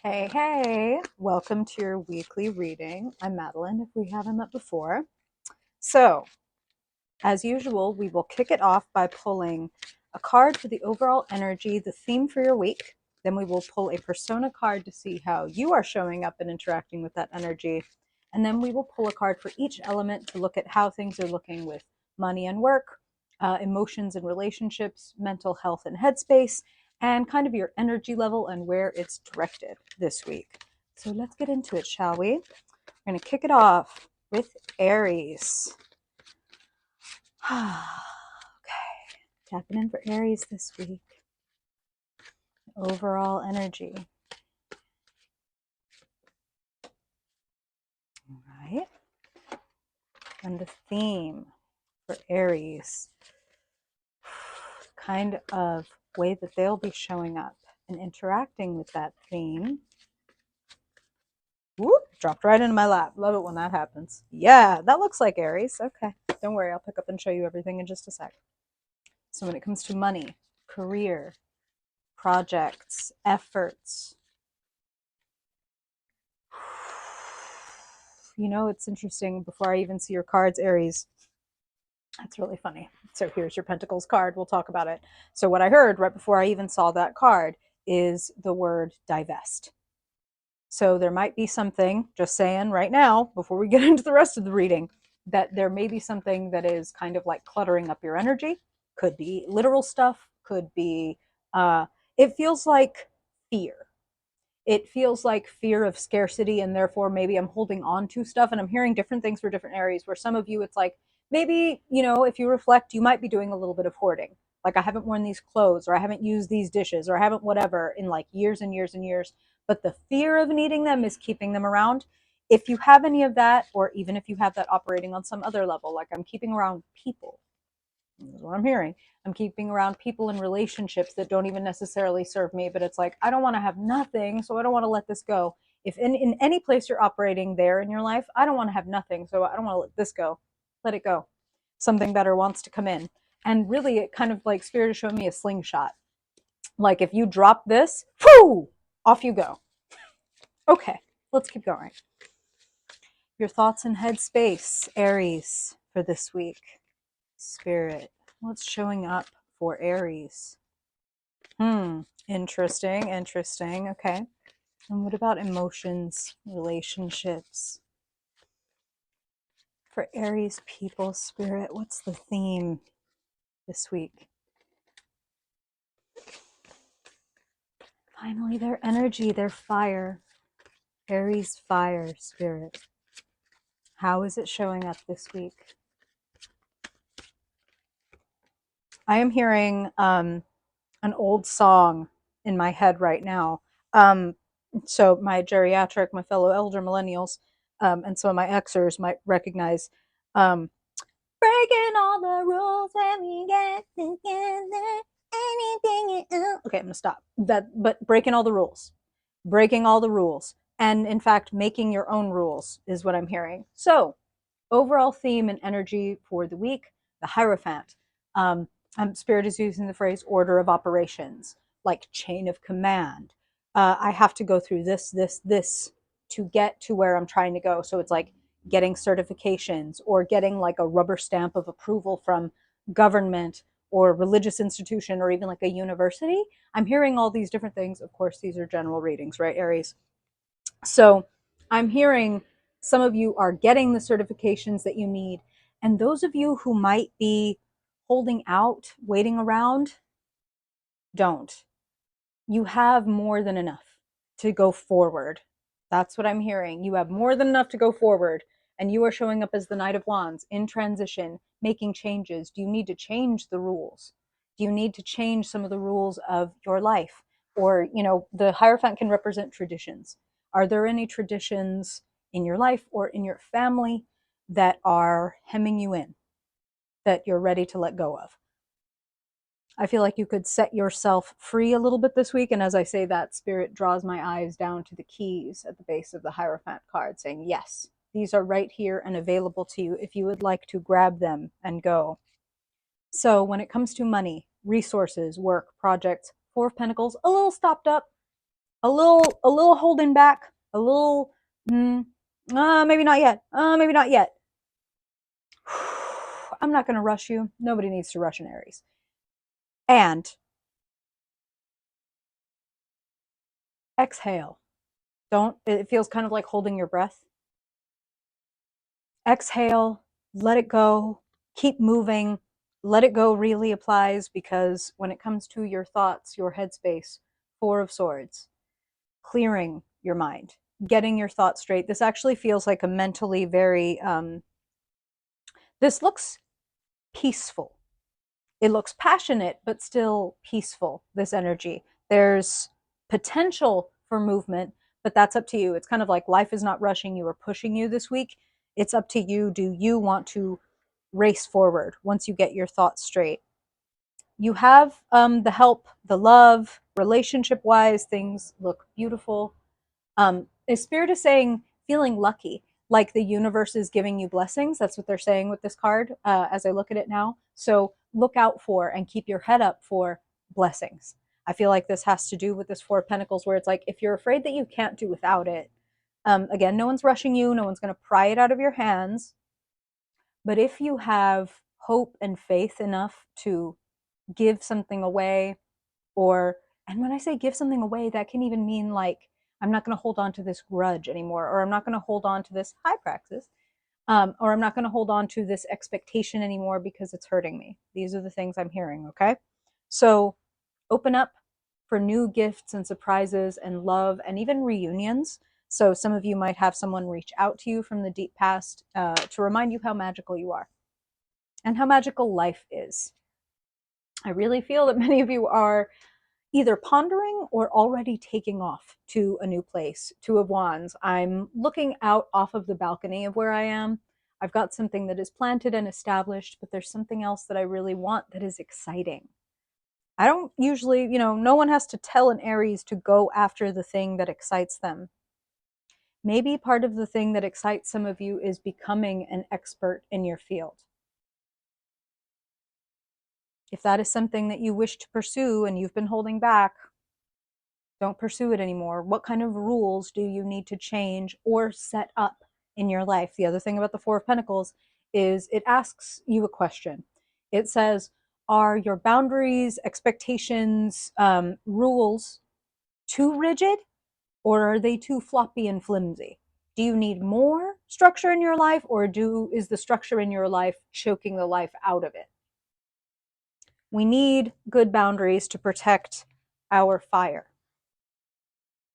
Hey, hey, welcome to your weekly reading. I'm Madeline, if we haven't met before. So, as usual, we will kick it off by pulling a card for the overall energy, the theme for your week. Then we will pull a persona card to see how you are showing up and interacting with that energy. And then we will pull a card for each element to look at how things are looking with money and work, emotions and relationships, mental health and headspace, and kind of your energy level and where it's directed this week. So let's get into it, shall we? We're going to kick it off with Aries. Okay, tapping in for Aries this week. Overall energy. All right. And the theme for Aries, kind of way that they'll be showing up and interacting with that theme. Whoop, dropped right into my lap. Love it when that happens. Yeah, that looks like Aries. Okay, don't worry, I'll pick up and show you everything in just a sec. So when it comes to money, career, projects, efforts, you know, it's interesting. Before I even see your cards, Aries, that's really funny. So here's your Pentacles card. We'll talk about it. So what I heard right before I even saw that card is the word divest. So there might be something, just saying right now, before we get into the rest of the reading, that there may be something that is kind of like cluttering up your energy. Could be literal stuff, could be, it feels like fear. It feels like fear of scarcity, and therefore maybe I'm holding on to stuff. And I'm hearing different things for different areas where some of you, it's like, maybe, you know, if you reflect, you might be doing a little bit of hoarding. Like, I haven't worn these clothes, or I haven't used these dishes, or I haven't whatever in like years and years and years. But the fear of needing them is keeping them around. If you have any of that, or even if you have that operating on some other level, like I'm keeping around people, this is what I'm hearing. I'm keeping around people in relationships that don't even necessarily serve me, but it's like, I don't want to have nothing, so I don't want to let this go. If in any place you're operating there in your life, I don't want to have nothing, so I don't want to let this go. Let it go. Something better wants to come in. And really, it kind of like Spirit is showing me a slingshot. Like, if you drop this, whoo, off you go. Okay, let's keep going. Your thoughts and headspace, Aries, for this week. Spirit, what's showing up for Aries? Interesting, interesting. Okay. And what about emotions, relationships? For Aries people, Spirit, what's the theme this week? Finally, their energy, their fire. Aries fire, Spirit. How is it showing up this week? I am hearing an old song in my head right now. So my geriatric, my fellow elder millennials, and some of my Xers might recognize breaking all the rules when we get together. Anything you do. Okay, I'm gonna stop. But breaking all the rules, breaking all the rules, and in fact, making your own rules is what I'm hearing. So, overall theme and energy for the week: the Hierophant. Spirit is using the phrase order of operations, like chain of command. I have to go through this to get to where I'm trying to go. So it's like getting certifications or getting like a rubber stamp of approval from government or religious institution or even like a university. I'm hearing all these different things. Of course, these are general readings, right, Aries? So I'm hearing some of you are getting the certifications that you need. And those of you who might be holding out, waiting around, don't. You have more than enough to go forward. That's what I'm hearing. You have more than enough to go forward. And you are showing up as the Knight of Wands in transition, making changes. Do you need to change the rules? Do you need to change some of the rules of your life? Or, you know, the Hierophant can represent traditions. Are there any traditions in your life or in your family that are hemming you in, that you're ready to let go of? I feel like you could set yourself free a little bit this week. And as I say that, Spirit draws my eyes down to the keys at the base of the Hierophant card, saying, yes, these are right here and available to you if you would like to grab them and go. So when it comes to money, resources, work, projects, Four of Pentacles, a little stopped up. a little holding back, a little, maybe not yet, maybe not yet. I'm not going to rush you. Nobody needs to rush an Aries. And exhale. Don't, it feels kind of like holding your breath. Exhale, let it go, keep moving. Let it go really applies because when it comes to your thoughts, your headspace, Four of Swords, clearing your mind, getting your thoughts straight. This actually feels like a mentally very, this looks peaceful. It looks passionate, but still peaceful, this energy. There's potential for movement, but that's up to you. It's kind of like life is not rushing you or pushing you this week. It's up to you. Do you want to race forward once you get your thoughts straight? You have the help, the love, relationship wise, things look beautiful. The spirit is saying feeling lucky, like the universe is giving you blessings. That's what they're saying with this card as I look at it now. So look out for and keep your head up for blessings. I feel like this has to do with this Four of Pentacles, where it's like if you're afraid that you can't do without it, again, no one's rushing you, no one's going to pry it out of your hands. But if you have hope and faith enough to give something away, or, and when I say give something away, that can even mean like, I'm not going to hold on to this grudge anymore, or I'm not going to hold on to this high praxis, or I'm not going to hold on to this expectation anymore because it's hurting me. These are the things I'm hearing, okay? So open up for new gifts and surprises and love and even reunions. So some of you might have someone reach out to you from the deep past to remind you how magical you are and how magical life is. I really feel that many of you are either pondering or already taking off to a new place. Two of Wands. I'm looking out off of the balcony of where I am. I've got something that is planted and established, but there's something else that I really want that is exciting. I don't usually, no one has to tell an Aries to go after the thing that excites them. Maybe part of the thing that excites some of you is becoming an expert in your field. If that is something that you wish to pursue and you've been holding back, don't pursue it anymore. What kind of rules do you need to change or set up in your life? The other thing about the Four of Pentacles is it asks you a question. It says, are your boundaries, expectations, rules too rigid, or are they too floppy and flimsy? Do you need more structure in your life, or is the structure in your life choking the life out of it? We need good boundaries to protect our fire,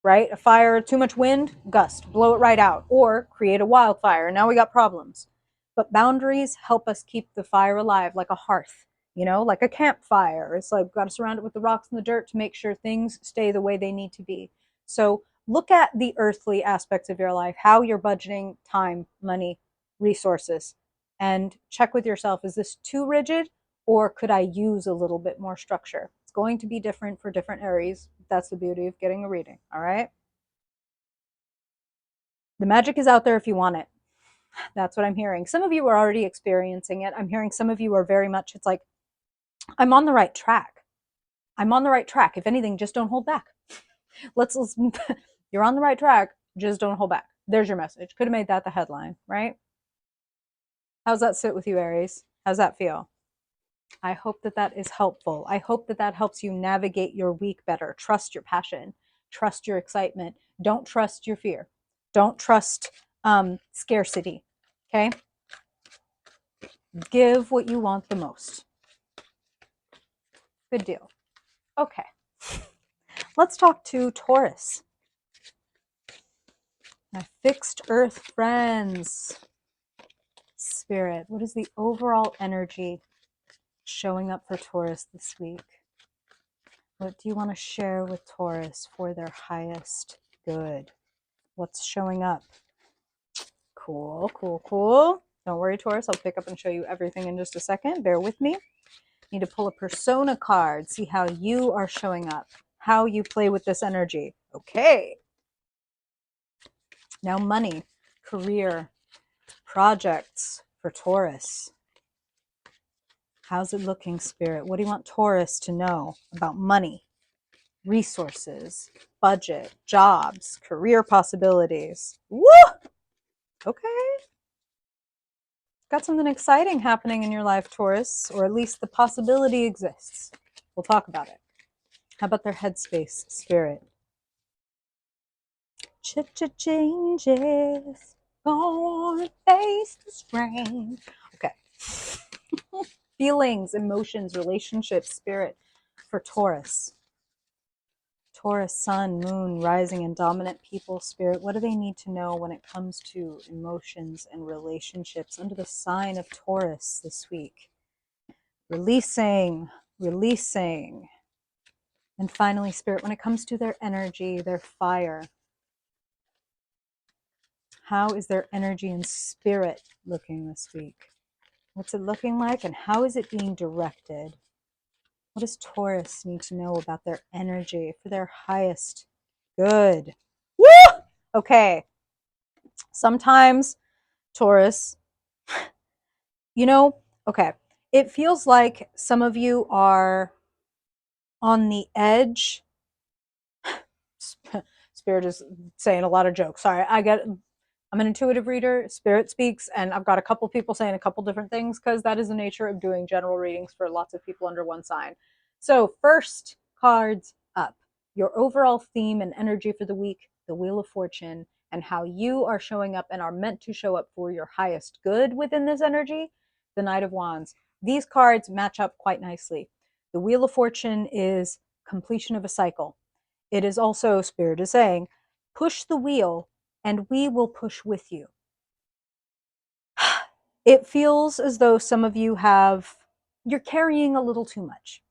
right? A fire, too much wind, gust, blow it right out, or create a wildfire. Now we got problems. But boundaries help us keep the fire alive, like a hearth, like a campfire. It's like we've got to surround it with the rocks and the dirt to make sure things stay the way they need to be. So look at the earthly aspects of your life, how you're budgeting time, money, resources, and check with yourself, is this too rigid, or could I use a little bit more structure? It's going to be different for different Aries. That's the beauty of getting a reading, all right? The magic is out there if you want it. That's what I'm hearing. Some of you are already experiencing it. I'm hearing some of you are very much, it's like, I'm on the right track. I'm on the right track. If anything, just don't hold back. Let's you're on the right track. Just don't hold back. There's your message. Could have made that the headline, right? How's that sit with you, Aries? How's that feel? I hope that that is helpful. I hope that that helps you navigate your week better. Trust your passion. Trust your excitement. Don't trust your fear. Don't trust scarcity. Okay? Give what you want the most. Good deal. Okay. Let's talk to Taurus. My fixed earth friends. Spirit, what is the overall energy showing up for Taurus this week? What do you want to share with Taurus for their highest good? What's showing up? Cool, cool, cool. Don't worry, Taurus. I'll pick up and show you everything in just a second. Bear with me. Need to pull a persona card, see how you are showing up, how you play with this energy. Okay. Now money, career, projects for Taurus. How's it looking, Spirit? What do you want Taurus to know about money, resources, budget, jobs, career possibilities. Woo! Okay. Got something exciting happening in your life, Taurus, or at least the possibility exists. We'll talk about it. How about their headspace, Spirit? Changes. Gonna face the strain. Okay. Feelings, emotions, relationships, Spirit for Taurus. Taurus, sun, moon, rising, and dominant people, Spirit. What do they need to know when it comes to emotions and relationships under the sign of Taurus this week? Releasing, releasing. And finally, Spirit, when it comes to their energy, their fire, how is their energy and spirit looking this week? What's it looking like, and how is it being directed? What does Taurus need to know about their energy for their highest good? Woo! Okay. Sometimes, Taurus, okay, it feels like some of you are on the edge. Spirit is saying a lot of jokes. Sorry, I'm an intuitive reader. Spirit speaks, and I've got a couple people saying a couple different things because that is the nature of doing general readings for lots of people under one sign. So, first cards up. Your overall theme and energy for the week, the Wheel of Fortune, and how you are showing up and are meant to show up for your highest good within this energy, the Knight of Wands. These cards match up quite nicely. The Wheel of Fortune is completion of a cycle. It is also, Spirit is saying, push the wheel and we will push with you. It feels as though some of you you're carrying a little too much.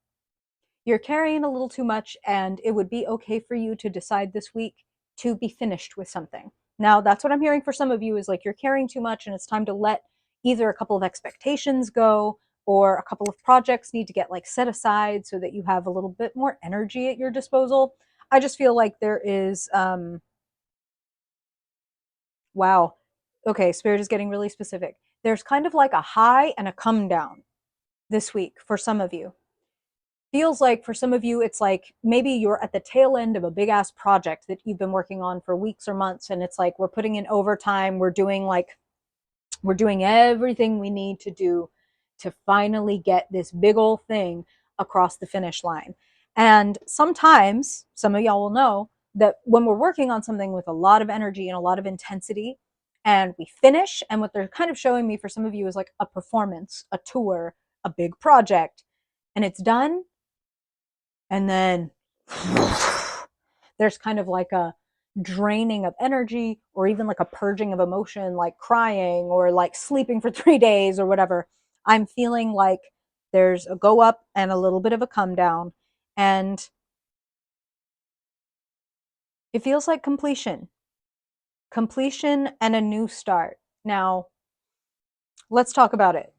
You're carrying a little too much, and it would be okay for you to decide this week to be finished with something. Now, that's what I'm hearing for some of you is like you're carrying too much and it's time to let either a couple of expectations go or a couple of projects need to get like set aside so that you have a little bit more energy at your disposal. I just feel like there is, wow. Okay, Spirit is getting really specific. There's kind of like a high and a come down this week for some of you. Feels like for some of you, it's like maybe you're at the tail end of a big ass project that you've been working on for weeks or months. And it's like, we're putting in overtime. We're doing everything we need to do to finally get this big old thing across the finish line. And sometimes, some of y'all will know that when we're working on something with a lot of energy and a lot of intensity, and we finish, and what they're kind of showing me for some of you is like a performance, a tour, a big project, and it's done, and then there's kind of like a draining of energy or even like a purging of emotion, like crying or like sleeping for 3 days or whatever. I'm feeling like there's a go up and a little bit of a come down, and it feels like completion and a new start. Now, let's talk about it.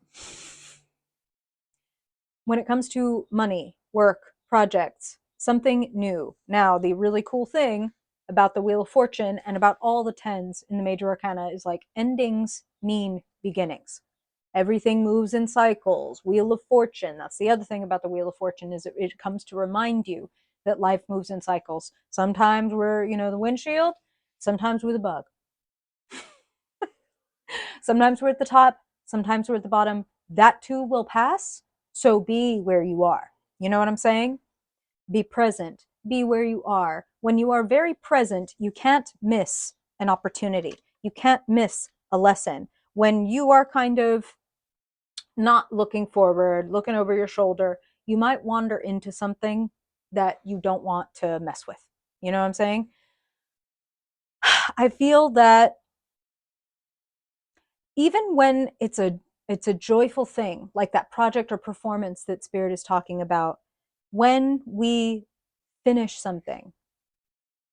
When it comes to money, work, projects, something new. Now, the really cool thing about the Wheel of Fortune and about all the tens in the major arcana is like endings mean beginnings. Everything moves in cycles. Wheel of Fortune. That's the other thing about the Wheel of Fortune is it comes to remind you that life moves in cycles. Sometimes we're, the windshield. Sometimes we're the bug. Sometimes we're at the top. Sometimes we're at the bottom. That too will pass. So be where you are. You know what I'm saying? Be present. Be where you are. When you are very present, you can't miss an opportunity. You can't miss a lesson. When you are kind of not looking forward, looking over your shoulder, you might wander into something that you don't want to mess with. You know what I'm saying? I feel that even when it's a joyful thing, like that project or performance that Spirit is talking about, when we finish something,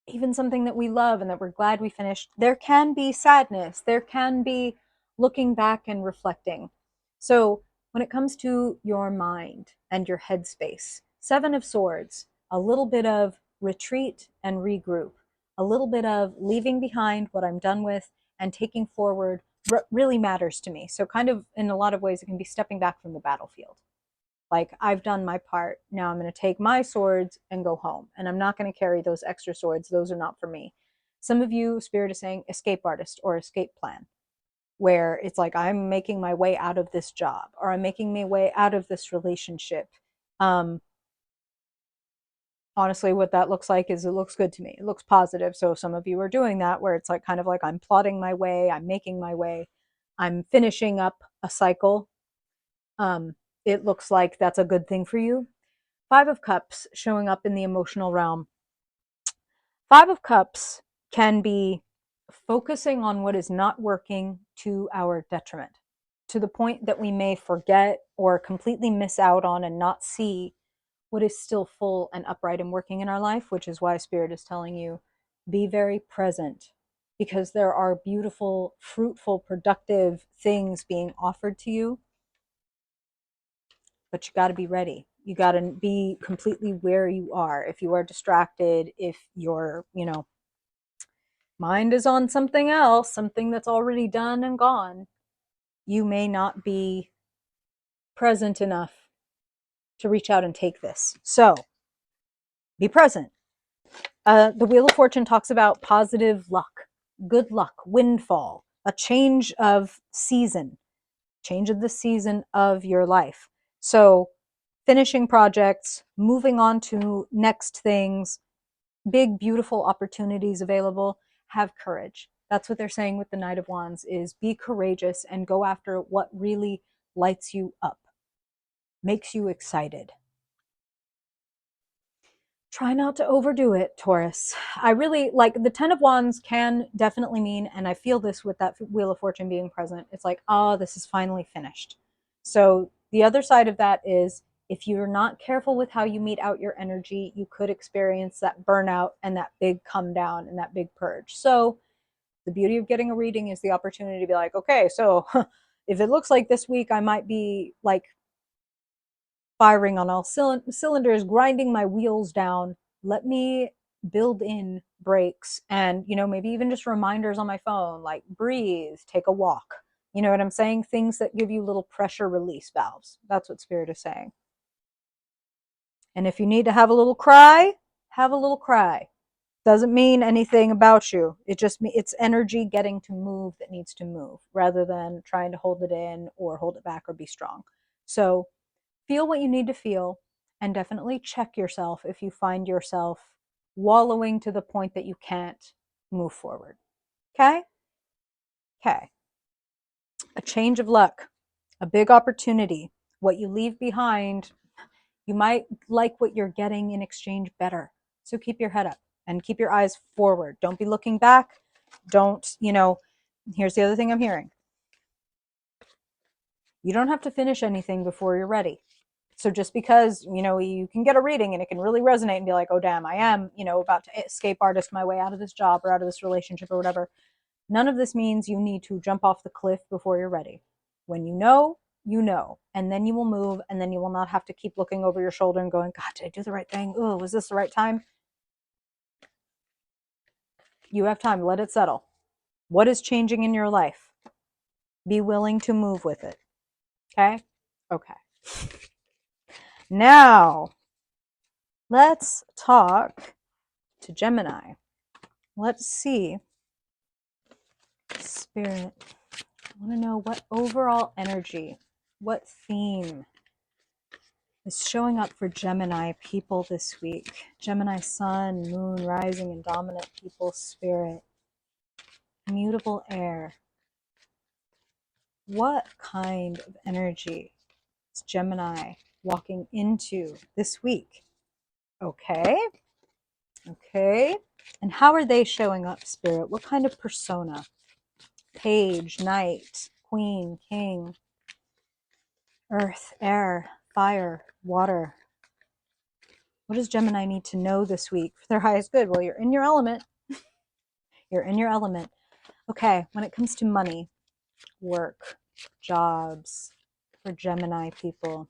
even something that we love and that we're glad we finished, there can be sadness. There can be looking back and reflecting. So when it comes to your mind and your headspace, Seven of Swords, a little bit of retreat and regroup, a little bit of leaving behind what I'm done with and taking forward what really matters to me. So kind of in a lot of ways, it can be stepping back from the battlefield. Like, I've done my part. Now I'm going to take my swords and go home. And I'm not going to carry those extra swords. Those are not for me. Some of you, Spirit is saying escape artist or escape plan, where it's like, I'm making my way out of this job, or I'm making my way out of this relationship. Honestly, what that looks like is, it looks good to me. It looks positive. So some of you are doing that, where it's like, kind of like, I'm plotting my way, I'm making my way, I'm finishing up a cycle. It looks like that's a good thing for you. Five of Cups showing up in the emotional realm. Five of Cups can be focusing on what is not working to our detriment, to the point that we may forget or completely miss out on and not see what is still full and upright and working in our life, which is why Spirit is telling you, be very present, because there are beautiful, fruitful, productive things being offered to you. But you got to be ready. You got to be completely where you are. If you are distracted, if your, mind is on something else, something that's already done and gone, you may not be present enough to reach out and take this. So be present. The Wheel of Fortune talks about positive luck, good luck, windfall, a change of season, change of the season of your life. So finishing projects, moving on to next things, big, beautiful opportunities available. Have courage. That's what they're saying with the Knight of Wands, is be courageous and go after what really lights you up, makes you excited. Try not to overdo it, Taurus. I really like the 10 of Wands can definitely mean, and I feel this with that Wheel of Fortune being present, it's like, oh, this is finally finished. So the other side of that is, if you're not careful with how you meet out your energy, you could experience that burnout and that big come down and that big purge. So the beauty of getting a reading is the opportunity to be like, okay, so if it looks like this week I might be like firing on all cylinders, grinding my wheels down, let me build in breaks and, maybe even just reminders on my phone, like breathe, take a walk. You know what I'm saying? Things that give you little pressure release valves. That's what Spirit is saying. And if you need to have a little cry, have a little cry. Doesn't mean anything about you. It's energy getting to move that needs to move, rather than trying to hold it in or hold it back or be strong. So feel what you need to feel, and definitely check yourself if you find yourself wallowing to the point that you can't move forward. Okay? Okay. A change of luck, a big opportunity. What you leave behind, you might like what you're getting in exchange better. So keep your head up and keep your eyes forward. Don't be looking back. Don't, here's the other thing I'm hearing. You don't have to finish anything before you're ready. So just because, you can get a reading and it can really resonate and be like, oh, damn, I am, about to escape artist my way out of this job or out of this relationship or whatever. None of this means you need to jump off the cliff before you're ready. When you know, and then you will move, and then you will not have to keep looking over your shoulder and going, God, did I do the right thing? Oh, was this the right time? You have time. Let it settle. What is changing in your life? Be willing to move with it. Okay? Okay. Now, let's talk to Gemini. Let's see. Spirit, I want to know what overall energy, what theme is showing up for Gemini people this week. Gemini sun, moon, rising, and dominant people, spirit. Mutable air. What kind of energy is Gemini walking into this week? Okay. Okay. And how are they showing up, Spirit? What kind of persona? Page, knight, queen, king, earth, air, fire, water. What does Gemini need to know this week for their highest good? Well, you're in your element. You're in your element. Okay, when it comes to money, work, jobs, for Gemini people.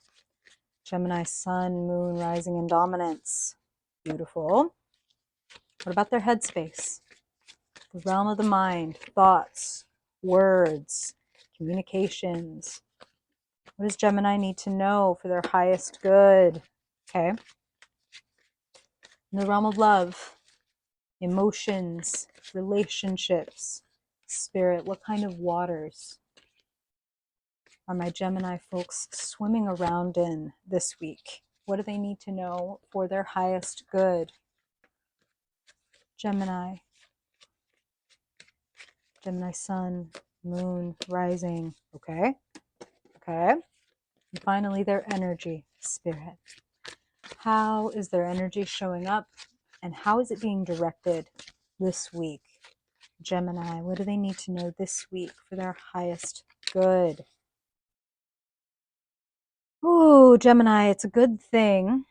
Gemini sun, moon, rising, and dominance. Beautiful. What about their headspace? The realm of the mind, thoughts, words, communications. What does Gemini need to know for their highest good? Okay. In the realm of love, emotions, relationships, spirit, what kind of waters are my Gemini folks swimming around in this week? What do they need to know for their highest good? Gemini. Gemini sun, moon, rising. Okay. Okay. And finally, their energy, spirit. How is their energy showing up and how is it being directed this week? Gemini, what do they need to know this week for their highest good? Ooh, Gemini, it's a good thing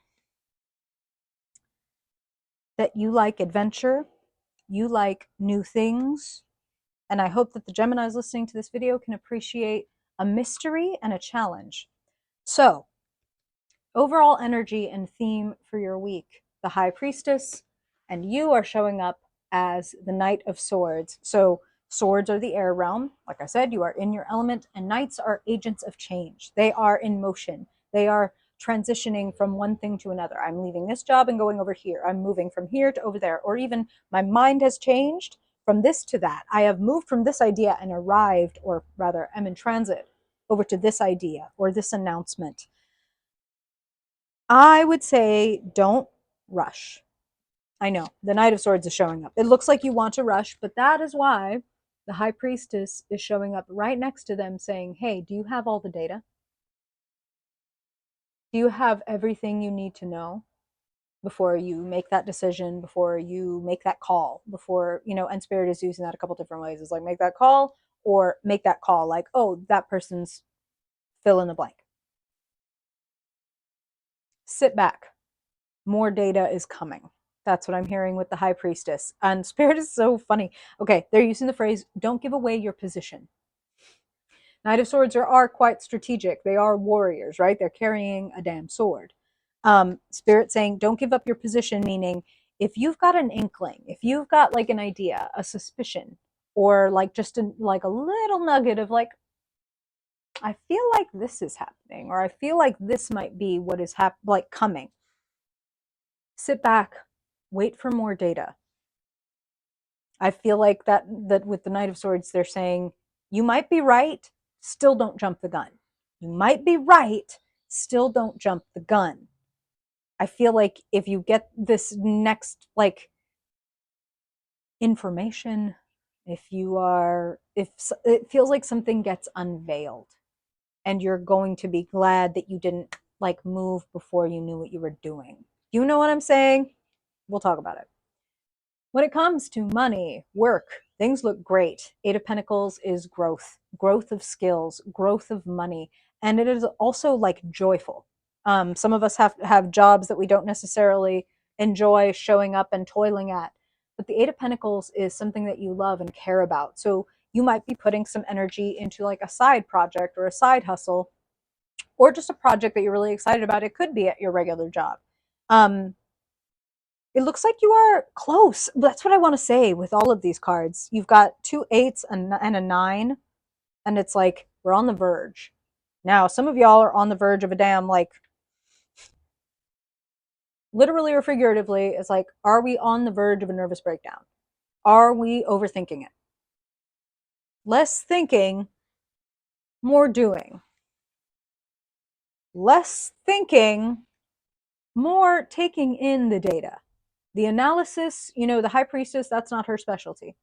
that you like adventure, you like new things, and I hope that the Geminis listening to this video can appreciate a mystery and a challenge. So, overall energy and theme for your week, the High Priestess, and you are showing up as the Knight of Swords. So swords are the air realm. Like I said, you are in your element, and knights are agents of change. They are in motion. They are transitioning from one thing to another. I'm leaving this job and going over here. I'm moving from here to over there. Or even my mind has changed from this to that. I have moved from this idea and arrived, or rather, I'm in transit over to this idea or this announcement. I would say don't rush. I know the Knight of Swords is showing up. It looks like you want to rush, but that is why the High Priestess is showing up right next to them saying, hey, do you have all the data? Do you have everything you need to know before you make that decision, before you make that call, before, and Spirit is using that a couple different ways. It's like make that call or make that call like, oh, that person's fill in the blank. Sit back. More data is coming. That's what I'm hearing with the High Priestess. And Spirit is so funny. Okay, they're using the phrase, don't give away your position. Knight of Swords are quite strategic. They are warriors, right? They're carrying a damn sword. Spirit saying, don't give up your position, meaning if you've got an inkling, if you've got like an idea, a suspicion, or like just like a little nugget of like, I feel like this is happening, or I feel like this might be what is like coming. Sit back, wait for more data. I feel like that with the Knight of Swords, they're saying, you might be right, still don't jump the gun. You might be right, still don't jump the gun. I feel like if you get this next, like, information, if it feels like something gets unveiled and you're going to be glad that you didn't, like, move before you knew what you were doing. You know what I'm saying? We'll talk about it. When it comes to money, work, things look great. Eight of Pentacles is growth, growth of skills, growth of money, and it is also like joyful. Some of us have jobs that we don't necessarily enjoy showing up and toiling at, but the Eight of Pentacles is something that you love and care about. So you might be putting some energy into like a side project or a side hustle, or just a project that you're really excited about. It could be at your regular job. It looks like you are close. That's what I want to say with all of these cards. You've got 2 8s and a 9, and it's like we're on the verge. Now, some of y'all are on the verge of a damn, like, literally or figuratively, it's like, are we on the verge of a nervous breakdown? Are we overthinking it? Less thinking, more doing. Less thinking, more taking in the data. The analysis, the High Priestess, that's not her specialty.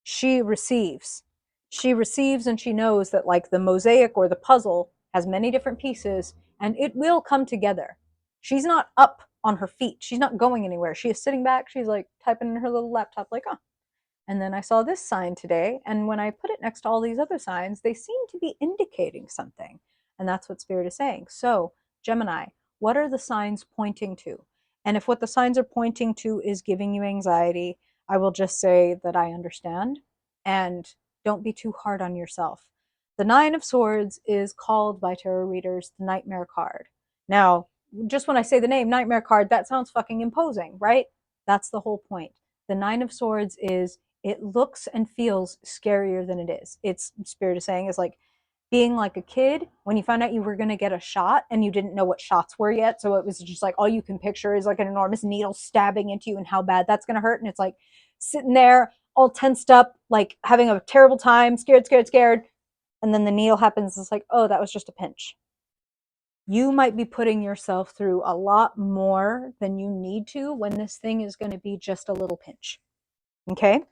She receives. She receives and she knows that like the mosaic or the puzzle has many different pieces and it will come together. She's not up on her feet. She's not going anywhere. She is sitting back. She's like typing in her little laptop like, oh. And then I saw this sign today. And when I put it next to all these other signs, they seem to be indicating something. And that's what Spirit is saying. So, Gemini, what are the signs pointing to? And if what the signs are pointing to is giving you anxiety, I will just say that I understand and don't be too hard on yourself. The Nine of Swords is called by tarot readers the Nightmare card. Now, just when I say the name Nightmare card, that sounds fucking imposing, right? That's the whole point. The Nine of Swords is, it looks and feels scarier than it is. It's, Spirit is saying, is like, being like a kid when you found out you were going to get a shot and you didn't know what shots were yet. So it was just like all you can picture is like an enormous needle stabbing into you and how bad that's going to hurt. And it's like sitting there all tensed up, like having a terrible time, scared, scared, scared. And then the needle happens. It's like, oh, that was just a pinch. You might be putting yourself through a lot more than you need to when this thing is going to be just a little pinch. Okay?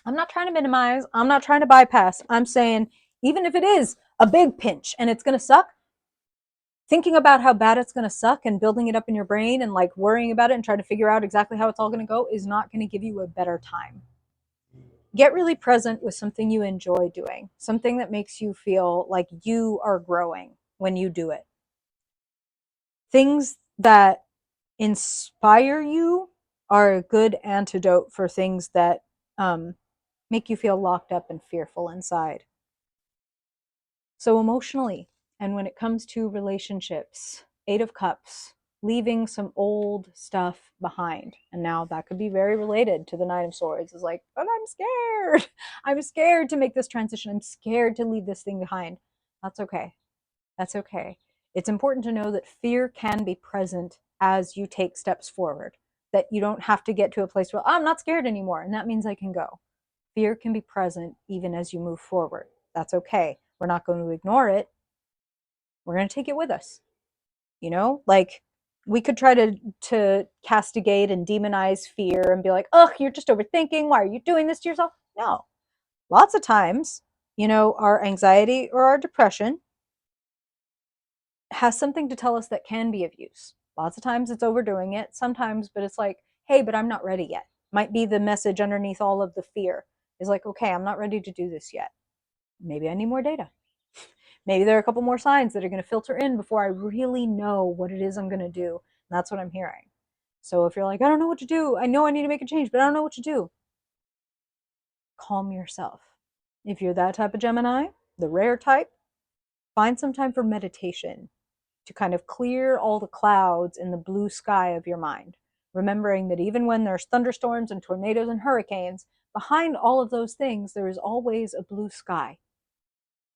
I'm not trying to minimize. I'm not trying to bypass. I'm saying, even if it is a big pinch and it's going to suck, thinking about how bad it's going to suck and building it up in your brain and like worrying about it and trying to figure out exactly how it's all going to go is not going to give you a better time. Get really present with something you enjoy doing, something that makes you feel like you are growing when you do it. Things that inspire you are a good antidote for things that make you feel locked up and fearful inside. So emotionally, and when it comes to relationships, 8 of Cups, leaving some old stuff behind. And now that could be very related to the 9 of Swords. It's like, but I'm scared. I'm scared to make this transition. I'm scared to leave this thing behind. That's okay. That's okay. It's important to know that fear can be present as you take steps forward, that you don't have to get to a place where, oh, I'm not scared anymore, and that means I can go. Fear can be present even as you move forward. That's okay. We're not going to ignore it. We're going to take it with us. You know, like we could try to castigate and demonize fear and be like, oh, you're just overthinking. Why are you doing this to yourself? No. Lots of times, you know, our anxiety or our depression has something to tell us that can be of use. Lots of times it's overdoing it. Sometimes, but it's like, hey, but I'm not ready yet. Might be the message underneath all of the fear is like, okay, I'm not ready to do this yet. Maybe I need more data. Maybe there are a couple more signs that are going to filter in before I really know what it is I'm going to do. And that's what I'm hearing. So if you're like, I don't know what to do, I know I need to make a change, but I don't know what to do, calm yourself. If you're that type of Gemini, the rare type, find some time for meditation to kind of clear all the clouds in the blue sky of your mind. Remembering that even when there's thunderstorms and tornadoes and hurricanes, behind all of those things, there is always a blue sky.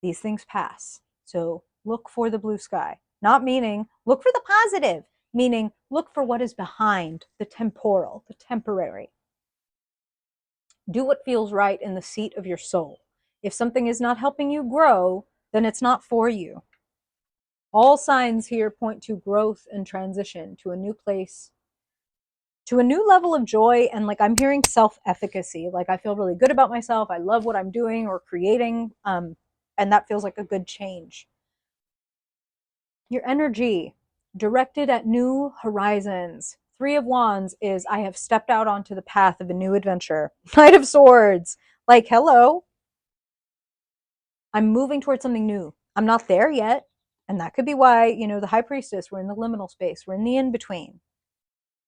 These things pass. So look for the blue sky. Not meaning look for the positive, meaning look for what is behind the temporal, the temporary. Do what feels right in the seat of your soul. If something is not helping you grow, then it's not for you. All signs here point to growth and transition to a new place, to a new level of joy. And like I'm hearing self-efficacy, like I feel really good about myself, I love what I'm doing or creating, and that feels like a good change. Your energy directed at new horizons. 3 of Wands is I have stepped out onto the path of a new adventure. Knight of Swords, like hello, I'm moving towards something new. I'm not there yet, and that could be why, you know, the High Priestess, we're in the liminal space, we're in the in-between.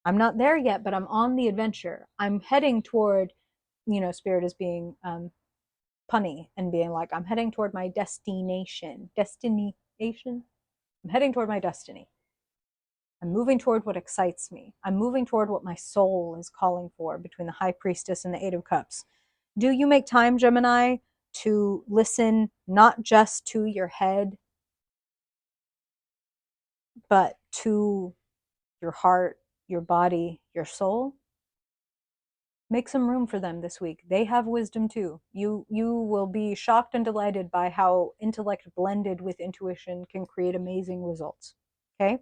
I'm not there yet, but I'm on the adventure. I'm heading toward, you know, Spirit is being punny and being like, I'm heading toward my destination. Destination? I'm heading toward my destiny. I'm moving toward what excites me. I'm moving toward what my soul is calling for between the High Priestess and the 8 of Cups. Do you make time, Gemini, to listen not just to your head, but to your heart, your body, your soul? Make some room for them this week. They have wisdom too. You will be shocked and delighted by how intellect blended with intuition can create amazing results. Okay?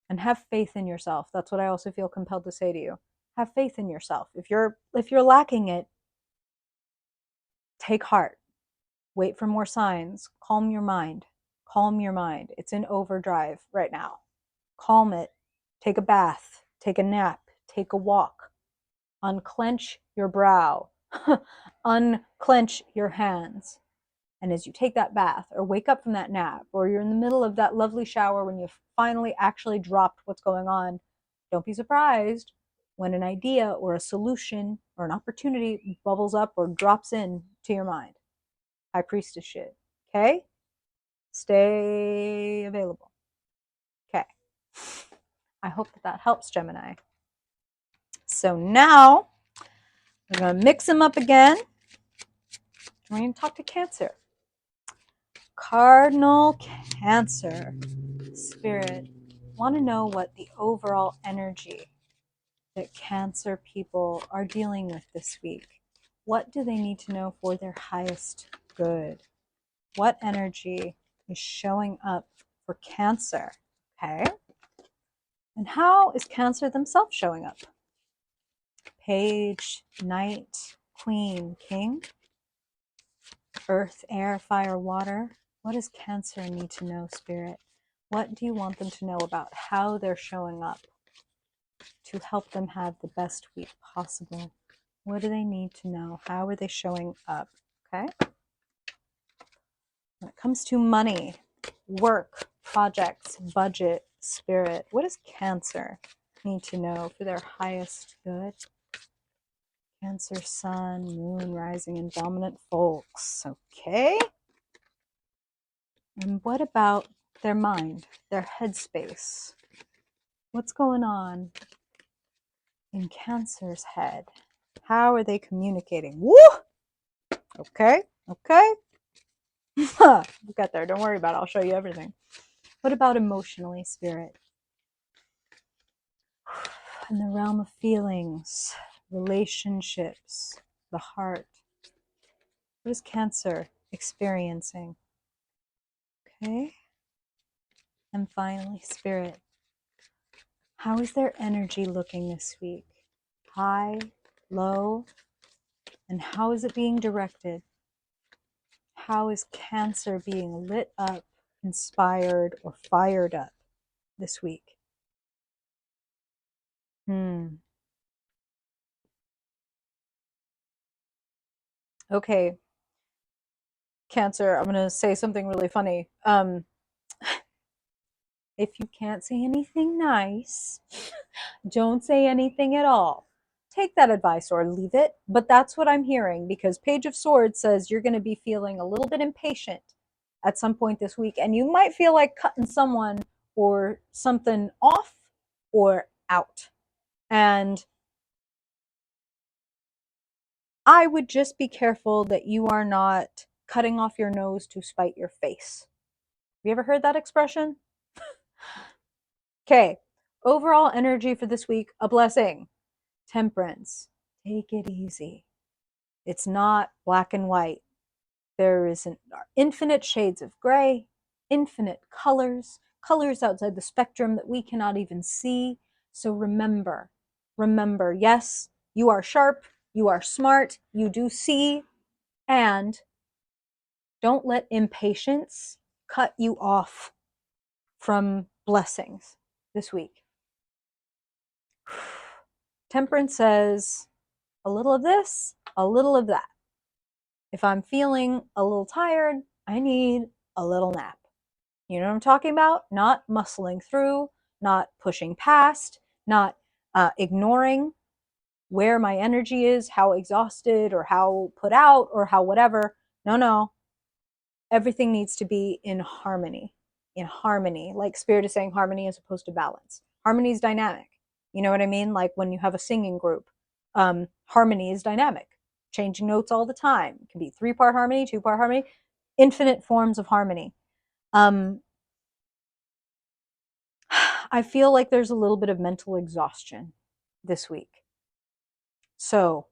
And have faith in yourself. That's what I also feel compelled to say to you. Have faith in yourself. If you're lacking it, take heart. Wait for more signs. Calm your mind. Calm your mind. It's in overdrive right now. Calm it. Take a bath. Take a nap. Take a walk. Unclench your brow. Unclench your hands. And as you take that bath or wake up from that nap or you're in the middle of that lovely shower when you've finally actually dropped what's going on, don't be surprised when an idea or a solution or an opportunity bubbles up or drops in to your mind. High Priestess shit. Okay? Stay available. Okay. I hope that helps, Gemini. So now we're going to mix them up again. We're going to talk to Cancer. Cardinal Cancer. Spirit, want to know what the overall energy that Cancer people are dealing with this week. What do they need to know for their highest good? What energy is showing up for Cancer? Okay. And how is Cancer themselves showing up? Page, Knight, Queen, King, Earth, Air, Fire, Water. What does Cancer need to know, Spirit? What do you want them to know about how they're showing up to help them have the best week possible? What do they need to know? How are they showing up? Okay. When it comes to money, work, projects, budget, Spirit, what does Cancer need to know for their highest good? Cancer, Sun, Moon, Rising, and Dominant folks. Okay. And what about their mind, their headspace? What's going on in Cancer's head? How are they communicating? Woo! Okay, okay. We'll get there. Don't worry about it. I'll show you everything. What about emotionally, Spirit? In the realm of feelings, relationships, the heart. What is Cancer experiencing? Okay. And finally, Spirit. How is their energy looking this week? High, low, and how is it being directed? How is Cancer being lit up, inspired, or fired up this week? Okay, Cancer, I'm going to say something really funny. If you can't say anything nice, don't say anything at all. Take that advice or leave it. But that's what I'm hearing, because Page of Swords says you're going to be feeling a little bit impatient at some point this week, and you might feel like cutting someone or something off or out. And I would just be careful that you are not cutting off your nose to spite your face. Have you ever heard that expression? Okay, overall energy for this week, a blessing. Temperance, take it easy. It's not black and white. There is infinite shades of gray, infinite colors, colors outside the spectrum that we cannot even see. So remember, yes, you are sharp, you are smart, you do see, and don't let impatience cut you off from blessings this week. Temperance says a little of this, a little of that. If I'm feeling a little tired, I need a little nap. You know what I'm talking about? Not muscling through, not pushing past, not ignoring where my energy is, how exhausted or how put out or how whatever. No. Everything needs to be in harmony. In harmony. Like Spirit is saying, harmony as opposed to balance. Harmony is dynamic. You know what I mean? Like when you have a singing group, harmony is dynamic. Changing notes all the time. It can be 3-part harmony, 2-part harmony, infinite forms of harmony. I feel like there's a little bit of mental exhaustion this week. So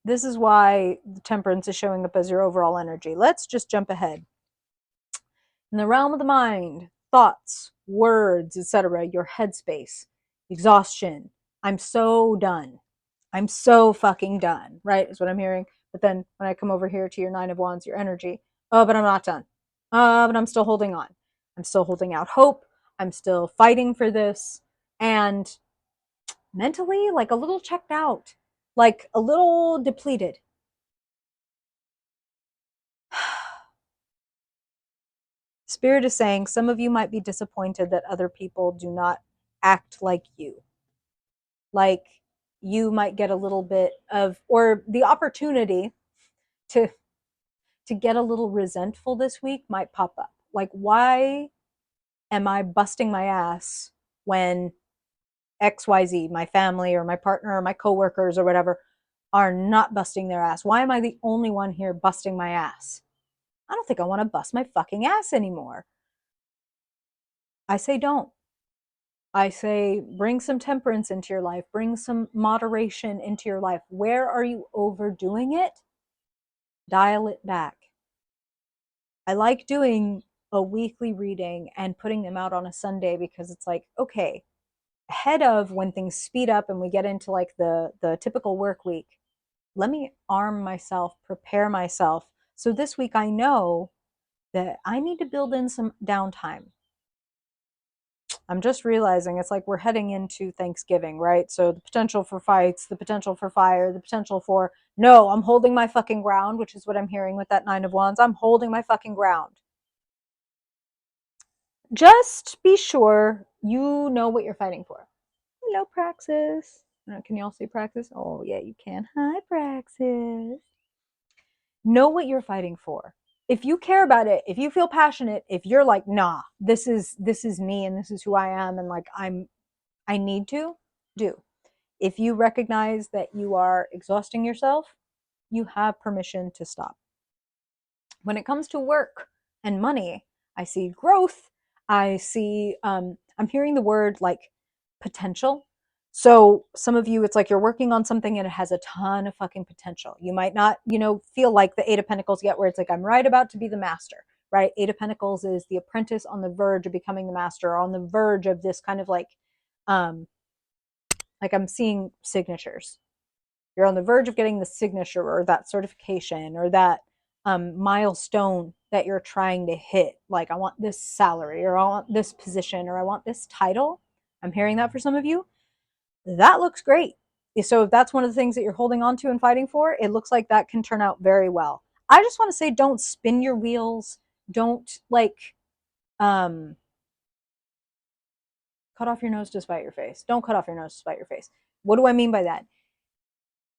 this is why the temperance is showing up as your overall energy. Let's just jump ahead. In the realm of the mind, thoughts, words, etc., your headspace, exhaustion. I'm so done. I'm so fucking done, right? Is what I'm hearing. But then when I come over here to your 9 of Wands, your energy, oh, but I'm not done. But I'm still holding on. I'm still holding out hope. I'm still fighting for this. And mentally, like a little checked out, like a little depleted. Spirit is saying some of you might be disappointed that other people do not act like you. Like you might get a little bit of, or the opportunity to get a little resentful this week might pop up. Like, why am I busting my ass when XYZ, my family or my partner or my coworkers or whatever, are not busting their ass? Why am I the only one here busting my ass? I don't think I want to bust my fucking ass anymore. I say don't. I say bring some temperance into your life, bring some moderation into your life. Where are you overdoing it? Dial it back. I like doing a weekly reading and putting them out on a Sunday because it's like, okay, ahead of when things speed up and we get into like the typical work week, let me arm myself, prepare myself. So this week I know that I need to build in some downtime. I'm just realizing it's like we're heading into Thanksgiving, right? So the potential for fights, the potential for fire, the potential for, no, I'm holding my fucking ground, which is what I'm hearing with that Nine of Wands. I'm holding my fucking ground. Just be sure you know what you're fighting for. Hello, Praxis. Can you all see Praxis? Oh, yeah, you can. Hi, Praxis. Know what you're fighting for. If you care about it, if you feel passionate, if you're like, nah, this is me and this is who I am and like I need to do. If you recognize that you are exhausting yourself, you have permission to stop. When it comes to work and money, I see growth. I see, I'm hearing the word like potential. So some of you, it's like you're working on something and it has a ton of fucking potential. You might not, feel like the Eight of Pentacles yet, where it's like, I'm right about to be the master, right? Eight of Pentacles is the apprentice on the verge of becoming the master, or on the verge of this kind of um, like I'm seeing signatures. You're on the verge of getting the signature or that certification or that milestone that you're trying to hit. Like, I want this salary, or I want this position, or I want this title. I'm hearing that for some of you. That looks great. So if that's one of the things that you're holding on to and fighting for, it looks like that can turn out very well. I just want to say, don't spin your wheels. Don't um, cut off your nose to spite your face. Don't cut off your nose to spite your face. What do I mean by that?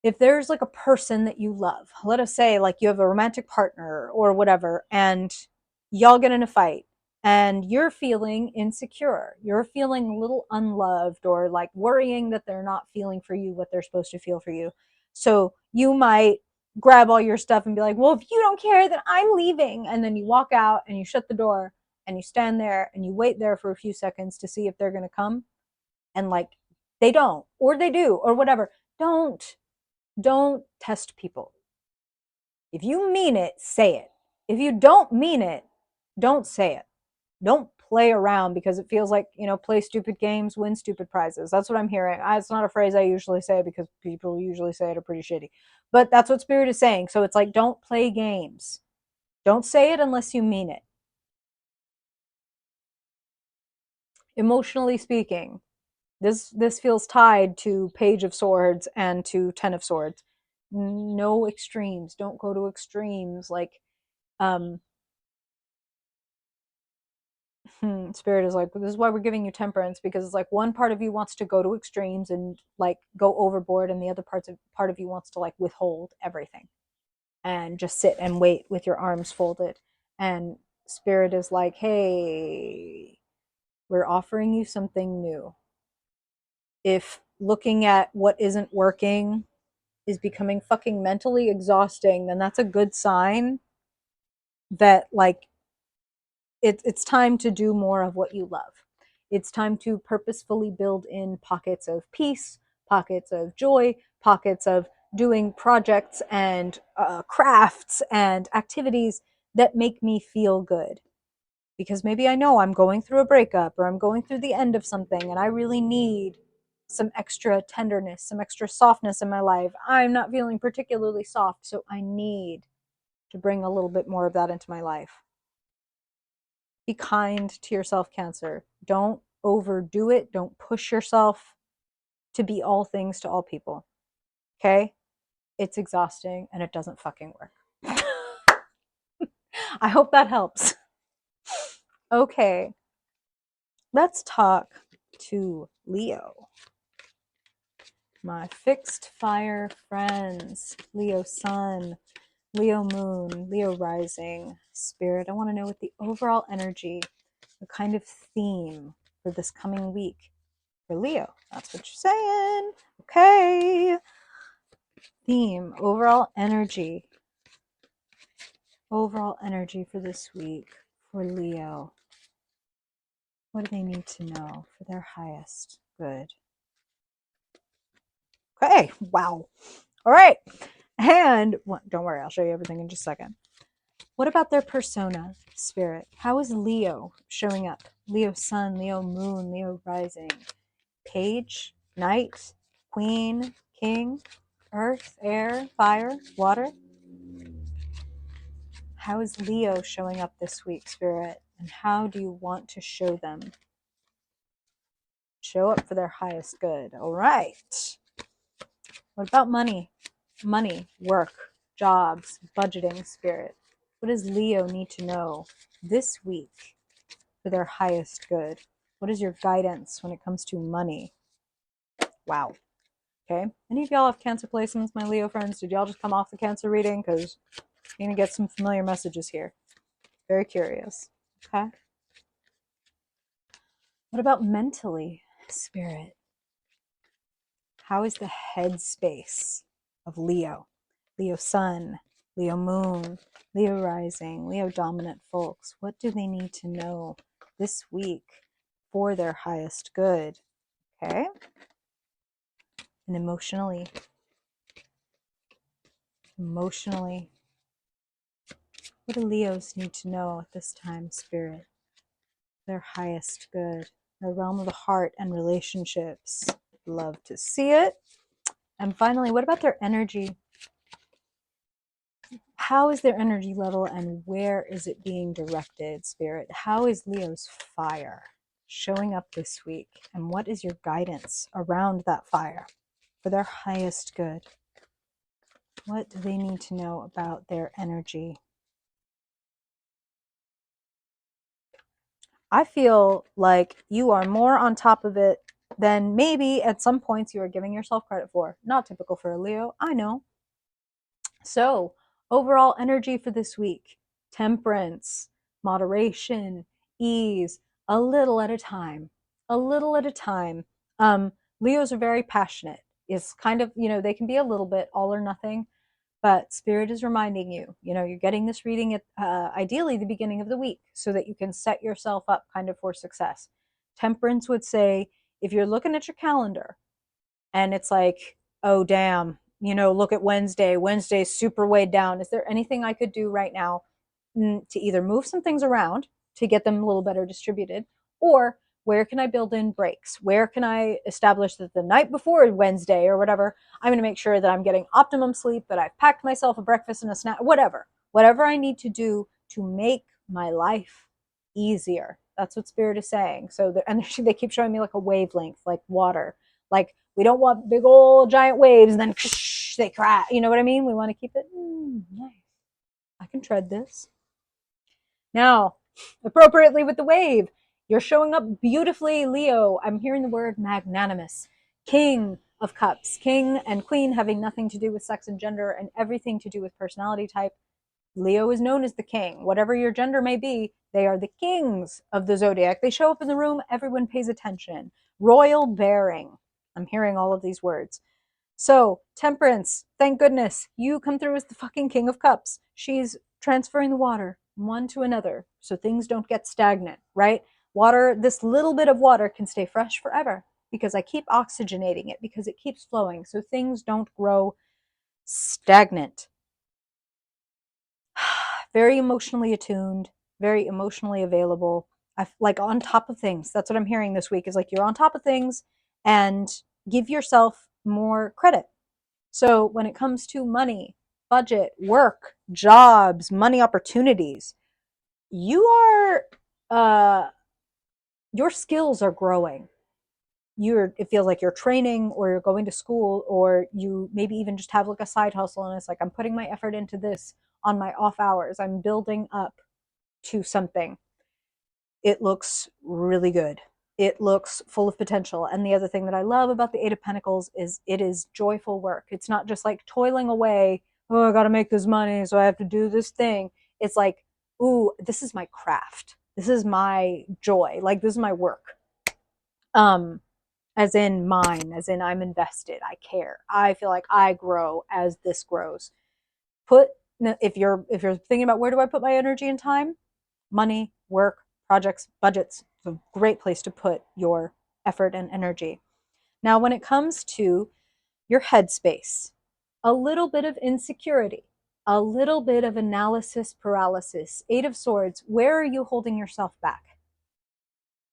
If there's like a person that you love, let us say like you have a romantic partner or whatever, and y'all get in a fight and you're feeling insecure, you're feeling a little unloved, or like worrying that they're not feeling for you what they're supposed to feel for you. So you might grab all your stuff and be like, well, if you don't care, then I'm leaving. And then you walk out and you shut the door and you stand there and you wait there for a few seconds to see if they're going to come. And like they don't, or they do, or whatever. Don't test people. If you mean it, say it. If you don't mean it, don't say it. Don't play around because it feels like, play stupid games, win stupid prizes. That's what I'm hearing. It's not a phrase I usually say because people usually say it are pretty shitty. But that's what Spirit is saying. So it's like, don't play games. Don't say it unless you mean it. Emotionally speaking, this feels tied to Page of Swords and to Ten of Swords. No extremes. Don't go to extremes. Like, Spirit is like, this is why we're giving you temperance, because it's like one part of you wants to go to extremes and like go overboard, and the other part of you wants to like withhold everything and just sit and wait with your arms folded. And Spirit is like, hey, we're offering you something new. If looking at what isn't working is becoming fucking mentally exhausting, then that's a good sign that like it's time to do more of what you love. It's time to purposefully build in pockets of peace, pockets of joy, pockets of doing projects and crafts and activities that make me feel good. Because maybe I know I'm going through a breakup or I'm going through the end of something and I really need some extra tenderness, some extra softness in my life. I'm not feeling particularly soft, so I need to bring a little bit more of that into my life. Be kind to yourself, Cancer. Don't overdo it. Don't push yourself to be all things to all people. Okay? It's exhausting and it doesn't fucking work. I hope that helps. Okay. Let's talk to Leo. My fixed fire friends. Leo sun, Leo moon, Leo rising. Spirit, I want to know what the overall energy, the kind of theme for this coming week for Leo. That's what you're saying. Okay. Theme, overall energy Overall energy for this week for Leo. What do they need to know for their highest good? Okay, wow. All right. And don't worry, I'll show you everything in just a second. What about their persona, spirit? How is Leo showing up? Leo sun, Leo moon, Leo rising. Page, knight, queen, king, earth, air, fire, water. How is Leo showing up this week, spirit? And how do you want to show them? Show up for their highest good. All right. What about money? Money, work, jobs, budgeting, spirit. What does Leo need to know this week for their highest good? What is your guidance when it comes to money? Wow. Okay. Any of y'all have Cancer placements, my Leo friends? Did y'all just come off the Cancer reading? Because you're going to get some familiar messages here. Very curious. Okay. What about mentally, spirit? How is the headspace of Leo? Leo sun, Leo moon, Leo rising, Leo dominant folks. What do they need to know this week for their highest good? Okay. And emotionally, what do Leos need to know at this time, spirit? Their highest good, the realm of the heart and relationships. Love to see it. And finally, what about their energy? How is their energy level and where is it being directed, spirit? How is Leo's fire showing up this week? And what is your guidance around that fire for their highest good? What do they need to know about their energy? I feel like you are more on top of it than maybe at some points you are giving yourself credit for. Not typical for a Leo, I know. So, overall energy for this week: temperance, moderation, ease, a little at a time. A little at a time. Leos are very passionate. It's kind of, they can be a little bit all or nothing, but Spirit is reminding you, you're getting this reading at ideally the beginning of the week so that you can set yourself up kind of for success. Temperance would say, if you're looking at your calendar and it's like, oh, damn, look at Wednesday. Wednesday's super weighed down. Is there anything I could do right now to either move some things around to get them a little better distributed, or where can I build in breaks? Where can I establish that the night before Wednesday or whatever, I'm going to make sure that I'm getting optimum sleep, that I've packed myself a breakfast and a snack, whatever I need to do to make my life easier. That's what Spirit is saying. So, and they keep showing me like a wavelength, like water. Like, we don't want big old giant waves and then they crash. You know what I mean? We want to keep it nice. I can tread this. Now, appropriately with the wave, you're showing up beautifully, Leo. I'm hearing the word magnanimous. King of Cups. King and Queen having nothing to do with sex and gender and everything to do with personality type. Leo is known as the king. Whatever your gender may be, they are the kings of the zodiac. They show up in the room, everyone pays attention. Royal bearing. I'm hearing all of these words. So, temperance, thank goodness, you come through as the fucking King of Cups. She's transferring the water one to another so things don't get stagnant, right? Water, this little bit of water can stay fresh forever because I keep oxygenating it, because it keeps flowing so things don't grow stagnant. Very emotionally attuned, very emotionally available. Like on top of things. That's what I'm hearing this week, is like you're on top of things, and give yourself more credit. So when it comes to money, budget, work, jobs, money opportunities, you are your skills are growing. It feels like you're training, or you're going to school, or you maybe even just have like a side hustle, and it's like, I'm putting my effort into this on my off hours. I'm building up to something. It looks really good. It looks full of potential. And the other thing that I love about the Eight of Pentacles is it is joyful work. It's not just like toiling away. Oh, I got to make this money, so I have to do this thing. It's like, ooh, this is my craft. This is my joy. Like, this is my work. As in mine, as in I'm invested. I care. I feel like I grow as this grows. Put if you're thinking about where do I put my energy and time, money, work, projects, budgets, it's a great place to put your effort and energy. Now, when it comes to your headspace, a little bit of insecurity, a little bit of analysis paralysis, Eight of Swords, where are you holding yourself back?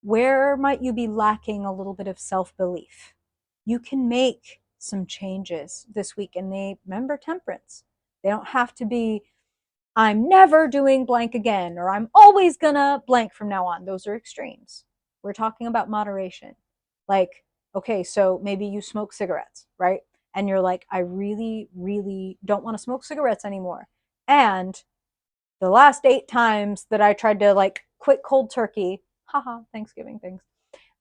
Where might you be lacking a little bit of self-belief? You can make some changes this week, and they remember temperance. They don't have to be, I'm never doing blank again, or I'm always gonna blank from now on. Those are extremes. We're talking about moderation. Like, okay, so maybe you smoke cigarettes, right? And you're like, I really, really don't want to smoke cigarettes anymore. And the last 8 times that I tried to like quit cold turkey, haha, Thanksgiving things.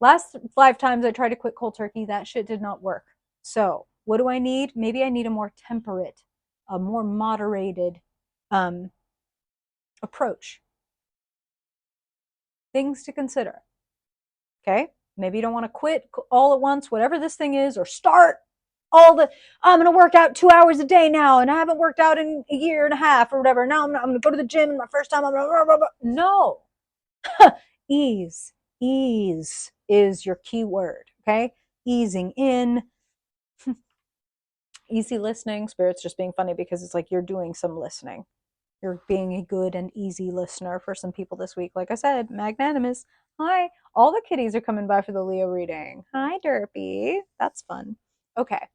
Last 5 times I tried to quit cold turkey, that shit did not work. So, what do I need? Maybe I need a more temperate, a more moderated approach. Things to consider. Okay? Maybe you don't want to quit all at once, whatever this thing is, or start all the, I'm going to work out 2 hours a day now, and I haven't worked out in a year and a half or whatever. Now I'm going to go to the gym, and my first time, no. Ease. Ease is your key word. Okay? Easing in. Easy listening. Spirit's just being funny because it's like you're doing some listening. You're being a good and easy listener for some people this week. Like I said, magnanimous. Hi. All the kitties are coming by for the Leo reading. Hi, Derpy. That's fun. Okay.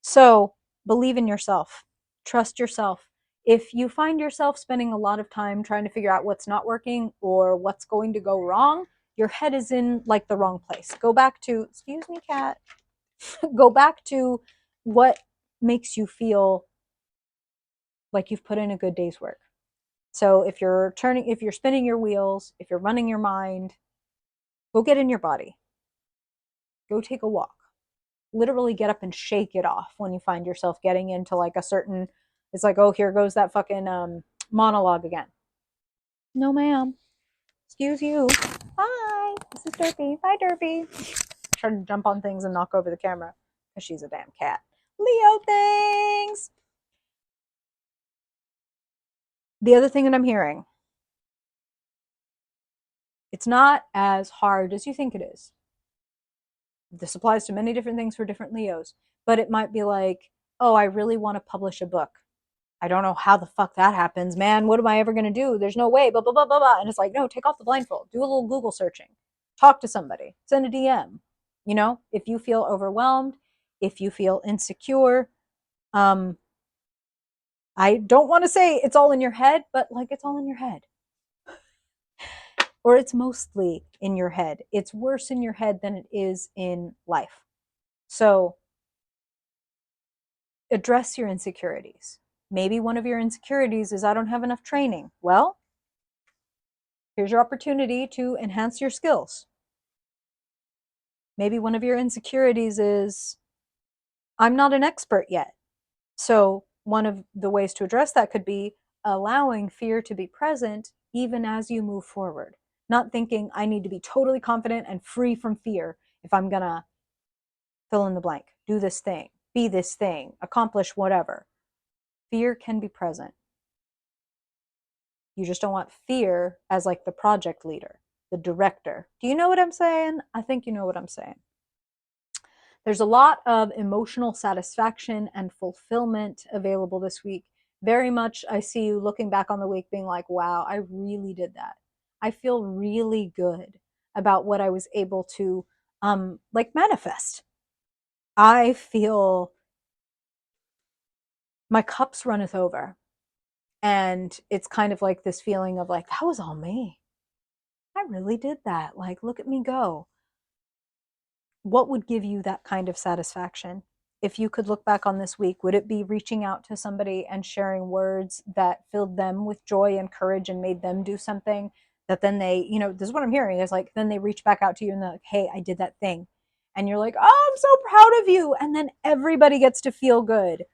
So believe in yourself. Trust yourself. If you find yourself spending a lot of time trying to figure out what's not working or what's going to go wrong, your head is in like the wrong place. Go back to, excuse me, cat. Go back to what makes you feel like you've put in a good day's work. So if you're spinning your wheels, if you're running your mind, go get in your body. Go take a walk. Literally get up and shake it off when you find yourself getting into like a certain, it's like, oh, here goes that fucking monologue again. No, ma'am. Excuse you. Hi, this is Derpy. Hi, Derpy. Trying to jump on things and knock over the camera because she's a damn cat. Leo things. The other thing that I'm hearing, it's not as hard as you think it is. This applies to many different things for different Leos, but it might be like, oh, I really want to publish a book. I don't know how the fuck that happens, man. What am I ever going to do? There's no way, blah, blah, blah, blah, blah. And it's like, no, take off the blindfold. Do a little Google searching. Talk to somebody. Send a DM. You know, if you feel overwhelmed, if you feel insecure, I don't want to say it's all in your head, but like it's all in your head. Or it's mostly in your head. It's worse in your head than it is in life. So address your insecurities. Maybe one of your insecurities is I don't have enough training. Well, here's your opportunity to enhance your skills. Maybe one of your insecurities is I'm not an expert yet. So one of the ways to address that could be allowing fear to be present even as you move forward. Not thinking I need to be totally confident and free from fear if I'm going to fill in the blank, do this thing, be this thing, accomplish whatever. Fear can be present. You just don't want fear as like the project leader, the director. Do you know what I'm saying? I think you know what I'm saying. There's a lot of emotional satisfaction and fulfillment available this week. Very much, I see you looking back on the week being like, wow, I really did that. I feel really good about what I was able to like manifest. I feel my cups runneth over. And it's kind of like this feeling of like, that was all me. I really did that. Like, look at me go. What would give you that kind of satisfaction? If you could look back on this week, would it be reaching out to somebody and sharing words that filled them with joy and courage and made them do something that then they, you know, this is what I'm hearing is like, then they reach back out to you and they're like, hey, I did that thing. And you're like, oh, I'm so proud of you. And then everybody gets to feel good.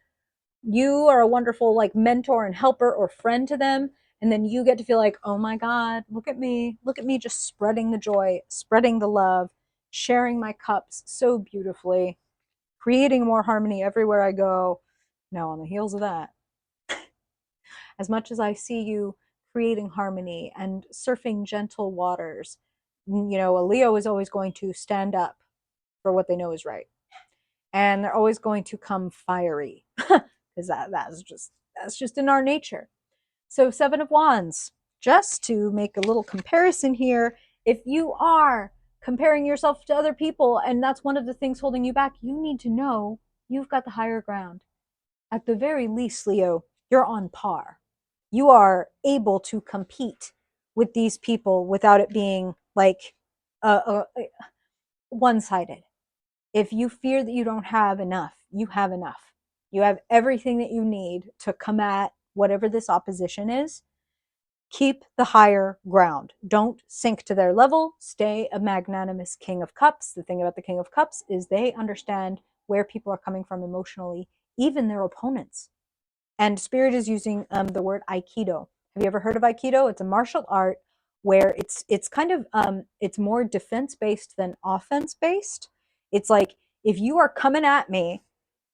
You are a wonderful like mentor and helper or friend to them. And then you get to feel like, oh my God, look at me just spreading the joy, spreading the love, sharing my cups so beautifully, creating more harmony everywhere I go. Now, on the heels of that, As much as I see you creating harmony and surfing gentle waters, you know, a Leo is always going to stand up for what they know is right. And they're always going to come fiery because that's just in our nature. So 7 of Wands, just to make a little comparison here, if you are comparing yourself to other people and that's one of the things holding you back, you need to know you've got the higher ground. At the very least, Leo, you're on par. You are able to compete with these people without it being like one-sided. If you fear that you don't have enough, you have enough. You have everything that you need to come at whatever this opposition is. Keep the higher ground. Don't sink to their level. Stay a magnanimous King of Cups. The thing about the King of Cups is they understand where people are coming from emotionally, even their opponents. And Spirit is using the word Aikido. Have you ever heard of Aikido? It's a martial art where it's kind of it's more defense based than offense based. It's like if you are coming at me,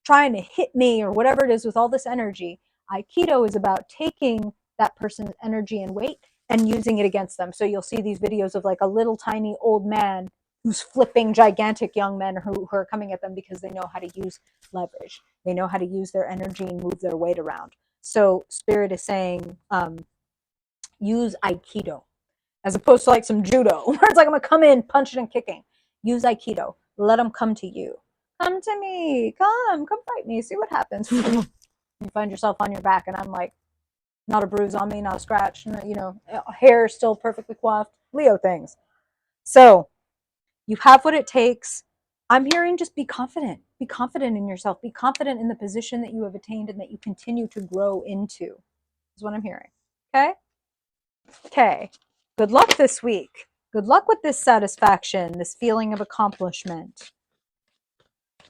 trying to hit me or whatever it is with all this energy, Aikido is about taking that person's energy and weight and using it against them. So you'll see these videos of like a little tiny old man who's flipping gigantic young men who are coming at them because they know how to use leverage. They know how to use their energy and move their weight around. So Spirit is saying, use Aikido as opposed to like some judo where it's like I'm gonna come in punching and kicking. Use Aikido. Let them come to you. Come to me. Come fight me. See what happens. You find yourself on your back, and I'm like, not a bruise on me, not a scratch. You know, hair still perfectly coiffed. Leo things. So you have what it takes. I'm hearing just be confident. Be confident in yourself. Be confident in the position that you have attained and that you continue to grow into. Is what I'm hearing. Okay? Okay. Good luck this week. Good luck with this satisfaction, this feeling of accomplishment.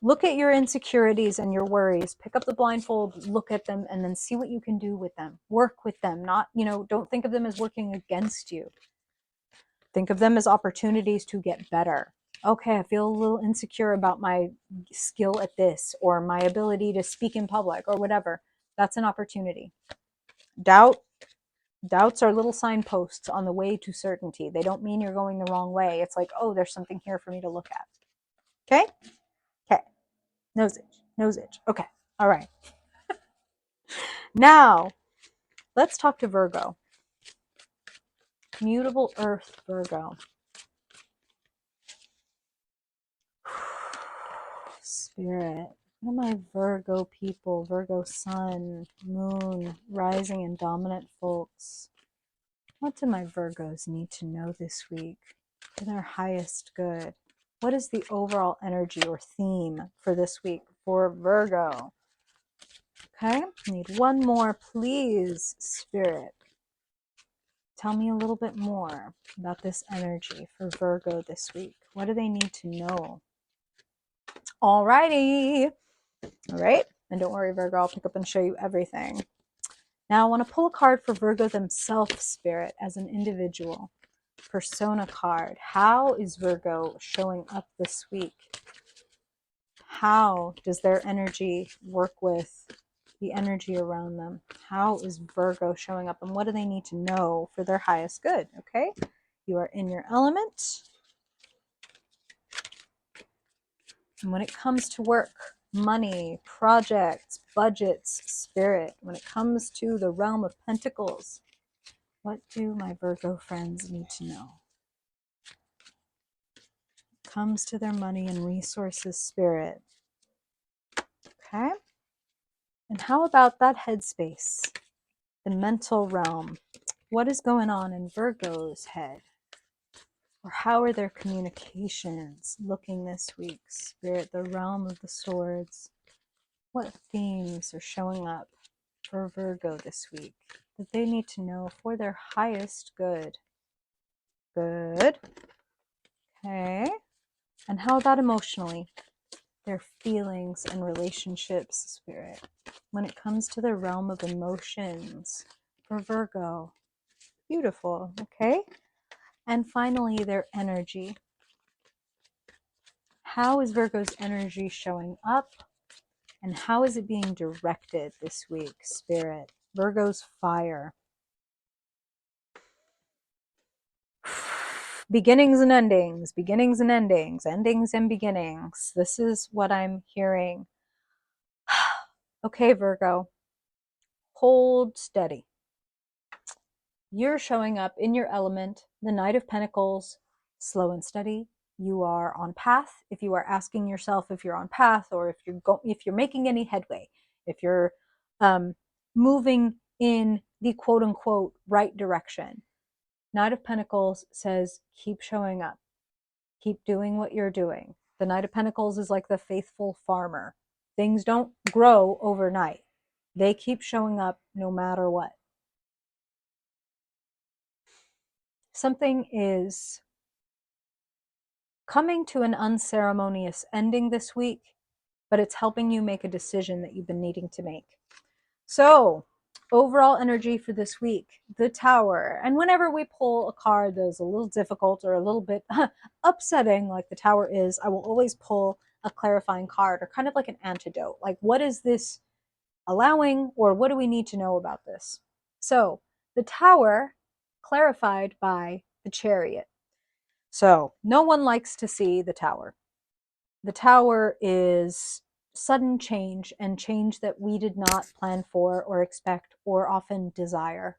Look at your insecurities and your worries. Pick up the blindfold, look at them, and then see what you can do with them. Work with them. Not, you know, don't think of them as working against you. Think of them as opportunities to get better. Okay, I feel a little insecure about my skill at this or my ability to speak in public or whatever. That's an opportunity. Doubts are little signposts on the way to certainty. They don't mean you're going the wrong way. It's like, oh, there's something here for me to look at. Okay? Okay. Nose itch. Okay. All right. Now, let's talk to Virgo. Mutable Earth, Virgo. Spirit. What are my Virgo people? Virgo Sun, Moon, Rising, and Dominant folks. What do my Virgos need to know this week for their highest good? What is the overall energy or theme for this week for Virgo? Okay, I need one more, please, Spirit. Tell me a little bit more about this energy for Virgo this week. What do they need to know? Alrighty. All right. And don't worry, Virgo, I'll pick up and show you everything. Now I want to pull a card for Virgo themselves, Spirit, as an individual. Persona card. How is Virgo showing up this week? How does their energy work with the energy around them? How is Virgo showing up, and what do they need to know for their highest good? Okay, you are in your element. And when it comes to work, money, projects, budgets, Spirit, when it comes to the realm of pentacles, what do my Virgo friends need to know? It comes to their money and resources, Spirit. Okay. And how about that headspace, the mental realm? What is going on in Virgo's head? Or how are their communications looking this week? Spirit, the realm of the swords. What themes are showing up for Virgo this week that they need to know for their highest good? Good. Okay. And how about emotionally? Their feelings and relationships, Spirit. When it comes to the realm of emotions for Virgo. Beautiful. Okay. And finally, their energy. How is Virgo's energy showing up? And how is it being directed this week, Spirit? Virgo's fire. Beginnings and endings, beginnings and endings, endings and beginnings. This is what I'm hearing. Okay, Virgo, hold steady. You're showing up in your element, the Knight of Pentacles, slow and steady. You are on path. If you are asking yourself if you're on path, or if you're making any headway, if you're moving in the quote unquote right direction, Knight of Pentacles says keep showing up, keep doing what you're doing. The Knight of Pentacles is like the faithful farmer. Things don't grow overnight. They keep showing up no matter what. Something is coming to an unceremonious ending this week, but it's helping you make a decision that you've been needing to make. So, overall energy for this week, the Tower. And whenever we pull a card that is a little difficult or a little bit upsetting, like the Tower is, I will always pull a clarifying card, or kind of like an antidote. Like, what is this allowing, or what do we need to know about this? So, the Tower clarified by the Chariot. So, no one likes to see the Tower. The Tower is sudden change, and change that we did not plan for or expect or often desire.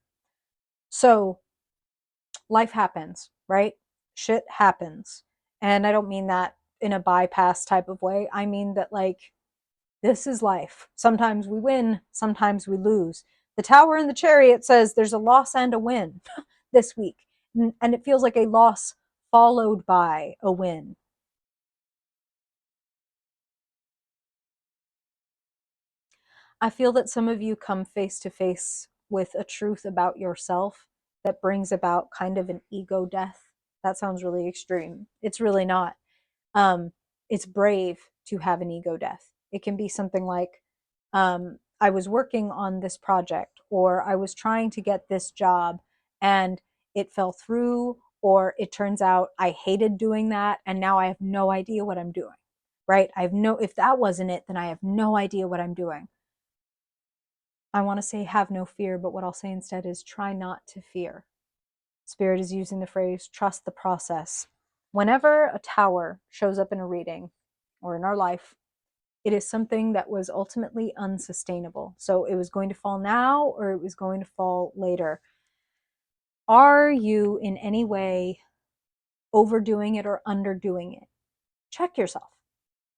So, life happens, right? Shit happens. And I don't mean that in a bypass type of way. I mean that, like, this is life. Sometimes we win, sometimes we lose. The Tower and the Chariot says there's a loss and a win this week. And it feels like a loss followed by a win. I feel that some of you come face to face with a truth about yourself that brings about kind of an ego death. That sounds really extreme. It's really not. Um, it's brave to have an ego death. It can be something like, I was working on this project, or I was trying to get this job and it fell through, or it turns out I hated doing that and now I have no idea what I'm doing, right? If that wasn't it, then I have no idea what I'm doing. I want to say have no fear, but what I'll say instead is try not to fear. Spirit is using the phrase trust the process. Whenever a tower shows up in a reading or in our life, it is something that was ultimately unsustainable. So it was going to fall now, or it was going to fall later. Are you in any way overdoing it or underdoing it? Check yourself.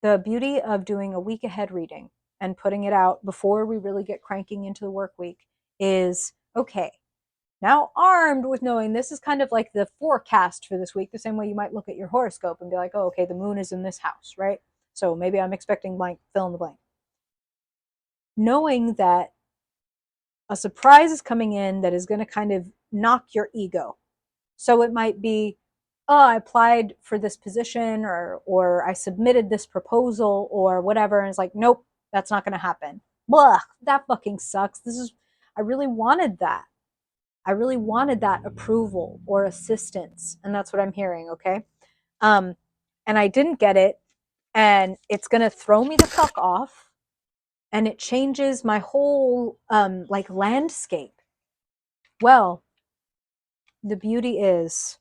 The beauty of doing a week ahead reading and putting it out before we really get cranking into the work week is, okay, now armed with knowing this is kind of like the forecast for this week, the same way you might look at your horoscope and be like, oh, okay, the moon is in this house, right? So maybe I'm expecting blank, fill in the blank. Knowing that a surprise is coming in that is going to kind of knock your ego. So it might be, oh, I applied for this position, or I submitted this proposal or whatever, and it's like, nope, that's not going to happen. Blah, that fucking sucks. I really wanted that. I really wanted that approval or assistance, and that's what I'm hearing, okay? And I didn't get it, and it's going to throw me the fuck off, and it changes my whole like landscape. Well, the beauty is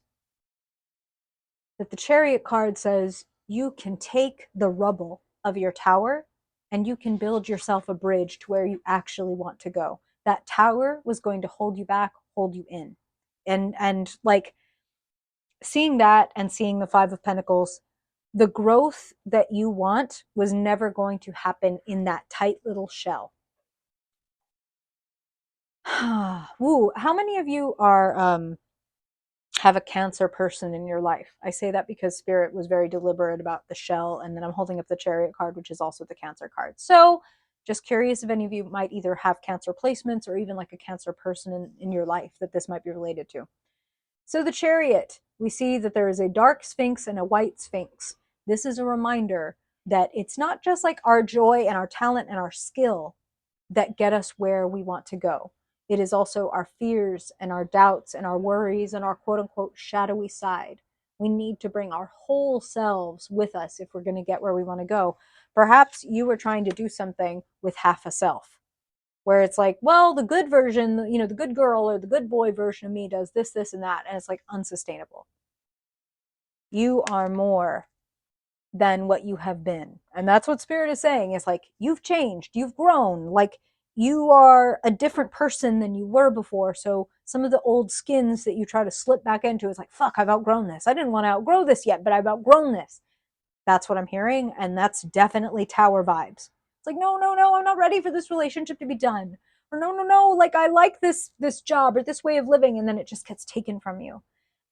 that the Chariot card says you can take the rubble of your tower and you can build yourself a bridge to where you actually want to go. That tower was going to hold you back, hold you in. And like, seeing that and seeing the Five of Pentacles, the growth that you want was never going to happen in that tight little shell. Woo, how many of you are have a Cancer person in your life? I say that because Spirit was very deliberate about the shell, and then I'm holding up the Chariot card, which is also the Cancer card. So just curious if any of you might either have Cancer placements or even like a Cancer person in your life that this might be related to. So the Chariot, we see that there is a dark Sphinx and a white Sphinx. This is a reminder that it's not just like our joy and our talent and our skill that get us where we want to go. It is also our fears and our doubts and our worries and our quote unquote shadowy side. We need to bring our whole selves with us if we're going to get where we want to go. Perhaps you were trying to do something with half a self, where it's like, well, the good version, you know, the good girl or the good boy version of me does this, this, and that. And it's like unsustainable. You are more than what you have been. And that's what Spirit is saying. It's like, you've changed, you've grown, like you are a different person than you were before. So some of the old skins that you try to slip back into is like, fuck, I've outgrown this. I didn't want to outgrow this yet, but I've outgrown this. That's what I'm hearing. And that's definitely Tower vibes. It's like, no, no, no, I'm not ready for this relationship to be done. Or no, no, no, like I like this job or this way of living. And then it just gets taken from you.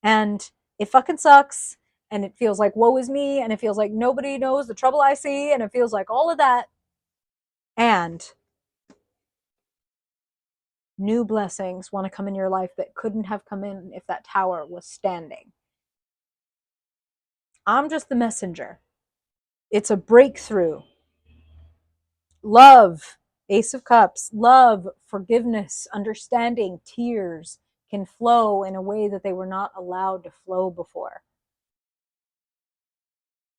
And it fucking sucks. And it feels like woe is me. And it feels like nobody knows the trouble I see. And it feels like all of that. And new blessings want to come in your life that couldn't have come in if that tower was standing. I'm just the messenger. It's a breakthrough. Love, Ace of Cups, love, forgiveness, understanding, tears can flow in a way that they were not allowed to flow before.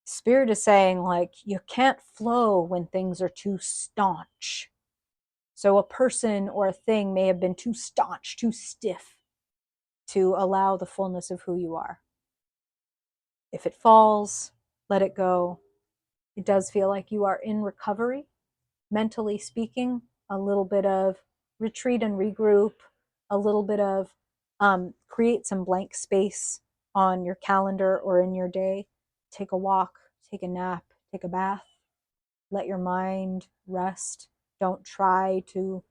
Spirit is saying, like, you can't flow when things are too staunch. So a person or a thing may have been too staunch, too stiff to allow the fullness of who you are. If it falls, let it go. It does feel like you are in recovery, mentally speaking, a little bit of retreat and regroup, a little bit of create some blank space on your calendar or in your day. Take a walk, take a nap, take a bath, let your mind rest. Don't try to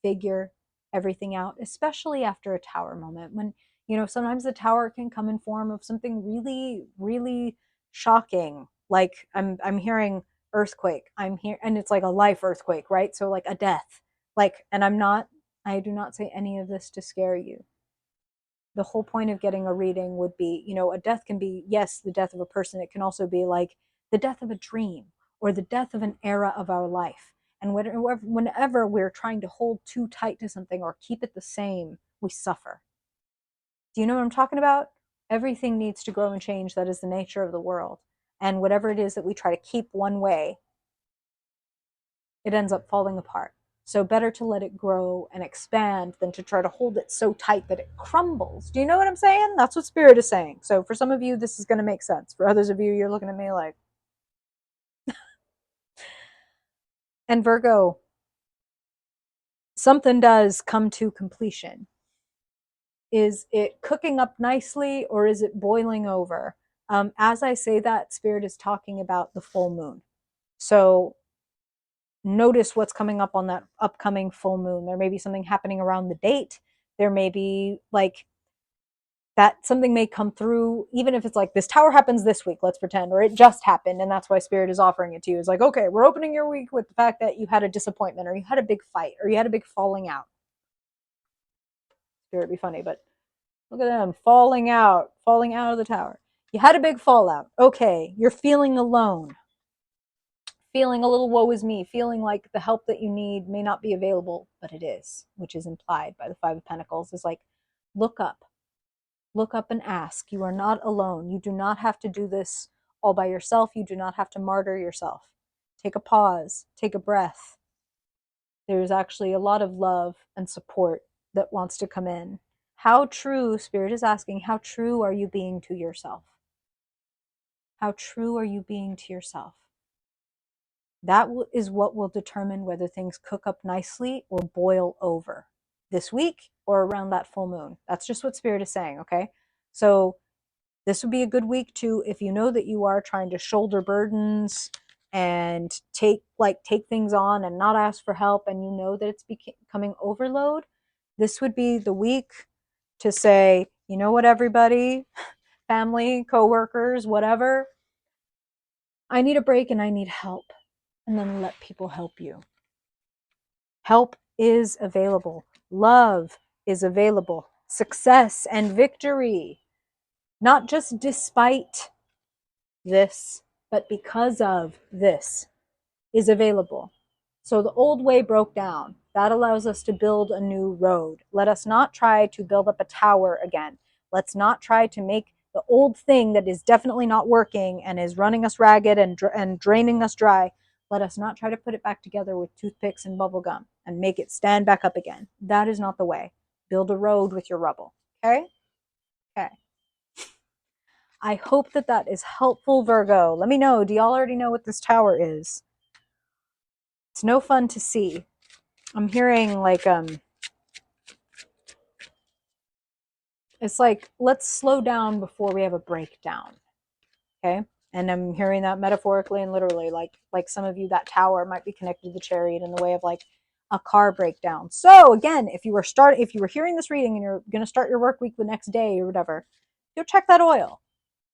figure everything out, especially after a tower moment. When, you know, sometimes the tower can come in form of something really, really shocking. Like I'm hearing earthquake. I'm here, and it's like a life earthquake, right? So like a death. Like, and I do not say any of this to scare you. The whole point of getting a reading would be, you know, a death can be, yes, the death of a person. It can also be like the death of a dream or the death of an era of our life. And whenever we're trying to hold too tight to something or keep it the same, we suffer. Do you know what I'm talking about? Everything needs to grow and change. That is the nature of the world. And whatever it is that we try to keep one way, it ends up falling apart. So better to let it grow and expand than to try to hold it so tight that it crumbles. Do you know what I'm saying? That's what Spirit is saying. So for some of you, this is going to make sense. For others of you, you're looking at me like... And Virgo, something does come to completion. Is it cooking up nicely or is it boiling over? As I say that, Spirit is talking about the full moon. So notice what's coming up on that upcoming full moon. There may be something happening around the date. There may be like that something may come through, even if it's like this tower happens this week, let's pretend, or it just happened. And that's why Spirit is offering it to you. It's like, okay, we're opening your week with the fact that you had a disappointment or you had a big fight or you had a big falling out. Spirit be funny, but look at them falling out of the tower. You had a big fallout. Okay, you're feeling alone. Feeling a little woe is me, feeling like the help that you need may not be available, but it is, which is implied by the Five of Pentacles, is like, look up and ask. You are not alone. You do not have to do this all by yourself. You do not have to martyr yourself. Take a pause, take a breath. There's actually a lot of love and support that wants to come in. How true, Spirit is asking, how true are you being to yourself? How true are you being to yourself? That is what will determine whether things cook up nicely or boil over this week or around that full moon. That's just what Spirit is saying, okay? So this would be a good week too, if you know that you are trying to shoulder burdens and take things on and not ask for help, and you know that it's becoming overload. This would be the week to say, you know what, everybody, family, coworkers, whatever, I need a break and I need help. And then let people help you. Help is available. Love is available. Success and victory, not just despite this, but because of this, is available. So the old way broke down. That allows us to build a new road. Let us not try to build up a tower again. Let's not try to make the old thing that is definitely not working and is running us ragged and draining us dry. Let us not try to put it back together with toothpicks and bubble gum and make it stand back up again. That is not the way. Build a road with your rubble. Okay? Okay. I hope that that is helpful, Virgo. Let me know. Do y'all already know what this tower is? It's no fun to see. I'm hearing like it's like, let's slow down before we have a breakdown. Okay? And I'm hearing that metaphorically and literally, like some of you, that tower might be connected to the chariot in the way of like a car breakdown. So again, if you were hearing this reading and you're gonna start your work week the next day or whatever, go check that oil.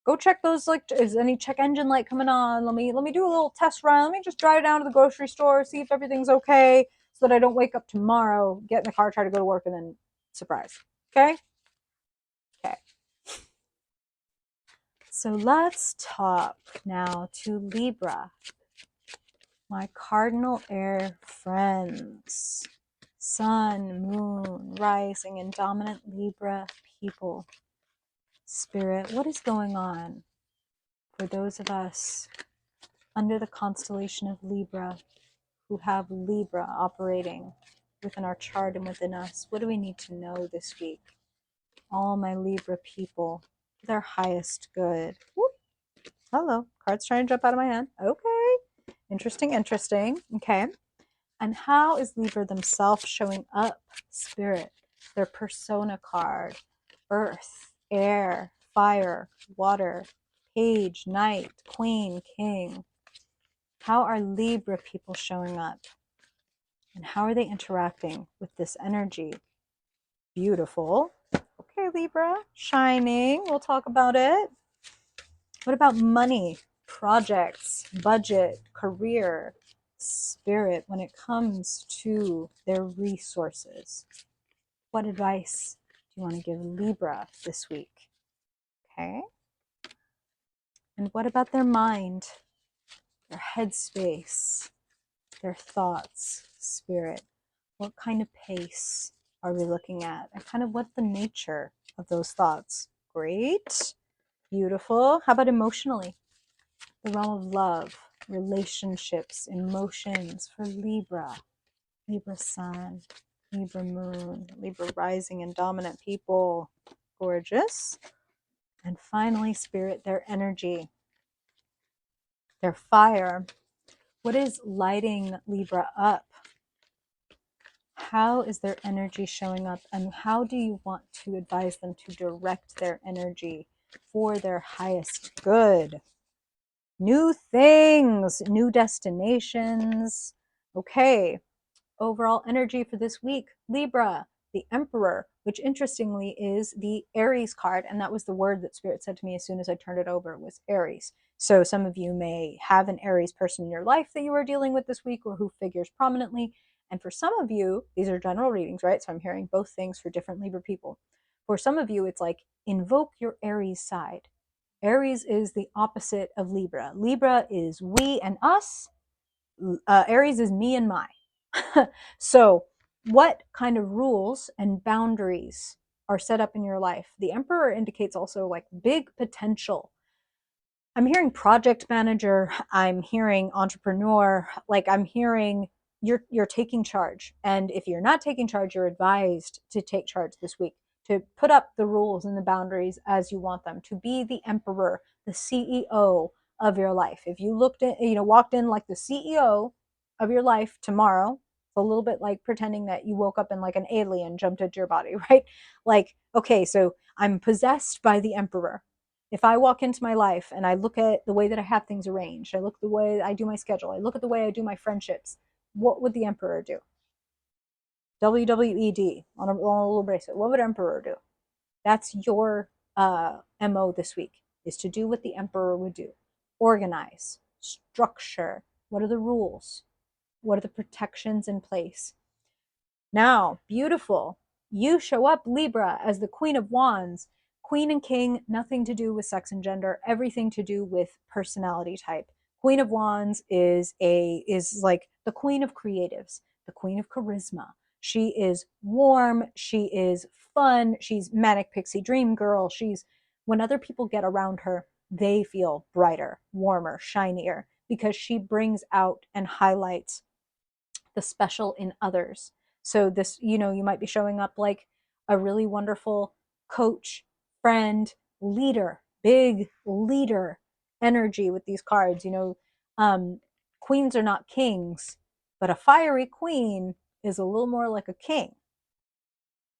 Go check those, like, is any check engine light coming on? Let me do a little test run. Let me just drive down to the grocery store, see if everything's okay, so that I don't wake up tomorrow, get in the car, try to go to work, and then surprise. Okay? Okay. So let's talk now to Libra, my cardinal air friends, sun, moon, rising, and dominant Libra people. Spirit, what is going on for those of us under the constellation of Libra who have Libra operating within our chart and within us? What do we need to know this week? All my Libra people, their highest good. Whoop. Hello, cards trying to jump out of my hand. Okay, interesting, interesting. Okay, and how is Libra themselves showing up? Spirit, their persona card, earth, air, fire, water, page, knight, queen, king. How are Libra people showing up? And how are they interacting with this energy? Beautiful. Okay, Libra, shining. We'll talk about it. What about money, projects, budget, career, spirit when it comes to their resources? What advice do you want to give Libra this week? Okay. And what about their mind, their headspace, their thoughts, spirit? What kind of pace are we looking at? And kind of what's the nature of those thoughts? Great. Beautiful. How about emotionally? The realm of love, relationships, emotions for Libra. Libra sun, Libra moon, Libra rising, and dominant people. Gorgeous. And finally, spirit, their energy, their fire. What is lighting Libra up? How is their energy showing up, and how do you want to advise them to direct their energy for their highest good? New things, new destinations. Okay, overall energy for this week, Libra, the Emperor, which interestingly is the Aries card, and that was the word that Spirit said to me as soon as I turned it over, was Aries. So some of you may have an Aries person in your life that you are dealing with this week, or who figures prominently. And for some of you, these are general readings, right? So I'm hearing both things for different Libra people. For some of you, it's like, invoke your Aries side. Aries is the opposite of Libra. Libra is we and us. Aries is me and my. So what kind of rules and boundaries are set up in your life? The Emperor indicates also like big potential. I'm hearing project manager, I'm hearing entrepreneur, like I'm hearing you're taking charge. And if you're not taking charge, you're advised to take charge this week, to put up the rules and the boundaries as you want them, to be the emperor, the CEO of your life. If you looked at, walked in like the CEO of your life tomorrow, it's a little bit like pretending that you woke up and like an alien jumped into your body, right? Like, okay, so I'm possessed by the emperor. If I walk into my life and I look at the way that I have things arranged, I look at the way I do my schedule, I look at the way I do my friendships, what would the emperor do? WWED on a little bracelet. What would emperor do? That's your MO this week, is to do what the emperor would do. Organize, structure. What are the rules? What are the protections in place? Now, beautiful. You show up, Libra, as the Queen of Wands. Queen and King, nothing to do with sex and gender, everything to do with personality type. Queen of Wands is like the queen of creatives, the queen of charisma. She is warm, she is fun, she's manic pixie dream girl. She's, when other people get around her, they feel brighter, warmer, shinier, because she brings out and highlights the special in others. So this, you might be showing up like a really wonderful coach, friend, leader, big leader energy with these cards. Queens are not kings, but a fiery queen is a little more like a king.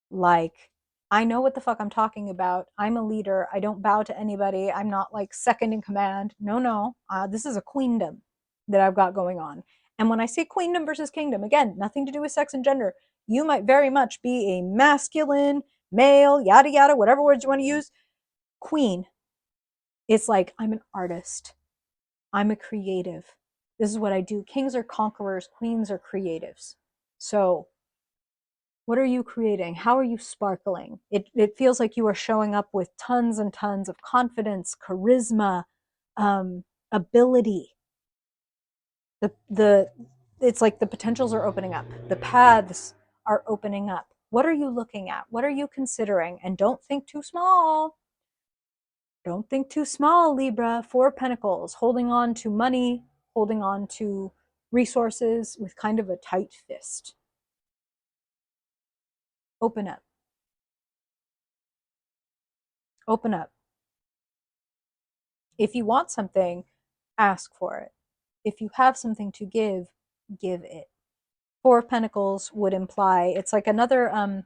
Like, I know what the fuck I'm talking about. I'm a leader. I don't bow to anybody. I'm not like second in command. No, no. This is a queendom that I've got going on. And when I say queendom versus kingdom, again, nothing to do with sex and gender. You might very much be a masculine, male, yada, yada, whatever words you want to use. Queen. It's like, I'm an artist. I'm a creative. This is what I do. Kings are conquerors. Queens are creatives. So what are you creating? How are you sparkling? It feels like you are showing up with tons and tons of confidence, charisma, ability. The it's like the potentials are opening up. The paths are opening up. What are you looking at? What are you considering? And don't think too small. Don't think too small, Libra. Four of Pentacles, holding on to money, holding on to resources with kind of a tight fist. Open up. Open up. If you want something, ask for it. If you have something to give, give it. Four of Pentacles would imply it's like another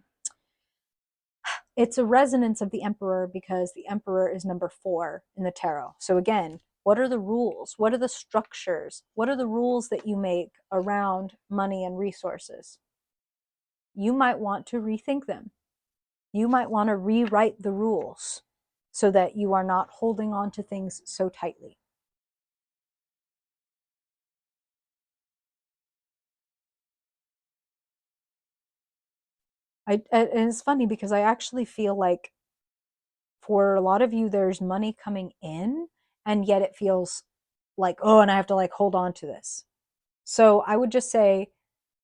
it's a resonance of the Emperor because the Emperor is number 4 in the tarot. So again, what are the rules? What are the structures? What are the rules that you make around money and resources? You might want to rethink them. You might want to rewrite the rules so that you are not holding on to things so tightly. And it's funny because I actually feel like for a lot of you, there's money coming in, and yet it feels like, oh, and I have to like hold on to this. So I would just say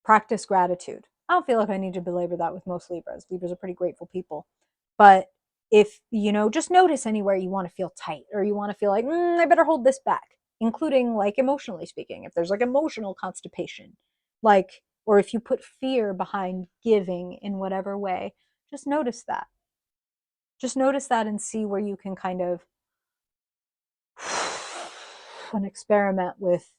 practice gratitude. I don't feel like I need to belabor that with most Libras. Libras are pretty grateful people. But if, just notice anywhere you want to feel tight or you want to feel like, I better hold this back, including like emotionally speaking, if there's like emotional constipation, like, or if you put fear behind giving in whatever way, just notice that. Just notice that and see where you can kind of an experiment with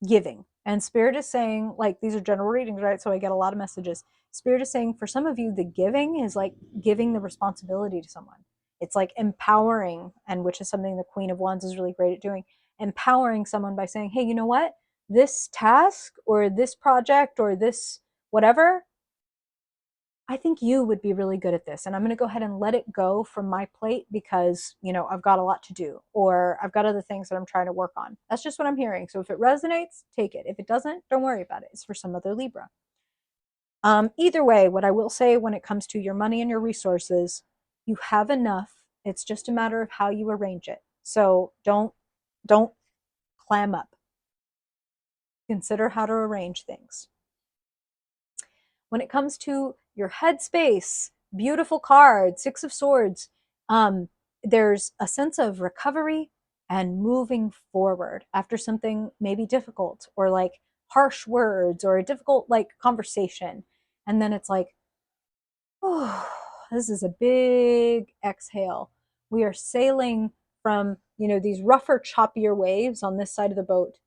giving. And Spirit is saying, like, these are general readings, right? So I get a lot of messages. Spirit is saying for some of you, the giving is like giving the responsibility to someone. It's like empowering, and which is something the Queen of Wands is really great at doing, empowering someone by saying, hey, you know what? This task or this project or this whatever, I think you would be really good at this. And I'm going to go ahead and let it go from my plate because, I've got a lot to do or I've got other things that I'm trying to work on. That's just what I'm hearing. So if it resonates, take it. If it doesn't, don't worry about it. It's for some other Libra. Either way, what I will say when it comes to your money and your resources, you have enough. It's just a matter of how you arrange it. So don't clam up. Consider how to arrange things. When it comes to your headspace, beautiful card, Six of Swords, there's a sense of recovery and moving forward after something maybe difficult or like harsh words or a difficult like conversation. And then it's like, oh, this is a big exhale. We are sailing from, these rougher, choppier waves on this side of the boat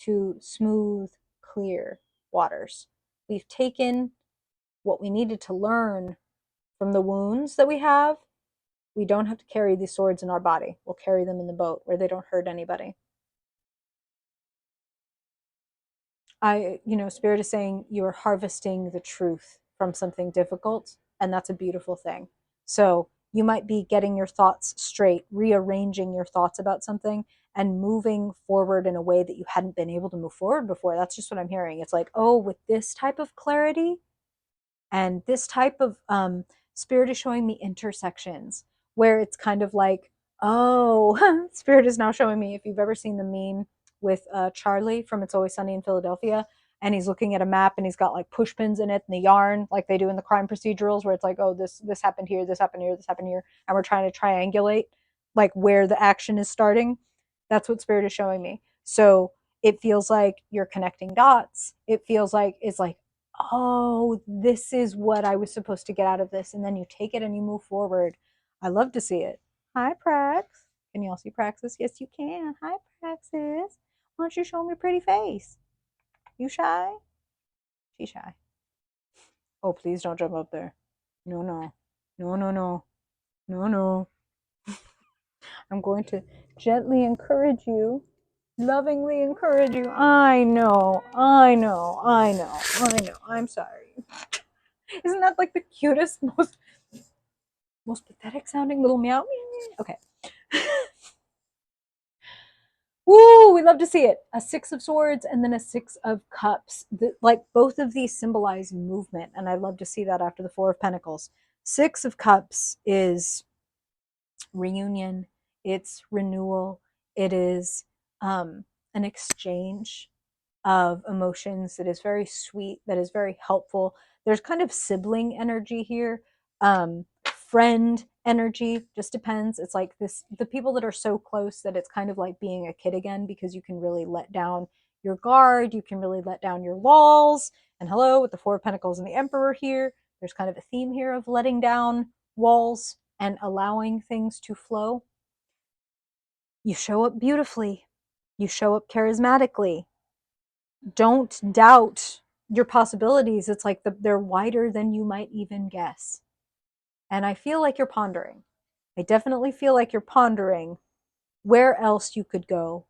to smooth, clear waters. We've taken what we needed to learn from the wounds that we have. We don't have to carry these swords in our body. We'll carry them in the boat where they don't hurt anybody. Spirit is saying you're harvesting the truth from something difficult, and that's a beautiful thing. So you might be getting your thoughts straight, rearranging your thoughts about something, and moving forward in a way that you hadn't been able to move forward before. That's just what I'm hearing. It's like, oh, with this type of clarity, and this type of Spirit is showing me intersections where it's kind of like, oh, Spirit is now showing me, if you've ever seen the meme with Charlie from It's Always Sunny in Philadelphia, and he's looking at a map and he's got like push pins in it and the yarn like they do in the crime procedurals where it's like, oh, this happened here, this happened here, this happened here, and we're trying to triangulate like where the action is starting. That's what Spirit is showing me. So it feels like you're connecting dots. It feels like it's like, oh, this is what I was supposed to get out of this. And then you take it and you move forward. I love to see it. Hi, Prax. Can you all see Praxis? Yes, you can. Hi, Praxis. Why don't you show me your pretty face? You shy? She's shy. Oh, please don't jump up there. No, no. No, no, no. No, no. I'm going to gently encourage you, lovingly encourage you. I know, I know, I know, I know. I'm sorry. Isn't that like the cutest, most pathetic sounding little meow? Okay. Woo, we love to see it. A 6 of Swords and then a 6 of Cups. Like both of these symbolize movement, and I love to see that after the 4 of Pentacles. 6 of Cups is reunion, it's renewal, it is an exchange of emotions that is very sweet, that is very helpful. There's kind of sibling energy here, friend energy, just depends. It's like this, the people that are so close that it's kind of like being a kid again, because you can really let down your guard, you can really let down your walls. And hello, with the 4 of Pentacles and the Emperor here, there's kind of a theme here of letting down walls and allowing things to flow. You show up beautifully. You show up charismatically. Don't doubt your possibilities. It's like they're wider than you might even guess. And I feel like you're pondering. I definitely feel like you're pondering where else you could go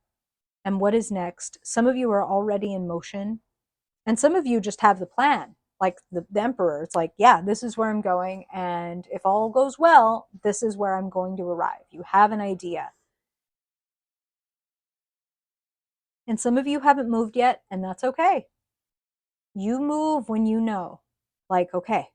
and what is next. Some of you are already in motion, and some of you just have the plan. Like the Emperor, it's like, yeah, this is where I'm going. And if all goes well, this is where I'm going to arrive. You have an idea. And some of you haven't moved yet, and that's okay. You move when you know, like, okay,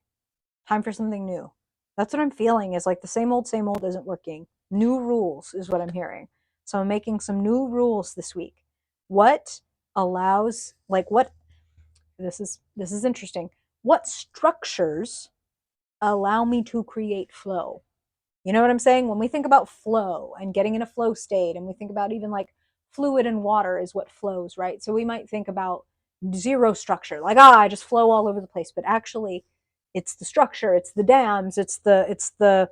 time for something new. That's what I'm feeling, is like the same old isn't working. New rules is what I'm hearing. So I'm making some new rules this week. What allows, like, what, this is interesting. What structures allow me to create flow? You know what I'm saying? When we think about flow and getting in a flow state, and we think about even like fluid and water is what flows, right? So we might think about zero structure, like, I just flow all over the place. But actually, it's the structure, it's the dams, it's the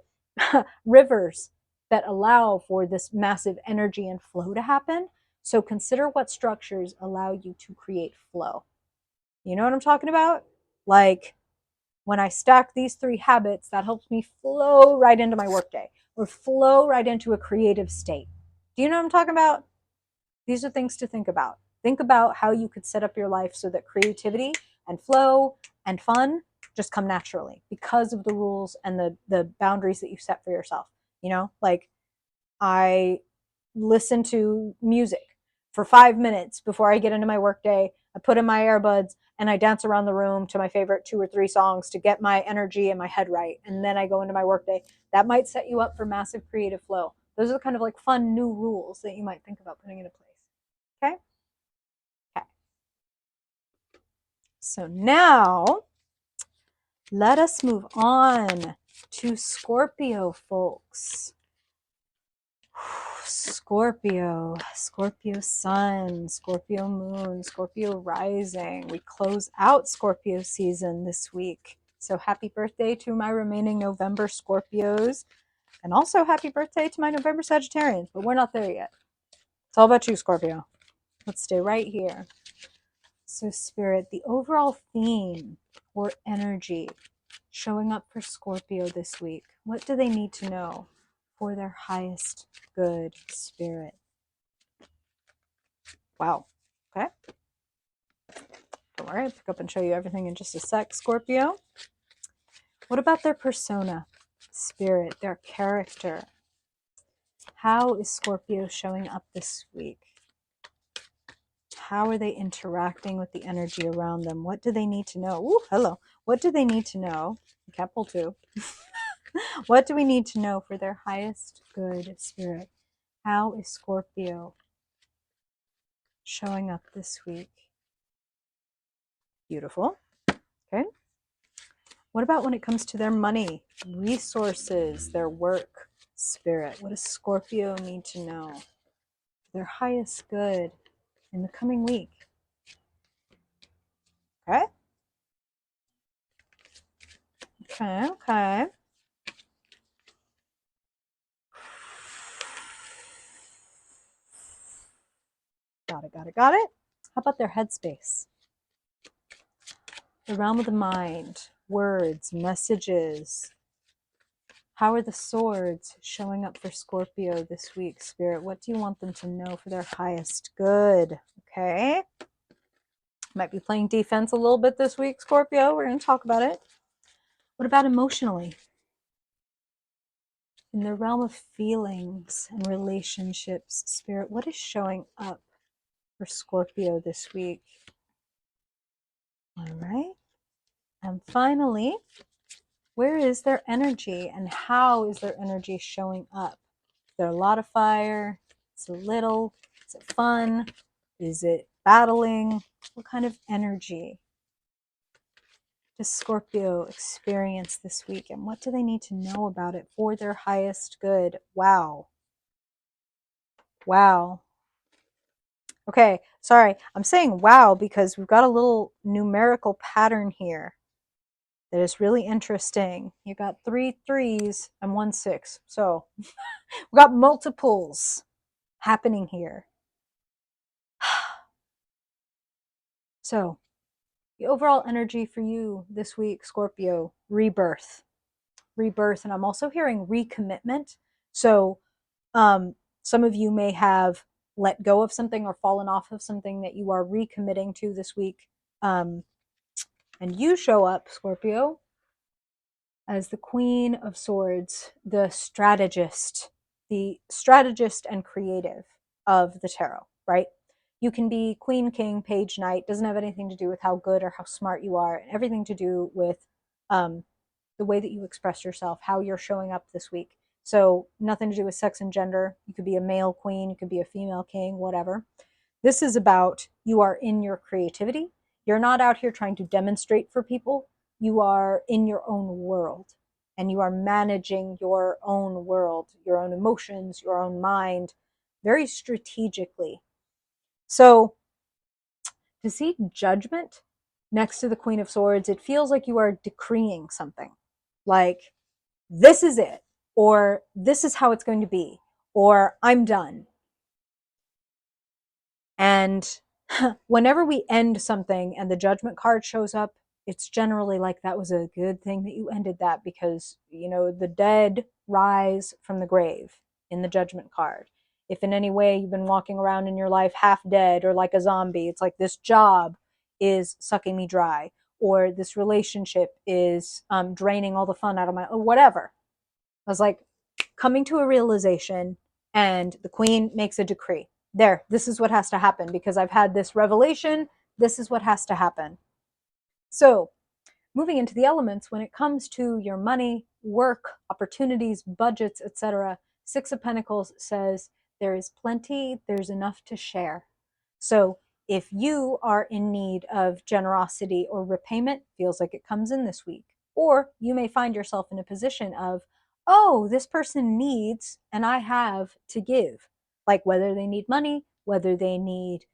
rivers that allow for this massive energy and flow to happen. So consider what structures allow you to create flow. You know what I'm talking about? Like, when I stack these 3 habits, that helps me flow right into my workday or flow right into a creative state. Do you know what I'm talking about? These are things to think about. Think about how you could set up your life so that creativity and flow and fun just come naturally because of the rules and the boundaries that you set for yourself. You know, like, I listen to music for 5 minutes before I get into my workday. I put in my earbuds and I dance around the room to my favorite 2 or 3 songs to get my energy and my head right. And then I go into my workday. That might set you up for massive creative flow. Those are the kind of like fun new rules that you might think about putting into place. Okay? Okay. So now let us move on to Scorpio, folks. Scorpio, Scorpio sun, Scorpio moon, Scorpio rising. We close out Scorpio season this week. So happy birthday to my remaining November Scorpios. And also happy birthday to my November Sagittarians. But we're not there yet. It's all about you, Scorpio. Let's stay right here. So Spirit, the overall theme or energy showing up for Scorpio this week. What do they need to know for their highest good, Spirit? Wow. Okay. Don't worry, I'll pick up and show you everything in just a sec, Scorpio. What about their persona, Spirit, their character? How is Scorpio showing up this week? How are they interacting with the energy around them? What do they need to know? Ooh, hello. What do they need to know? Can't pull 2. What do we need to know for their highest good, Spirit? How is Scorpio showing up this week? Beautiful. Okay. What about when it comes to their money, resources, their work, Spirit? What does Scorpio need to know? Their highest good. in the coming week. Okay? Okay, okay. Got it, got it, got it. How about their headspace? The realm of the mind, words, messages. How are the swords showing up for Scorpio this week, Spirit? What do you want them to know for their highest good? Okay. Might be playing defense a little bit this week, Scorpio. We're going to talk about it. What about emotionally? In the realm of feelings and relationships, Spirit, what is showing up for Scorpio this week? All right. And finally, where is their energy and how is their energy showing up? Is there a lot of fire? Is it little? Is it fun? Is it battling? What kind of energy does Scorpio experience this week? And what do they need to know about it for their highest good? Wow. Wow. Okay, sorry. I'm saying wow because we've got a little numerical pattern here that is really interesting. You got 3 3s and 1 6. So we've got multiples happening here. So the overall energy for you this week, Scorpio, rebirth. Rebirth. And I'm also hearing recommitment. So some of you may have let go of something or fallen off of something that you are recommitting to this week. And you show up, Scorpio, as the Queen of Swords, the strategist and creative of the tarot, right? You can be Queen, King, Page, Knight. Doesn't have anything to do with how good or how smart you are. Everything to do with the way that you express yourself, how you're showing up this week. So nothing to do with sex and gender. You could be a male queen, you could be a female king, whatever. This is about you are in your creativity. You're not out here trying to demonstrate for people. You are in your own world and you are managing your own world, your own emotions, your own mind very strategically. So to see judgment next to the Queen of Swords, it feels like you are decreeing something. Like, this is it, or this is how it's going to be, or I'm done. And whenever we end something and the judgment card shows up, it's generally like that was a good thing that you ended that because, you know, the dead rise from the grave in the judgment card. If in any way you've been walking around in your life half dead or like a zombie, it's like this job is sucking me dry, or this relationship is draining all the fun out of my, or whatever. I was like coming to a realization, and the queen makes a decree. There, this is what has to happen because I've had this revelation. This is what has to happen. So, moving into the elements, when it comes to your money, work, opportunities, budgets, etc., Six of Pentacles says there is plenty, there's enough to share. So, if you are in need of generosity or repayment, feels like it comes in this week. Or you may find yourself in a position of, oh, this person needs and I have to give. Like whether they need money, whether they need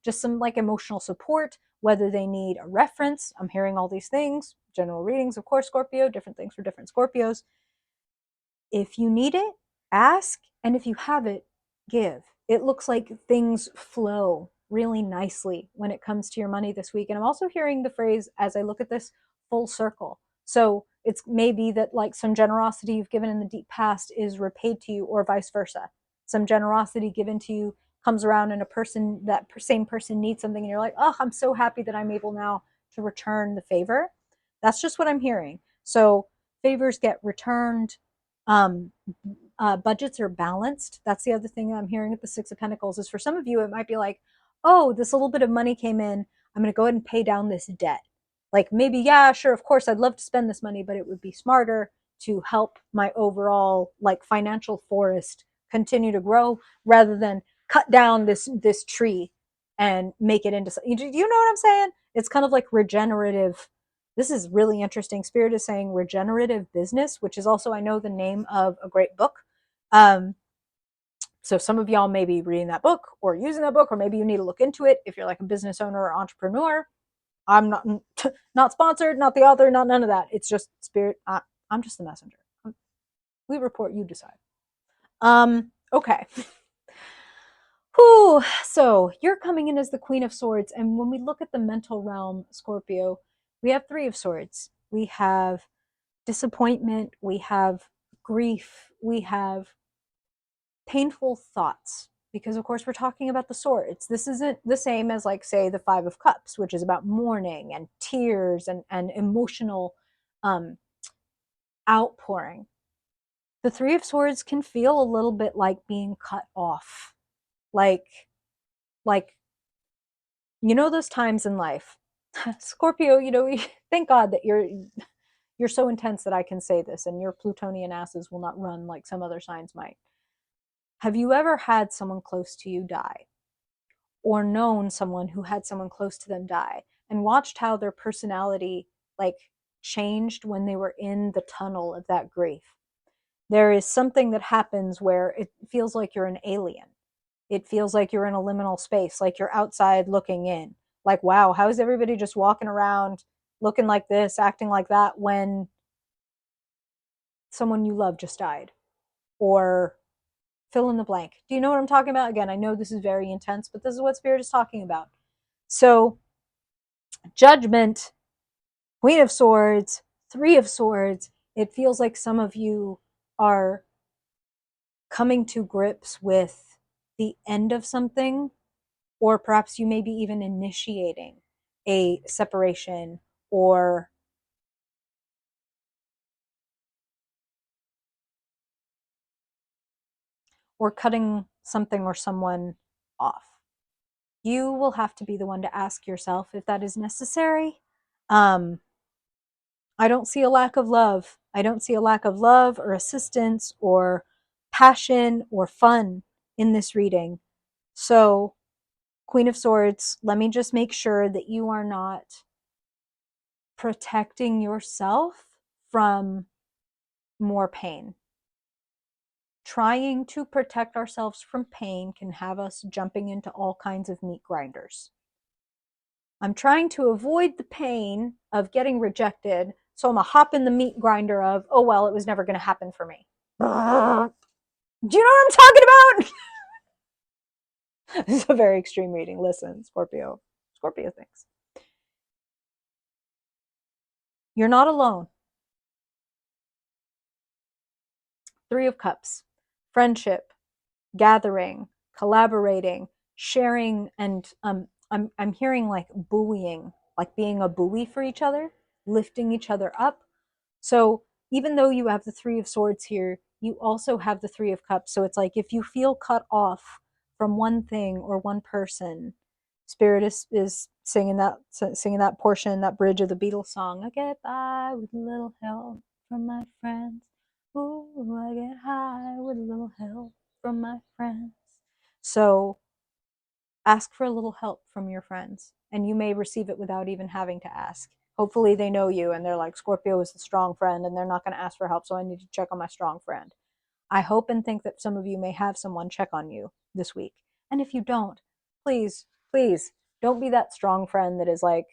just some like emotional support, whether they need a reference. I'm hearing all these things. General readings, of course, Scorpio, different things for different Scorpios. If you need it, ask. And if you have it, give. It looks like things flow really nicely when it comes to your money this week. And I'm also hearing the phrase, as I look at this, full circle. So it's maybe that like some generosity you've given in the deep past is repaid to you, or vice versa. Some generosity given to you comes around and that same person needs something and you're like, oh, I'm so happy that I'm able now to return the favor. That's just what I'm hearing. So favors get returned. Budgets are balanced. That's the other thing I'm hearing at the Six of Pentacles is for some of you, it might be like, oh, this little bit of money came in. I'm going to go ahead and pay down this debt. Like maybe, yeah, sure, of course, I'd love to spend this money, but it would be smarter to help my overall like financial forest continue to grow rather than cut down this tree and make it into something. Do you know what I'm saying? It's kind of like regenerative. This is really interesting. Spirit is saying regenerative business, which is also, I know, the name of a great book. So some of y'all may be reading that book or using that book, or maybe you need to look into it if you're like a business owner or entrepreneur. I'm not not sponsored, not the author, not none of that. It's just spirit. I'm just the messenger. We report, you decide. Okay. Whew. So you're coming in as the Queen of Swords, and when we look at the mental realm, Scorpio, we have Three of Swords. We have disappointment, we have grief, we have painful thoughts, because of course we're talking about the swords. This isn't the same as, like, say, the Five of Cups, which is about mourning and tears and emotional um, outpouring. The Three of Swords can feel a little bit like being cut off, like you know those times in life, Scorpio. You know, thank God that you're so intense that I can say this, and your Plutonian asses will not run like some other signs might. Have you ever had someone close to you die, or known someone who had someone close to them die, and watched how their personality, like, changed when they were in the tunnel of that grief? There is something that happens where it feels like you're an alien. It feels like you're in a liminal space, like you're outside looking in. Like, wow, how is everybody just walking around looking like this, acting like that, when someone you love just died? Or fill in the blank. Do you know what I'm talking about? Again, I know this is very intense, but this is what Spirit is talking about. So, Judgment, Queen of Swords, Three of Swords, it feels like some of you are coming to grips with the end of something, or perhaps you may be even initiating a separation, or cutting something or someone off. You will have to be the one to ask yourself if that is necessary. I don't see a lack of love. I don't see a lack of love or assistance or passion or fun in this reading. So, Queen of Swords, let me just make sure that you are not protecting yourself from more pain. Trying to protect ourselves from pain can have us jumping into all kinds of meat grinders. I'm trying to avoid the pain of getting rejected, so I'm a hop in the meat grinder of, oh, well, it was never going to happen for me. Do you know what I'm talking about? This is a very extreme reading. Listen, Scorpio thinks. You're not alone. Three of Cups, friendship, gathering, collaborating, sharing, and I'm hearing like buoying, like being a buoy for each other, lifting each other up. So even though you have the Three of Swords here, you also have the Three of Cups. So it's like, if you feel cut off from one thing or one person, Spirit is singing that portion, that bridge of the Beatles song. I get by with a little help from my friends. Ooh, I get high with a little help from my friends. So ask for a little help from your friends, and you may receive it without even having to ask. Hopefully they know you and they're like, Scorpio is the strong friend and they're not going to ask for help, so I need to check on my strong friend. I hope and think that some of you may have someone check on you this week. And if you don't, please, please don't be that strong friend that is like,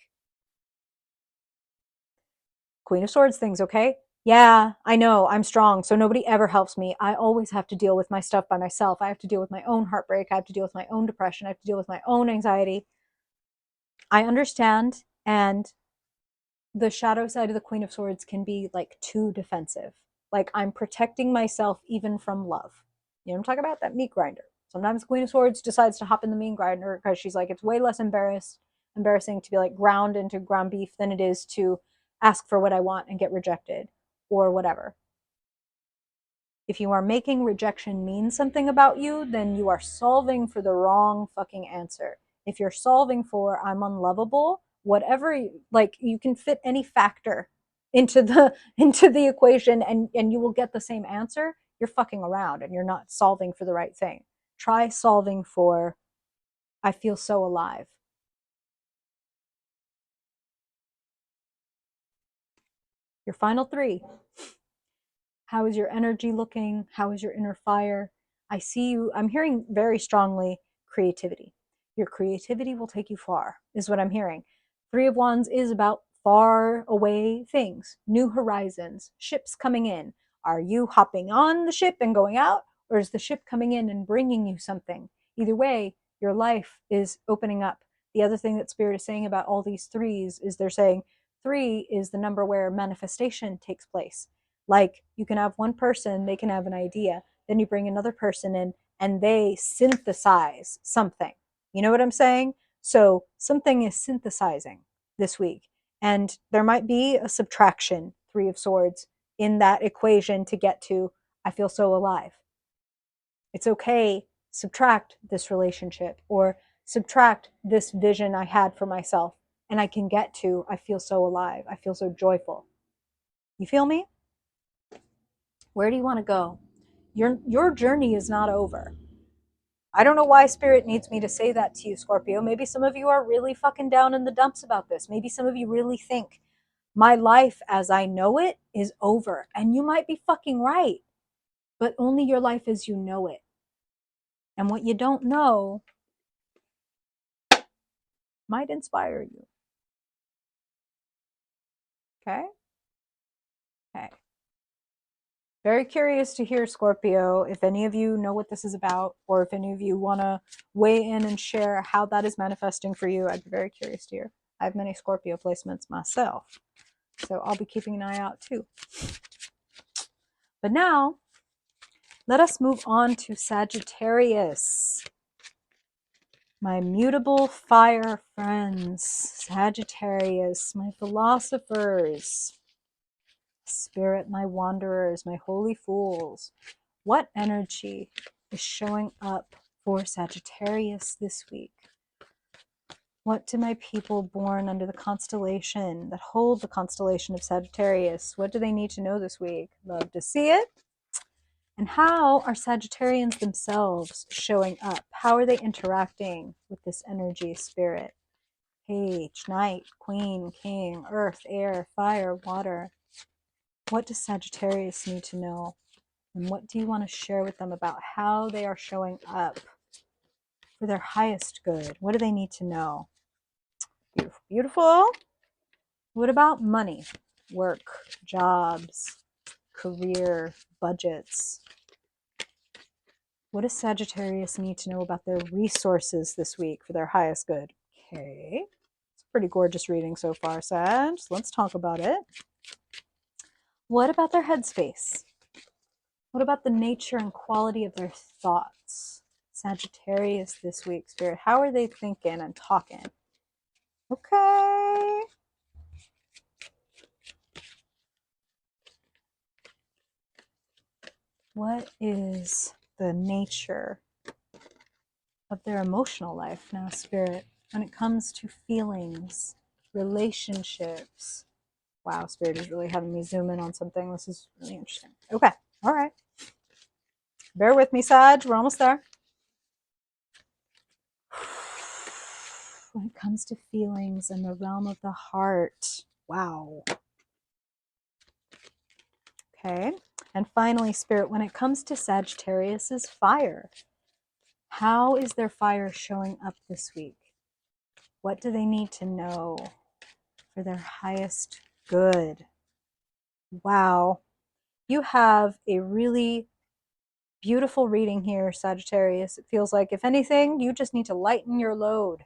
Queen of Swords things, okay? Yeah, I know, I'm strong, so nobody ever helps me. I always have to deal with my stuff by myself. I have to deal with my own heartbreak. I have to deal with my own depression. I have to deal with my own anxiety. I understand, and the shadow side of the Queen of Swords can be like too defensive. Like, I'm protecting myself even from love. You know what I'm talking about? That meat grinder. Sometimes the Queen of Swords decides to hop in the meat grinder because she's like, it's way less embarrassing to be like ground into ground beef than it is to ask for what I want and get rejected or whatever. If you are making rejection mean something about you, then you are solving for the wrong fucking answer. If you're solving for I'm unlovable, whatever, like, you can fit any factor into the equation, and you will get the same answer, you're fucking around and you're not solving for the right thing. Try solving for I feel so alive. Your final three. How is your energy looking? How is your inner fire? I see you, I'm hearing very strongly creativity. Your creativity will take you far, is what I'm hearing. Three of Wands is about far away things, new horizons, ships coming in. Are you hopping on the ship and going out, or is the ship coming in and bringing you something? Either way, your life is opening up. The other thing that Spirit is saying about all these threes is they're saying three is the number where manifestation takes place. Like you can have one person, they can have an idea, then you bring another person in and they synthesize something. You know what I'm saying? So something is synthesizing this week. And there might be a subtraction, Three of Swords, in that equation to get to, I feel so alive. It's okay, subtract this relationship or subtract this vision I had for myself, and I can get to, I feel so alive. I feel so joyful. You feel me? Where do you want to go? Your journey is not over. I don't know why Spirit needs me to say that to you, Scorpio. Maybe some of you are really fucking down in the dumps about this. Maybe some of you really think my life as I know it is over. And you might be fucking right, but only your life as you know it. And what you don't know might inspire you. Okay? Okay. Very curious to hear, Scorpio, if any of you know what this is about, or if any of you want to weigh in and share how that is manifesting for you. I'd be very curious to hear. I have many Scorpio placements myself, so I'll be keeping an eye out too. But now, let us move on to Sagittarius. My mutable fire friends, Sagittarius, my philosophers, Spirit, my wanderers, my holy fools. What energy is showing up for Sagittarius this week? What do my people born under the constellation that hold the constellation of Sagittarius, what do they need to know this week? Love to see it. And how are Sagittarians themselves showing up? How are they interacting with this energy, Spirit? Page, Knight, Queen, King, Earth, Air, Fire, Water. What does Sagittarius need to know? And what do you want to share with them about how they are showing up for their highest good? What do they need to know? Beautiful, beautiful. What about money, work, jobs, career, budgets? What does Sagittarius need to know about their resources this week for their highest good? Okay. It's a pretty gorgeous reading so far, Sag. Let's talk about it. What about their headspace? What about the nature and quality of their thoughts? Sagittarius this week, Spirit. How are they thinking and talking? Okay. What is the nature of their emotional life now, Spirit, when it comes to feelings, relationships? Wow, Spirit is really having me zoom in on something. This is really interesting. Okay. All right. Bear with me, Sag. We're almost there. When it comes to feelings and the realm of the heart. Wow. Okay. And finally, Spirit, when it comes to Sagittarius's fire, how is their fire showing up this week? What do they need to know for their highest good? Wow. You have a really beautiful reading here, Sagittarius. It feels like, if anything, you just need to lighten your load.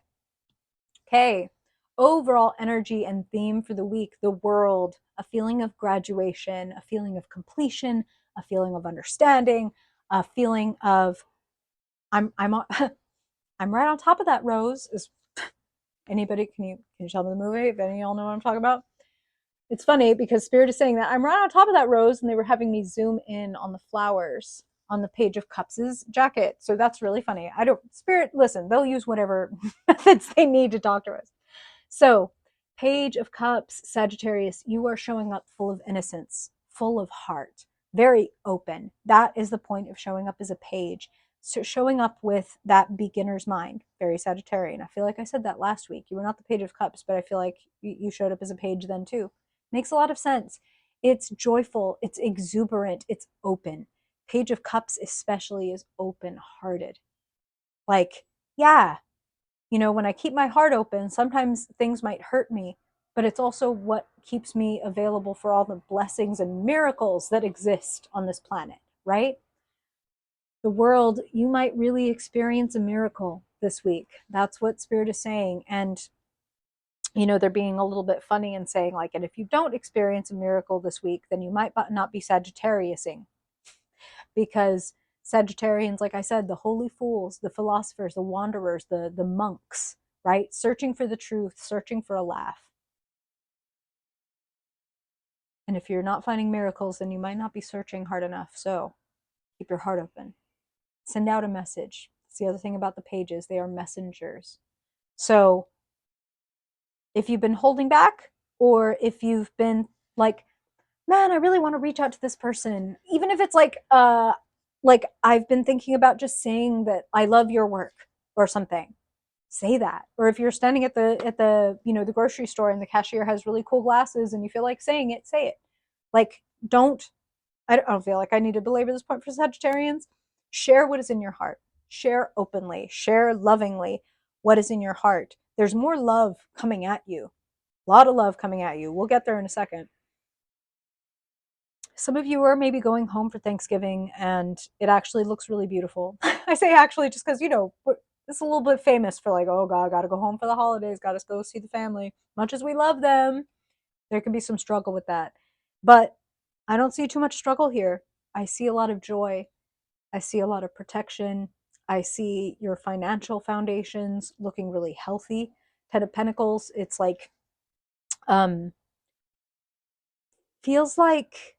Okay. Overall energy and theme for the week, the world, a feeling of graduation, a feeling of completion, a feeling of understanding, a feeling of I'm I'm right on top of that rose. Is anybody, can you tell me the movie if any of y'all know what I'm talking about? It's funny because Spirit is saying that I'm right on top of that rose, and they were having me zoom in on the flowers on the Page of Cups' jacket. So that's really funny. I don't, Spirit, listen, they'll use whatever methods they need to talk to us. So, Page of Cups, Sagittarius, you are showing up full of innocence, full of heart, very open. That is the point of showing up as a page. So showing up with that beginner's mind, very Sagittarian. I feel like I said that last week. You were not the Page of Cups, but I feel like you showed up as a page then too. Makes a lot of sense. It's joyful, it's exuberant, it's open. Page of Cups especially is open-hearted. Like, yeah, you know, when I keep my heart open, sometimes things might hurt me, but it's also what keeps me available for all the blessings and miracles that exist on this planet, right? The world, you might really experience a miracle this week. That's what Spirit is saying. And, you know, they're being a little bit funny and saying, like, and if you don't experience a miracle this week, then you might not be Sagittariusing. Because Sagittarians, like I said, the holy fools, the philosophers, the wanderers, the monks, right? Searching for the truth, searching for a laugh. And if you're not finding miracles, then you might not be searching hard enough. So keep your heart open. Send out a message. That's the other thing about the pages. They are messengers. So if you've been holding back, or if you've been like, man, I really want to reach out to this person, even if it's like I've been thinking about just saying that I love your work or something. Say that. Or if you're standing at the you know, the grocery store and the cashier has really cool glasses and you feel like saying it, say it. Like, I don't feel like I need to belabor this point for Sagittarians. Share what is in your heart. Share openly. Share lovingly what is in your heart. There's more love coming at you. A lot of love coming at you. We'll get there in a second. Some of you are maybe going home for Thanksgiving and it actually looks really beautiful. I say actually just because, you know, it's a little bit famous for like, oh God, gotta go home for the holidays, gotta go see the family. Much as we love them, there can be some struggle with that. But I don't see too much struggle here. I see a lot of joy. I see a lot of protection. I see your financial foundations looking really healthy. Ten of Pentacles, it's like, feels like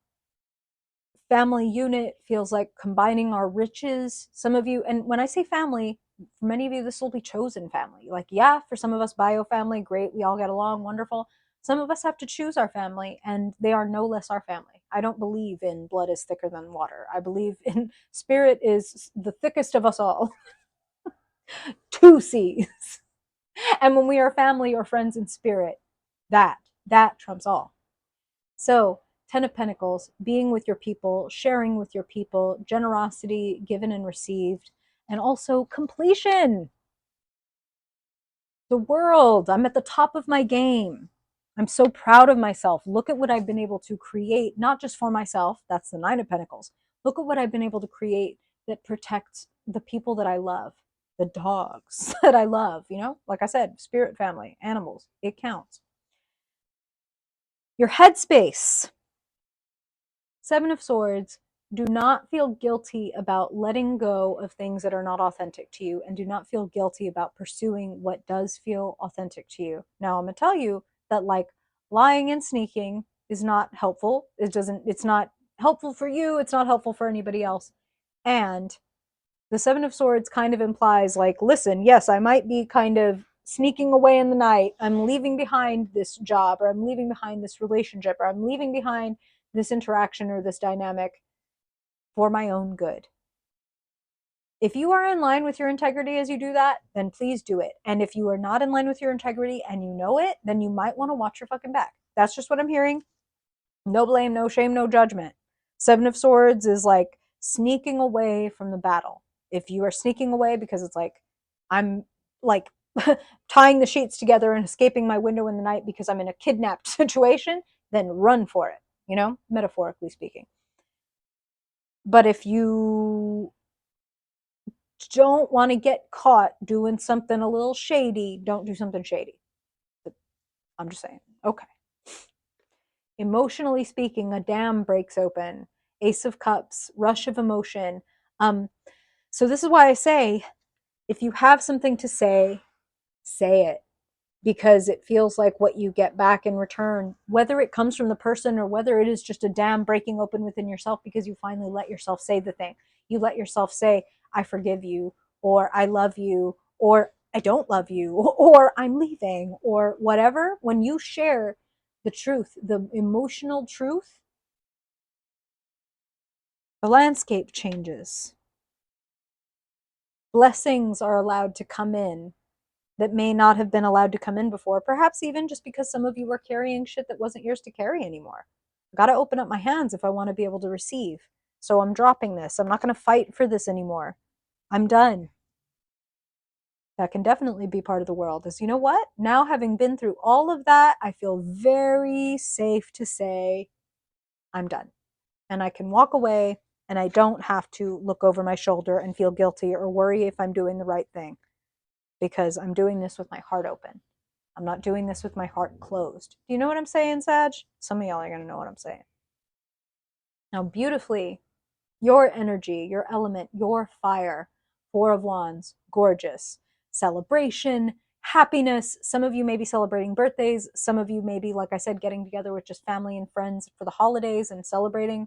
family unit, feels like combining our riches. Some of you, and when I say family, for many of you, this will be chosen family. Like, yeah, for some of us, bio family, great, we all get along, wonderful. Some of us have to choose our family, and they are no less our family. I don't believe in blood is thicker than water. I believe in spirit is the thickest of us all. Two C's. And when we are family or friends in spirit, that trumps all. So, Ten of Pentacles, being with your people, sharing with your people, generosity given and received, and also completion. The world, I'm at the top of my game. I'm so proud of myself. Look at what I've been able to create, not just for myself, that's the Nine of Pentacles. Look at what I've been able to create that protects the people that I love, the dogs that I love, you know? Like I said, spirit family, animals, it counts. Your headspace. Seven of Swords, do not feel guilty about letting go of things that are not authentic to you, and do not feel guilty about pursuing what does feel authentic to you. Now, I'm going to tell you that like lying and sneaking is not helpful. It's not helpful for you. It's not helpful for anybody else. And the Seven of Swords kind of implies like, listen, yes, I might be kind of sneaking away in the night. I'm leaving behind this job, or I'm leaving behind this relationship, or I'm leaving behind this interaction or this dynamic for my own good. If you are in line with your integrity as you do that, then please do it. And if you are not in line with your integrity and you know it, then you might want to watch your fucking back. That's just what I'm hearing. No blame, no shame, no judgment. Seven of Swords is like sneaking away from the battle. If you are sneaking away because it's like, I'm like tying the sheets together and escaping my window in the night because I'm in a kidnapped situation, then run for it, you know, metaphorically speaking. But if you don't want to get caught doing something a little shady, don't do something shady. I'm just saying. Okay. Emotionally speaking, a dam breaks open. Ace of Cups, rush of emotion. So this is why I say, if you have something to say it. Because it feels like what you get back in return, whether it comes from the person or whether it is just a dam breaking open within yourself because you finally let yourself say the thing. You let yourself say, I forgive you, or I love you, or I don't love you, or I'm leaving, or whatever. When you share the truth, the emotional truth, the landscape changes. Blessings are allowed to come in that may not have been allowed to come in before, perhaps even just because some of you were carrying shit that wasn't yours to carry anymore. I got to open up my hands if I want to be able to receive. So I'm dropping this. I'm not going to fight for this anymore. I'm done. That can definitely be part of the world. Is, you know what? Now, having been through all of that, I feel very safe to say I'm done. And I can walk away, and I don't have to look over my shoulder and feel guilty or worry if I'm doing the right thing, because I'm doing this with my heart open. I'm not doing this with my heart closed. Do you know what I'm saying, Sag? Some of y'all are going to know what I'm saying. Now, beautifully, your energy, your element, your fire, Four of Wands, gorgeous. Celebration, happiness. Some of you may be celebrating birthdays. Some of you may be, like I said, getting together with just family and friends for the holidays and celebrating.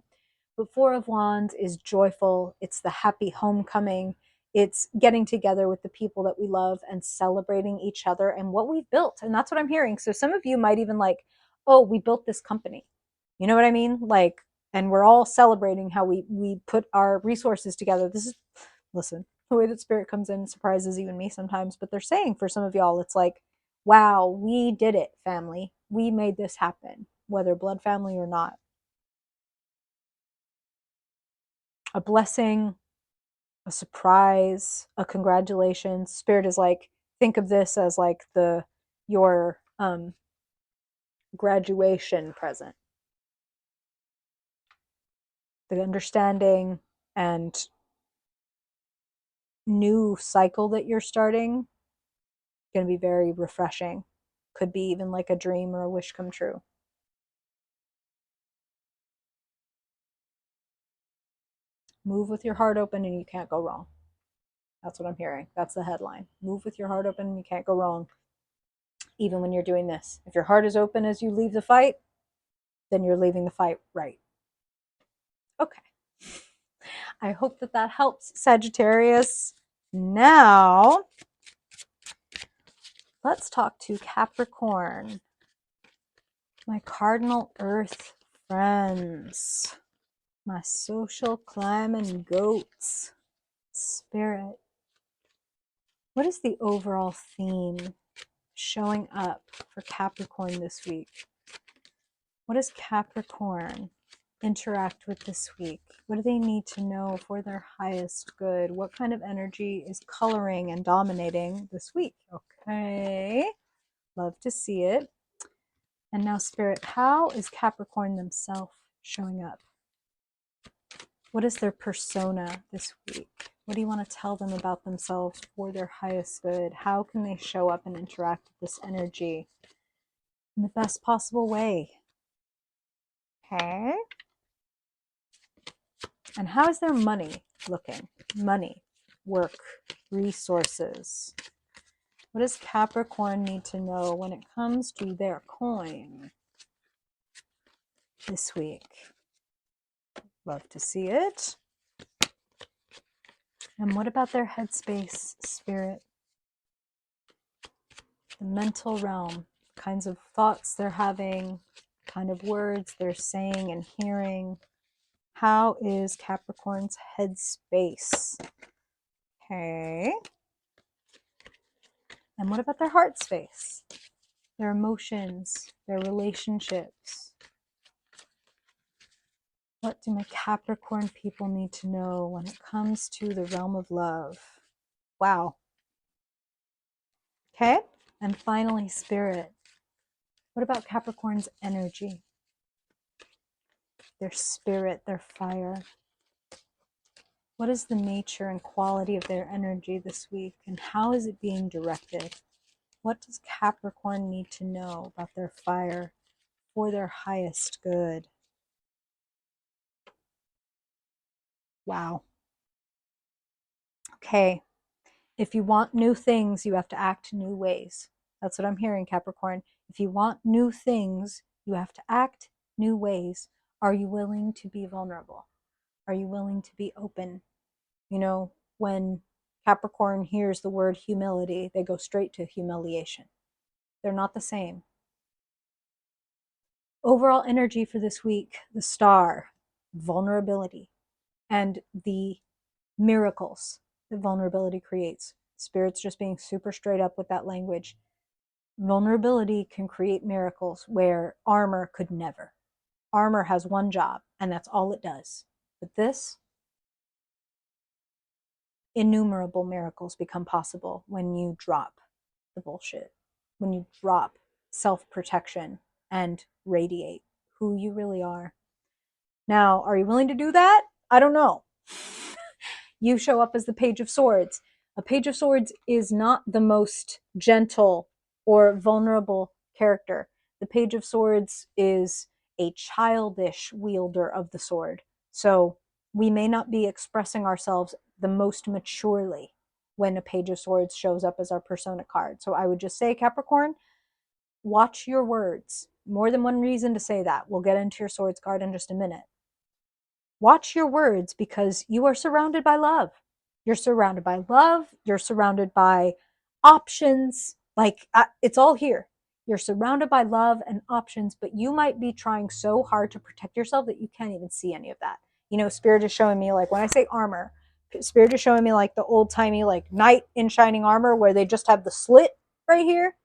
But Four of Wands is joyful. It's the happy homecoming. It's getting together with the people that we love and celebrating each other and what we've built. And that's what I'm hearing. So some of you might even like, oh, we built this company. You know what I mean? Like, and we're all celebrating how we put our resources together. This is, listen, the way that spirit comes in surprises even me sometimes, but they're saying for some of y'all, it's like, wow, we did it, family. We made this happen, whether blood family or not. A blessing, a surprise, a congratulations. Spirit is like, think of this as like your graduation present. The understanding and new cycle that you're starting, going to be very refreshing. Could be even like a dream or a wish come true. Move with your heart open and you can't go wrong. That's what I'm hearing. That's the headline. Move with your heart open and you can't go wrong, even when you're doing this. If your heart is open as you leave the fight, then you're leaving the fight right. Okay. I hope that that helps, Sagittarius. Now, let's talk to Capricorn, my cardinal earth friends, my social climbing goats. Spirit, what is the overall theme showing up for Capricorn this week? What does Capricorn interact with this week? What do they need to know for their highest good? What kind of energy is coloring and dominating this week? Okay, love to see it. And now, Spirit, how is Capricorn themselves showing up? What is their persona this week? What do you want to tell them about themselves for their highest good? How can they show up and interact with this energy in the best possible way? Okay. And how is their money looking? Money, work, resources. What does Capricorn need to know when it comes to their coin this week? Love to see it. And what about their headspace, Spirit? The mental realm, kinds of thoughts they're having, kind of words they're saying and hearing. How is Capricorn's headspace? Okay. And what about their heart space? Their emotions, their relationships. What do my Capricorn people need to know when it comes to the realm of love? Wow. Okay. And finally, Spirit. What about Capricorn's energy? Their spirit, their fire. What is the nature and quality of their energy this week, and how is it being directed? What does Capricorn need to know about their fire for their highest good? Wow. Okay. If you want new things, you have to act new ways. That's what I'm hearing, Capricorn. If you want new things, you have to act new ways. Are you willing to be vulnerable? Are you willing to be open? You know, when Capricorn hears the word humility, they go straight to humiliation. They're not the same. Overall energy for this week, the star, vulnerability, and the miracles that vulnerability creates. Spirit's just being super straight up with that language. Vulnerability can create miracles where armor could never. Armor has one job, and that's all it does. But this, innumerable miracles become possible when you drop the bullshit, when you drop self-protection and radiate who you really are. Now, are you willing to do that? I don't know. You show up as the Page of Swords. A Page of Swords is not the most gentle or vulnerable character. The Page of Swords is a childish wielder of the sword. So we may not be expressing ourselves the most maturely when a Page of Swords shows up as our persona card. So I would just say, Capricorn, watch your words. More than one reason to say that. We'll get into your swords card in just a minute. Watch your words because you are surrounded by love. You're surrounded by love. You're surrounded by options. Like, it's all here. You're surrounded by love and options, but you might be trying so hard to protect yourself that you can't even see any of that. You know, Spirit is showing me, like, when I say armor, Spirit is showing me like the old timey, like, knight in shining armor where they just have the slit right here.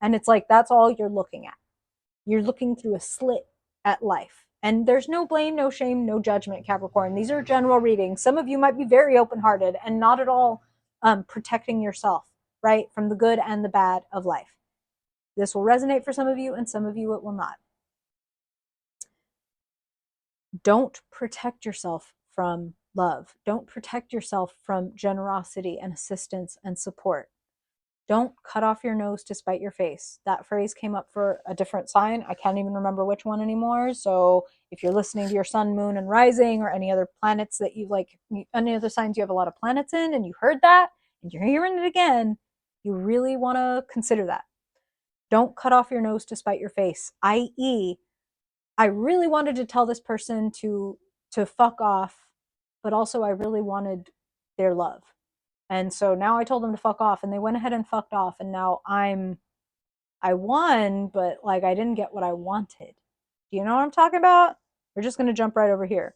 And it's like, that's all you're looking at. You're looking through a slit at life. And there's no blame, no shame, no judgment, Capricorn. These are general readings. Some of you might be very open-hearted and not at all protecting yourself, right, from the good and the bad of life. This will resonate for some of you, and some of you it will not. Don't protect yourself from love. Don't protect yourself from generosity and assistance and support. Don't cut off your nose to spite your face. That phrase came up for a different sign. I can't even remember which one anymore. So if you're listening to your sun, moon, and rising, or any other planets that you like, any other signs you have a lot of planets in, and you heard that, and you're hearing it again, you really want to consider that. Don't cut off your nose to spite your face, i.e., I really wanted to tell this person to fuck off, but also I really wanted their love. And so now I told them to fuck off, and they went ahead and fucked off, and now I won, but like I didn't get what I wanted. Do you know what I'm talking about? We're just gonna jump right over here.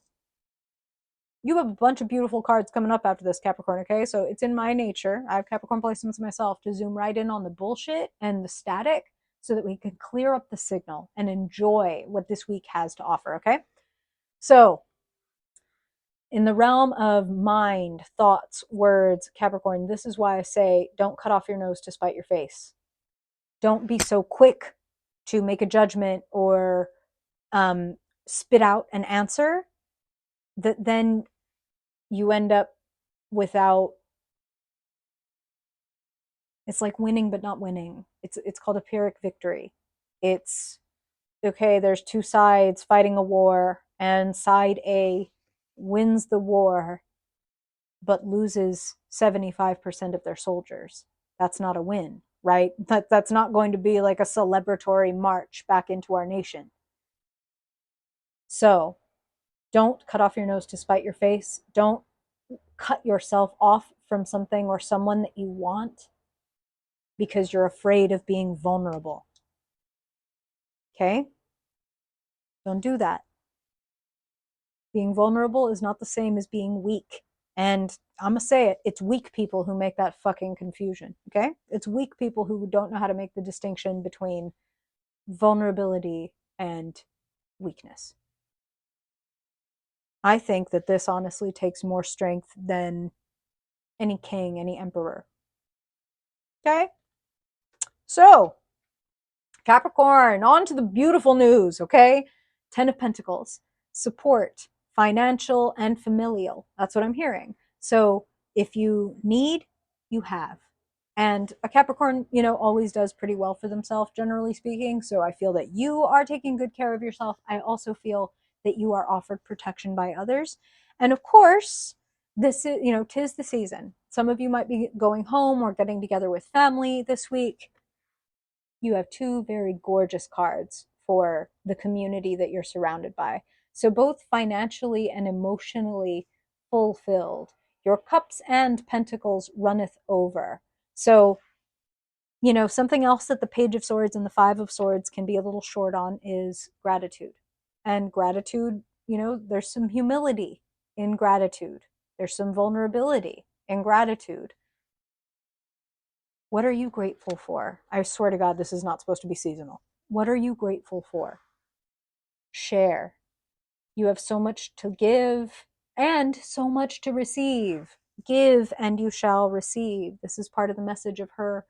You have a bunch of beautiful cards coming up after this, Capricorn, okay? So it's in my nature, I have Capricorn placements myself, to zoom right in on the bullshit and the static so that we can clear up the signal and enjoy what this week has to offer, okay? So in the realm of mind, thoughts, words, Capricorn, this is why I say don't cut off your nose to spite your face. Don't be so quick to make a judgment or spit out an answer that then you end up without. It's like winning but not winning. It's called a Pyrrhic victory. It's okay, there's two sides fighting a war, and side A wins the war but loses 75% of their soldiers. That's not a win, right? That's not going to be like a celebratory march back into our nation. So don't cut off your nose to spite your face. Don't cut yourself off from something or someone that you want because you're afraid of being vulnerable. Okay? Don't do that. Being vulnerable is not the same as being weak. And I'm going to say it, it's weak people who make that fucking confusion, okay? It's weak people who don't know how to make the distinction between vulnerability and weakness. I think that this honestly takes more strength than any king, any emperor. Okay? So, Capricorn, on to the beautiful news, okay? 10 of Pentacles, support, financial and familial. That's what I'm hearing. So if you need, you have. And a Capricorn, you know, always does pretty well for themselves, generally speaking. So I feel that you are taking good care of yourself. I also feel that you are offered protection by others. And of course, this is, you know, 'tis the season. Some of you might be going home or getting together with family this week. You have two very gorgeous cards for the community that you're surrounded by. So both financially and emotionally fulfilled. Your cups and pentacles runneth over. So, you know, something else that the Page of Swords and the Five of Swords can be a little short on is gratitude. And gratitude, you know, there's some humility in gratitude. There's some vulnerability in gratitude. What are you grateful for? I swear to God, this is not supposed to be seasonal. What are you grateful for? Share. You have so much to give and so much to receive. Give and you shall receive. This is part of the message of her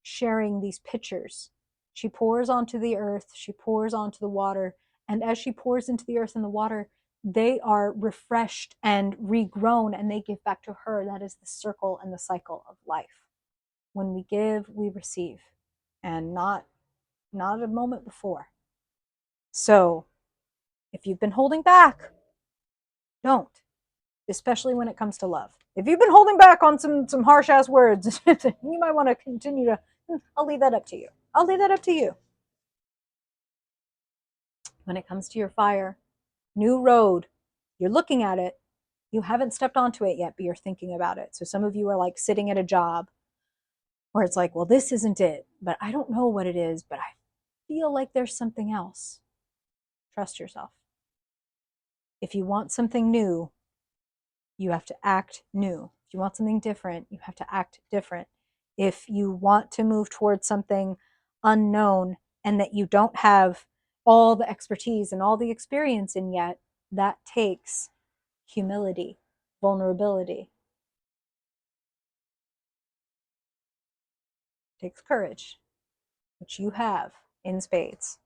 sharing these pictures. She pours onto the earth, she pours onto the water, and as she pours into the earth and the water, they are refreshed and regrown and they give back to her. That is the circle and the cycle of life. When we give, we receive, and not a moment before. So if you've been holding back, don't, especially when it comes to love. If you've been holding back on some harsh ass words, you might want to continue to, I'll leave that up to you. I'll leave that up to you. When it comes to your fire, new road, you're looking at it, you haven't stepped onto it yet, but you're thinking about it. So some of you are like sitting at a job where it's like, well, this isn't it, but I don't know what it is, but I feel like there's something else. Trust yourself. If you want something new, you have to act new. If you want something different, you have to act different. If you want to move towards something unknown and that you don't have all the expertise and all the experience in yet, that takes humility, vulnerability. It takes courage, which you have in spades.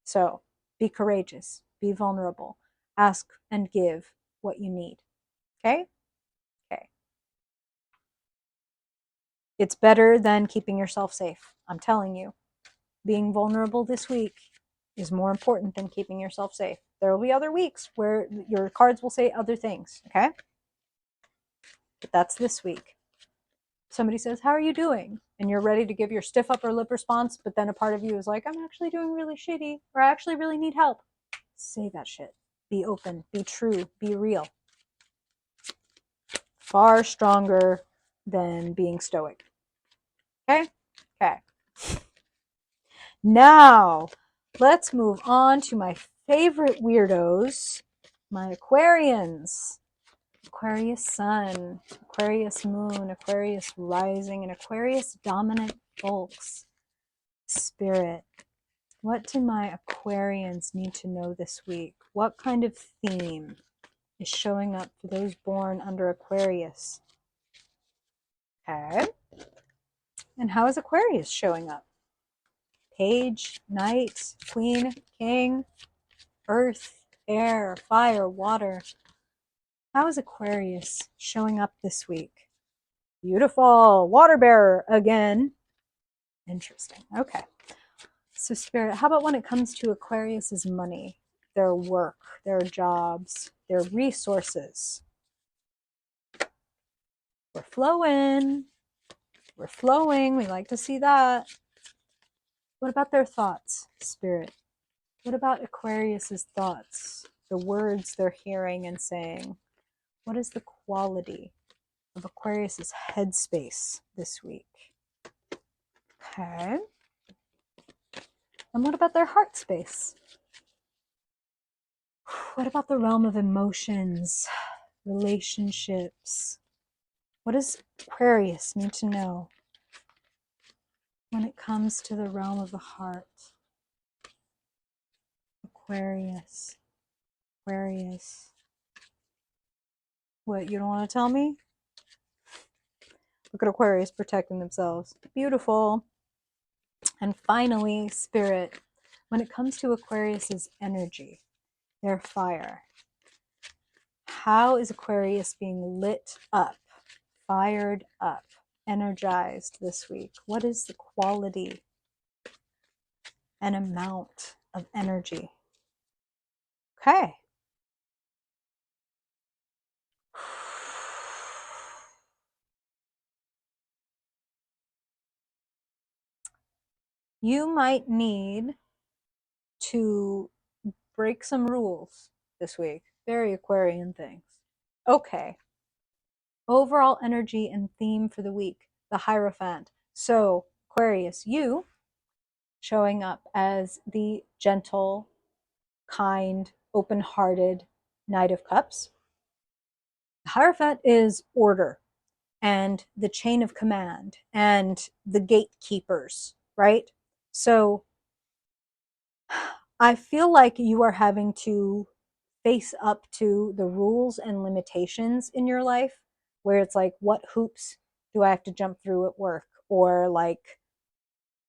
So be courageous, be vulnerable, ask and give what you need. Okay? Okay. It's better than keeping yourself safe. I'm telling you, being vulnerable this week is more important than keeping yourself safe. There will be other weeks where your cards will say other things, okay? But that's this week. Somebody says, how are you doing? And you're ready to give your stiff upper lip response, but then a part of you is like, I'm actually doing really shitty, or I actually really need help. Say that shit. Be open, be true, be real. Far stronger than being stoic. Okay? Okay. Now, let's move on to my favorite weirdos, my Aquarians. Aquarius Sun, Aquarius Moon, Aquarius Rising, and Aquarius Dominant Folks. Spirit. What do my Aquarians need to know this week? What kind of theme is showing up for those born under Aquarius? Okay. And how is Aquarius showing up? Page, Knight, Queen, King, Earth, Air, Fire, Water. How is Aquarius showing up this week? Beautiful. Water bearer again. Interesting. Okay. So Spirit, how about when it comes to Aquarius's money, their work, their jobs, their resources? We're flowing. We're flowing. We like to see that. What about their thoughts, Spirit? What about Aquarius's thoughts? The words they're hearing and saying. What is the quality of Aquarius's headspace this week? Okay. And what about their heart space? What about the realm of emotions, relationships? What does Aquarius need to know when it comes to the realm of the heart? Aquarius. Aquarius. What, you don't want to tell me? Look at Aquarius protecting themselves. Beautiful. And finally, Spirit. When it comes to Aquarius's energy, their fire, how is Aquarius being lit up, fired up, energized this week? What is the quality and amount of energy? Okay. You might need to break some rules this week. Very Aquarian things. Okay. Overall energy and theme for the week, the Hierophant. So, Aquarius, you showing up as the gentle, kind, open-hearted Knight of Cups. The Hierophant is order and the chain of command and the gatekeepers, right? So I feel like you are having to face up to the rules and limitations in your life, where it's like, what hoops do I have to jump through at work? Or like,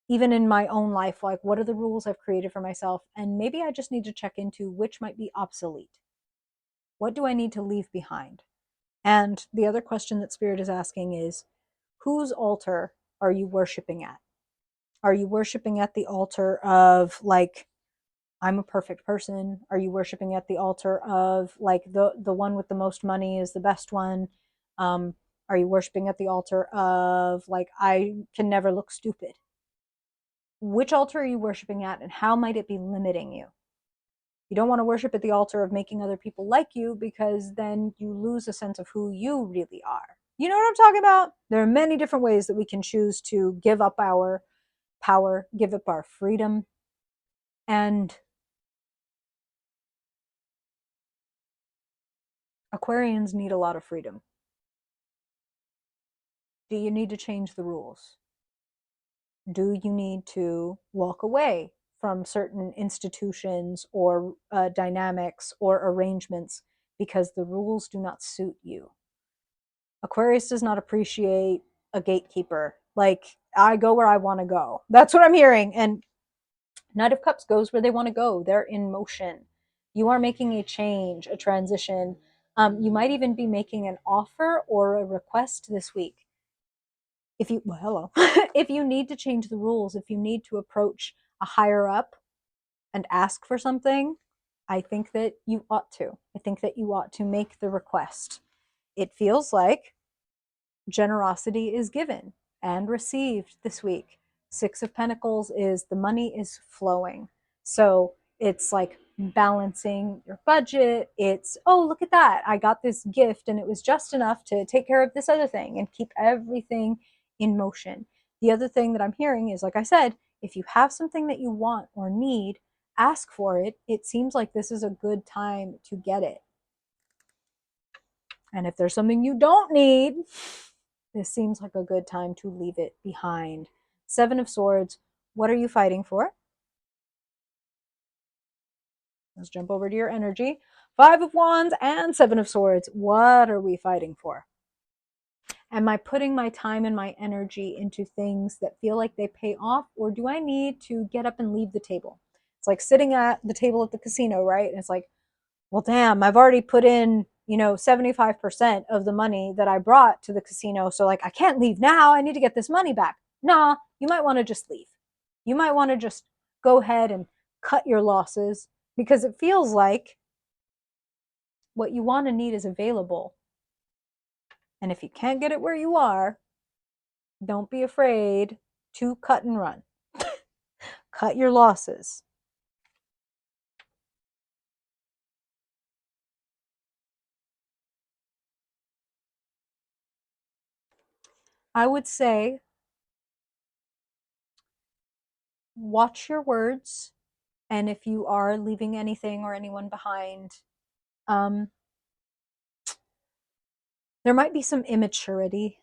even in my own life, like, what are the rules I've created for myself? And maybe I just need to check into which might be obsolete. What do I need to leave behind? And the other question that Spirit is asking is, whose altar are you worshiping at? Are you worshiping at the altar of like, I'm a perfect person? Are you worshiping at the altar of like the one with the most money is the best one? Um, are you worshiping at the altar of like, I can never look stupid? Which altar are you worshiping at, and how might it be limiting you? You don't want to worship at the altar of making other people like you, because then you lose a sense of who you really are. You know what I'm talking about? There are many different ways that we can choose to give up our power, give up our freedom. And Aquarians need a lot of freedom. Do you need to change the rules? Do you need to walk away from certain institutions or dynamics or arrangements because the rules do not suit you? Aquarius does not appreciate a gatekeeper. Like, I go where I want to go. That's what I'm hearing. And Knight of Cups goes where they want to go. They're in motion. You are making a change, a transition. You might even be making an offer or a request this week. If you, well, hello. If you need to change the rules, if you need to approach a higher up and ask for something, I think that you ought to. I think that you ought to make the request. It feels like generosity is given and received this week. Six of Pentacles is the money is flowing. So it's like balancing your budget. It's, oh, look at that. I got this gift and it was just enough to take care of this other thing and keep everything in motion. The other thing that I'm hearing is, like I said, if you have something that you want or need, ask for it. It seems like this is a good time to get it. And if there's something you don't need, this seems like a good time to leave it behind. Seven of Swords, what are you fighting for? Let's jump over to your energy. Five of Wands and Seven of Swords, what are we fighting for? Am I putting my time and my energy into things that feel like they pay off, or do I need to get up and leave the table? It's like sitting at the table at the casino, right? And it's like, well, damn, I've already put in, 75% of the money that I brought to the casino. So, like, I can't leave now. I need to get this money back. Nah, you might want to just leave. You might want to just go ahead and cut your losses, because it feels like what you want and need is available. And if you can't get it where you are, don't be afraid to cut and run. Cut your losses. I would say watch your words. And if you are leaving anything or anyone behind, there might be some immaturity.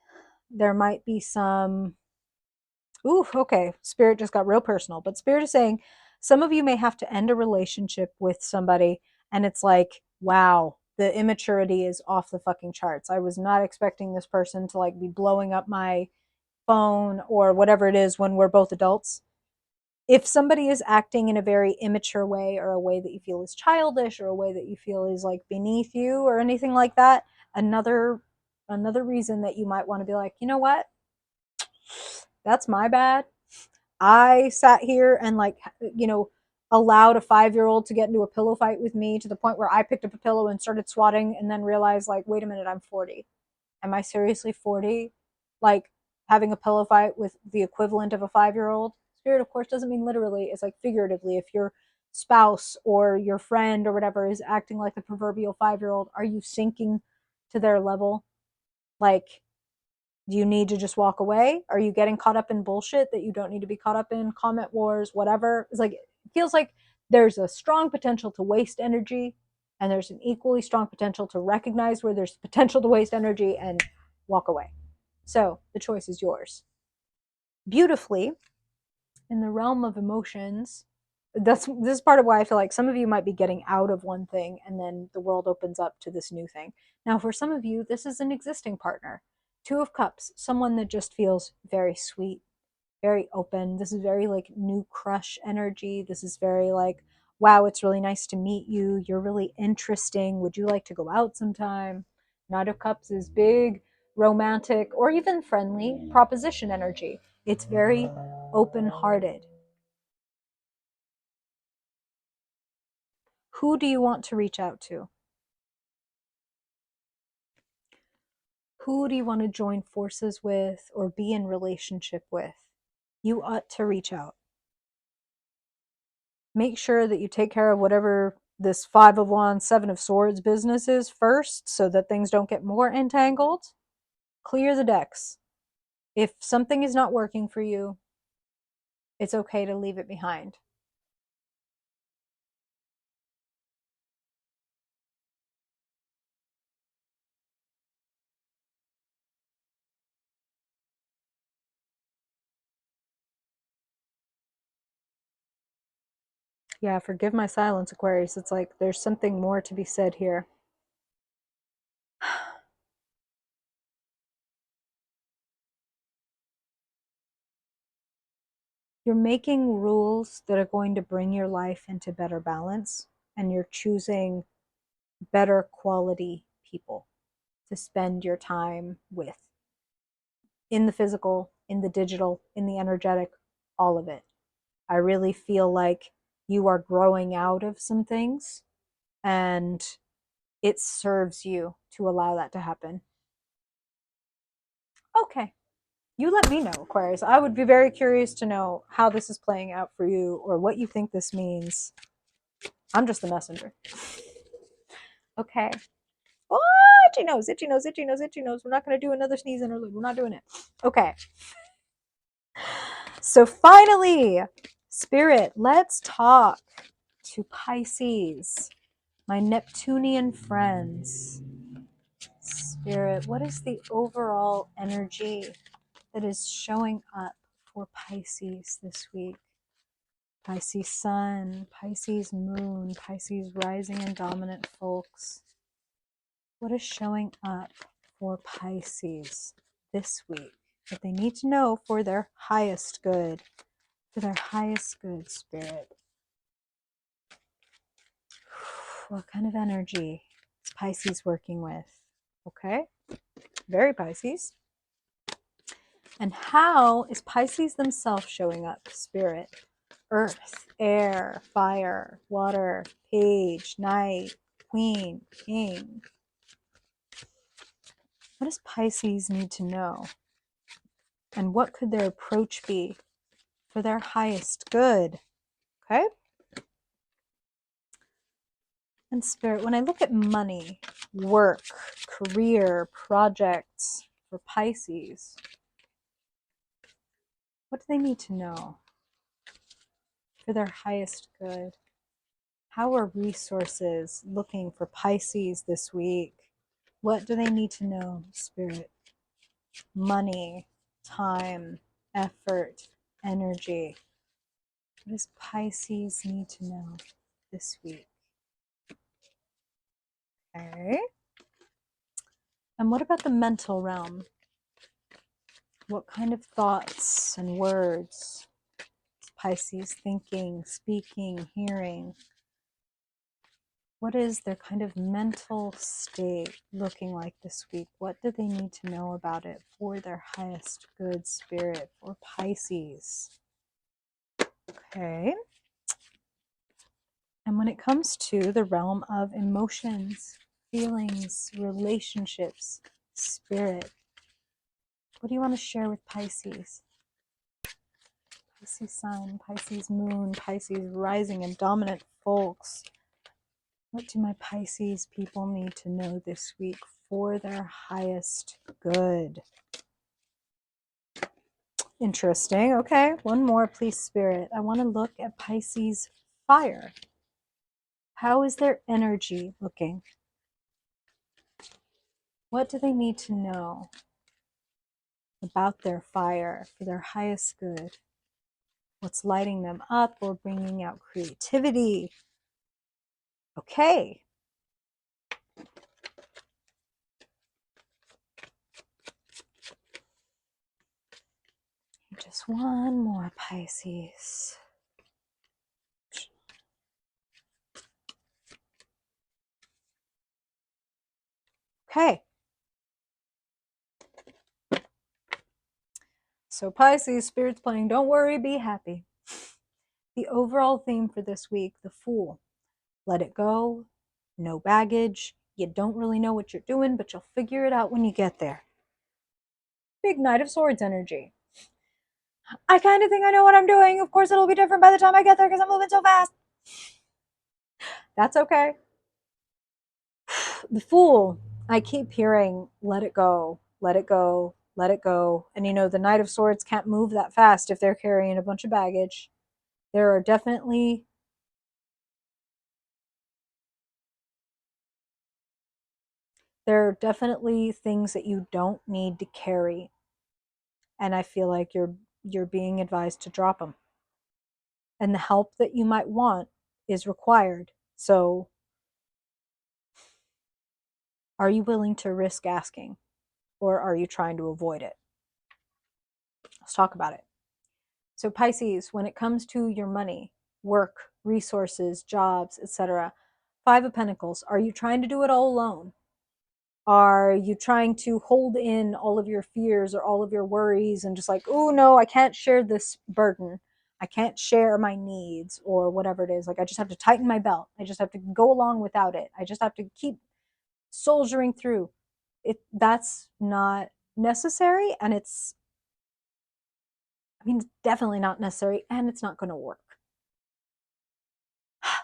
There might be some, ooh, okay, Spirit just got real personal. But Spirit is saying some of you may have to end a relationship with somebody, and it's like, wow, the immaturity is off the fucking charts. I was not expecting this person to like be blowing up my phone or whatever it is when we're both adults. If somebody is acting in a very immature way, or a way that you feel is childish, or a way that you feel is like beneath you or anything like that, another reason that you might want to be like, you know what, that's my bad. I sat here and like, allowed a 5-year-old to get into a pillow fight with me, to the point where I picked up a pillow and started swatting, and then realized, like, wait a minute, I'm 40. Am I seriously 40? Like, having a pillow fight with the equivalent of a 5-year-old? Spirit, of course, doesn't mean literally. It's like figuratively. If your spouse or your friend or whatever is acting like the proverbial 5-year-old, are you sinking to their level? Like, do you need to just walk away? Are you getting caught up in bullshit that you don't need to be caught up in? Comment wars, whatever. It's like, it feels like there's a strong potential to waste energy, and there's an equally strong potential to recognize where there's potential to waste energy and walk away. So the choice is yours. Beautifully, in the realm of emotions, this is part of why I feel like some of you might be getting out of one thing and then the world opens up to this new thing. Now, for some of you, this is an existing partner. Two of Cups, someone that just feels very sweet, very open. This is very like new crush energy. This is very like, wow, it's really nice to meet you. You're really interesting. Would you like to go out sometime? Knight of Cups is big, romantic, or even friendly proposition energy. It's very open hearted. Who do you want to reach out to? Who do you want to join forces with or be in relationship with? You ought to reach out. Make sure that you take care of whatever this Five of Wands, Seven of Swords business is first so that things don't get more entangled. Clear the decks. If something is not working for you, it's okay to leave it behind. Yeah, forgive my silence, Aquarius. It's like there's something more to be said here. You're making rules that are going to bring your life into better balance, and you're choosing better quality people to spend your time with in the physical, in the digital, in the energetic, all of it. I really feel like you are growing out of some things and it serves you to allow that to happen. Okay. You let me know, Aquarius. I would be very curious to know how this is playing out for you or what you think this means. I'm just the messenger. Okay. Oh, itchy nose, itchy nose, itchy nose, itchy nose. We're not going to do another sneeze interlude. We're not doing it. Okay. So finally, Spirit, let's talk to Pisces, my Neptunian friends. Spirit, what is the overall energy that is showing up for Pisces this week? Pisces Sun, Pisces Moon, Pisces Rising and Dominant folks. What is showing up for Pisces this week that they need to know for their highest good? For their highest good, Spirit. What kind of energy is Pisces working with? Okay, very Pisces. And how is Pisces themselves showing up, Spirit? Earth, air, fire, water, page, knight, queen, king. What does Pisces need to know? And what could their approach be for their highest good? Okay? And Spirit, when I look at money, work, career, projects for Pisces, what do they need to know for their highest good? How are resources looking for Pisces this week? What do they need to know, Spirit? Money, time, effort, energy. What does Pisces need to know this week? Okay. And what about the mental realm? What kind of thoughts and words is Pisces thinking, speaking, hearing? What is their kind of mental state looking like this week? What do they need to know about it for their highest good, Spirit, for Pisces? Okay. And when it comes to the realm of emotions, feelings, relationships, Spirit, what do you want to share with Pisces? Pisces Sun, Pisces Moon, Pisces Rising and Dominant folks. What do my Pisces people need to know this week for their highest good? Interesting. Okay, one more, please, Spirit. I want to look at Pisces fire. How is their energy looking? What do they need to know about their fire for their highest good? What's lighting them up or bringing out creativity? Okay. Just one more, Pisces. Okay. So Pisces, Spirit's playing Don't Worry, Be Happy. The overall theme for this week, the Fool. Let it go. No baggage. You don't really know what you're doing, but you'll figure it out when you get there. Big Knight of Swords energy. I kind of think I know what I'm doing. Of course, it'll be different by the time I get there because I'm moving so fast. That's okay. The Fool. I keep hearing, let it go, let it go, let it go. And you know, the Knight of Swords can't move that fast if they're carrying a bunch of baggage. There are definitely things that you don't need to carry. And I feel like you're being advised to drop them. And the help that you might want is required. So are you willing to risk asking, or are you trying to avoid it? Let's talk about it. So Pisces, when it comes to your money, work, resources, jobs, etc., Five of Pentacles, are you trying to do it all alone? Are you trying to hold in all of your fears or all of your worries and just like, oh no, I can't share this burden. I can't share my needs or whatever it is. Like, I just have to tighten my belt. I just have to go along without it. I just have to keep soldiering through. That's not necessary, and it's definitely not necessary, and it's not going to work.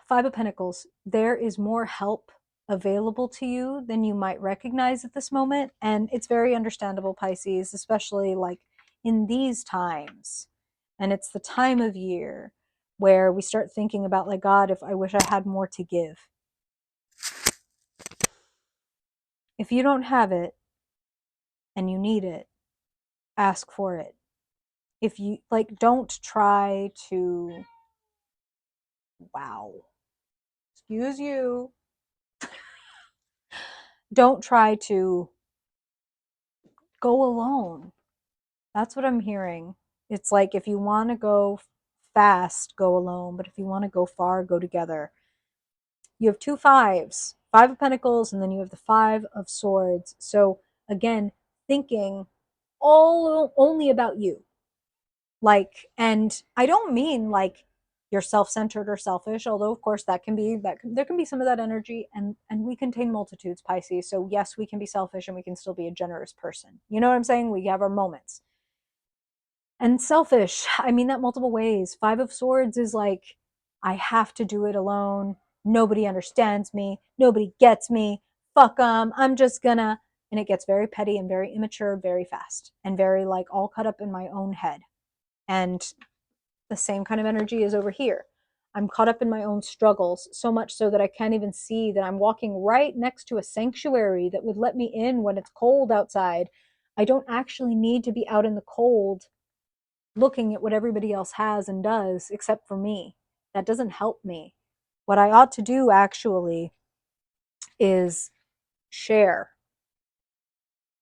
Five of Pentacles, there is more help available to you than you might recognize at this moment. And it's very understandable, Pisces, especially like in these times. And it's the time of year where we start thinking about, like, God, if I wish I had more to give. If you don't have it and you need it, ask for it. If you like, don't try to, wow, excuse you, don't try to go alone. That's what I'm hearing. It's like, if you want to go fast, go alone, but if you want to go far, go together. You have two fives, Five of Pentacles, and then you have the Five of Swords. So again, thinking all only about you. Like, and I don't mean like you're self-centered or selfish, although of course that can be, there can be some of that energy, and we contain multitudes, Pisces. So yes, we can be selfish and we can still be a generous person. You know what I'm saying? We have our moments. And selfish, I mean that multiple ways. Five of Swords is like, I have to do it alone. Nobody understands me. Nobody gets me. Fuck them. I'm just gonna. And it gets very petty and very immature very fast, and very like all cut up in my own head. And the same kind of energy is over here. I'm caught up in my own struggles, so much so that I can't even see that I'm walking right next to a sanctuary that would let me in when it's cold outside. I don't actually need to be out in the cold looking at what everybody else has and does except for me. That doesn't help me. What I ought to do actually is share.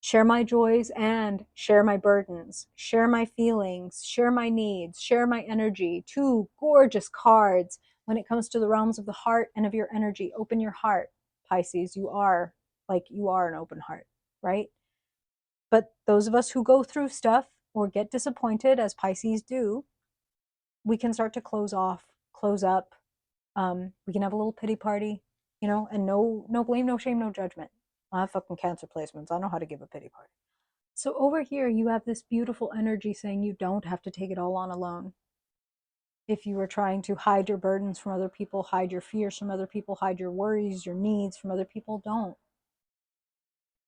Share my joys and share my burdens, share my feelings, share my needs, share my energy. Two gorgeous cards when it comes to the realms of the heart and of your energy. Open your heart, Pisces. You are an open heart, right? But those of us who go through stuff or get disappointed, as Pisces do, we can start to close off, close up. We can have a little pity party, and no blame, no shame, no judgment. I have fucking cancer placements. I know how to give a pity party. So over here, you have this beautiful energy saying you don't have to take it all on alone. If you were trying to hide your burdens from other people, hide your fears from other people, hide your worries, your needs from other people, don't.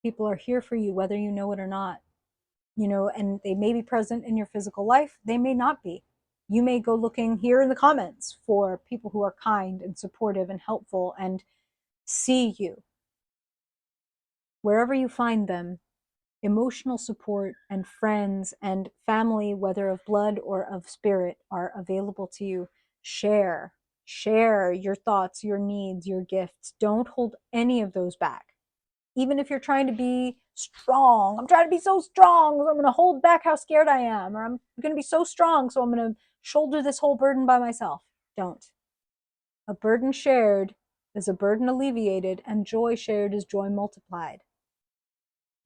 People are here for you, whether you know it or not. And they may be present in your physical life. They may not be. You may go looking here in the comments for people who are kind and supportive and helpful and see you. Wherever you find them, Emotional support and friends and family, whether of blood or of spirit, are available to you. Share your thoughts, your needs, your gifts. Don't hold any of those back. Even if you're trying to be strong, I'm trying to be so strong, so I'm going to hold back how scared I am, or I'm going to be so strong, so I'm going to shoulder this whole burden by myself. Don't. A burden shared is a burden alleviated, and joy shared is joy multiplied.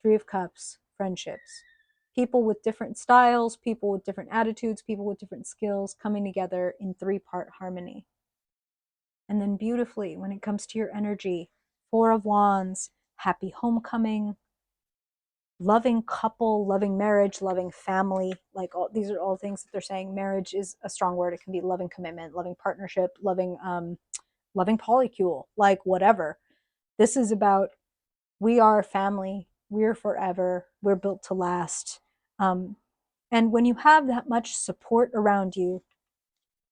Three of Cups, friendships. People with different styles, people with different attitudes, people with different skills coming together in three-part harmony. And then beautifully, when it comes to your energy, Four of Wands, happy homecoming, loving couple, loving marriage, loving family. Like these are all things that they're saying. Marriage is a strong word. It can be loving commitment, loving partnership, loving polycule, like whatever. This is about, we are family. We're forever. We're built to last. And when you have that much support around you,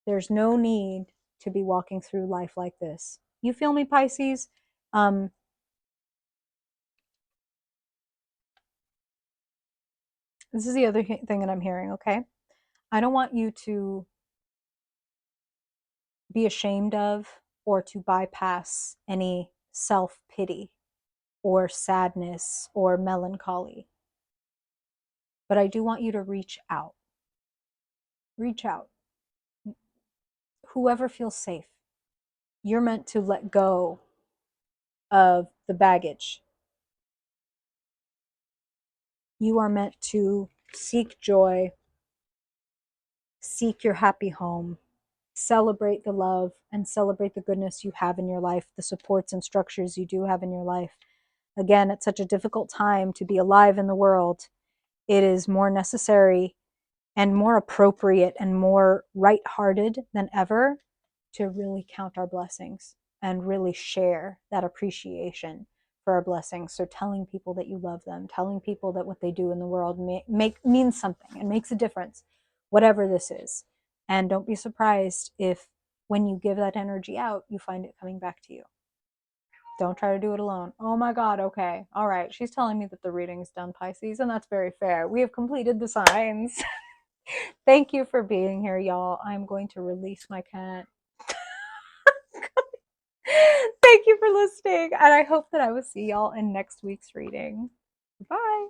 there's no need to be walking through life like this. You feel me, Pisces? This is the other thing that I'm hearing, okay? I don't want you to be ashamed of or to bypass any self-pity or sadness or melancholy. But I do want you to reach out. Reach out. Whoever feels safe. You're meant to let go of the baggage. You are meant to seek joy, seek your happy home, celebrate the love and celebrate the goodness you have in your life, the supports and structures you do have in your life. Again, it's such a difficult time to be alive in the world. It is more necessary and more appropriate and more right-hearted than ever to really count our blessings and really share that appreciation for our blessings. So telling people that you love them, telling people that what they do in the world means something and makes a difference, whatever this is. And don't be surprised if when you give that energy out, you find it coming back to you. Don't try to do it alone. Oh my God, okay. All right. She's telling me that the reading is done, Pisces, and that's very fair. We have completed the signs. Thank you for being here, y'all. I'm going to release my cat. Thank you for listening, and I hope that I will see y'all in next week's reading. Bye.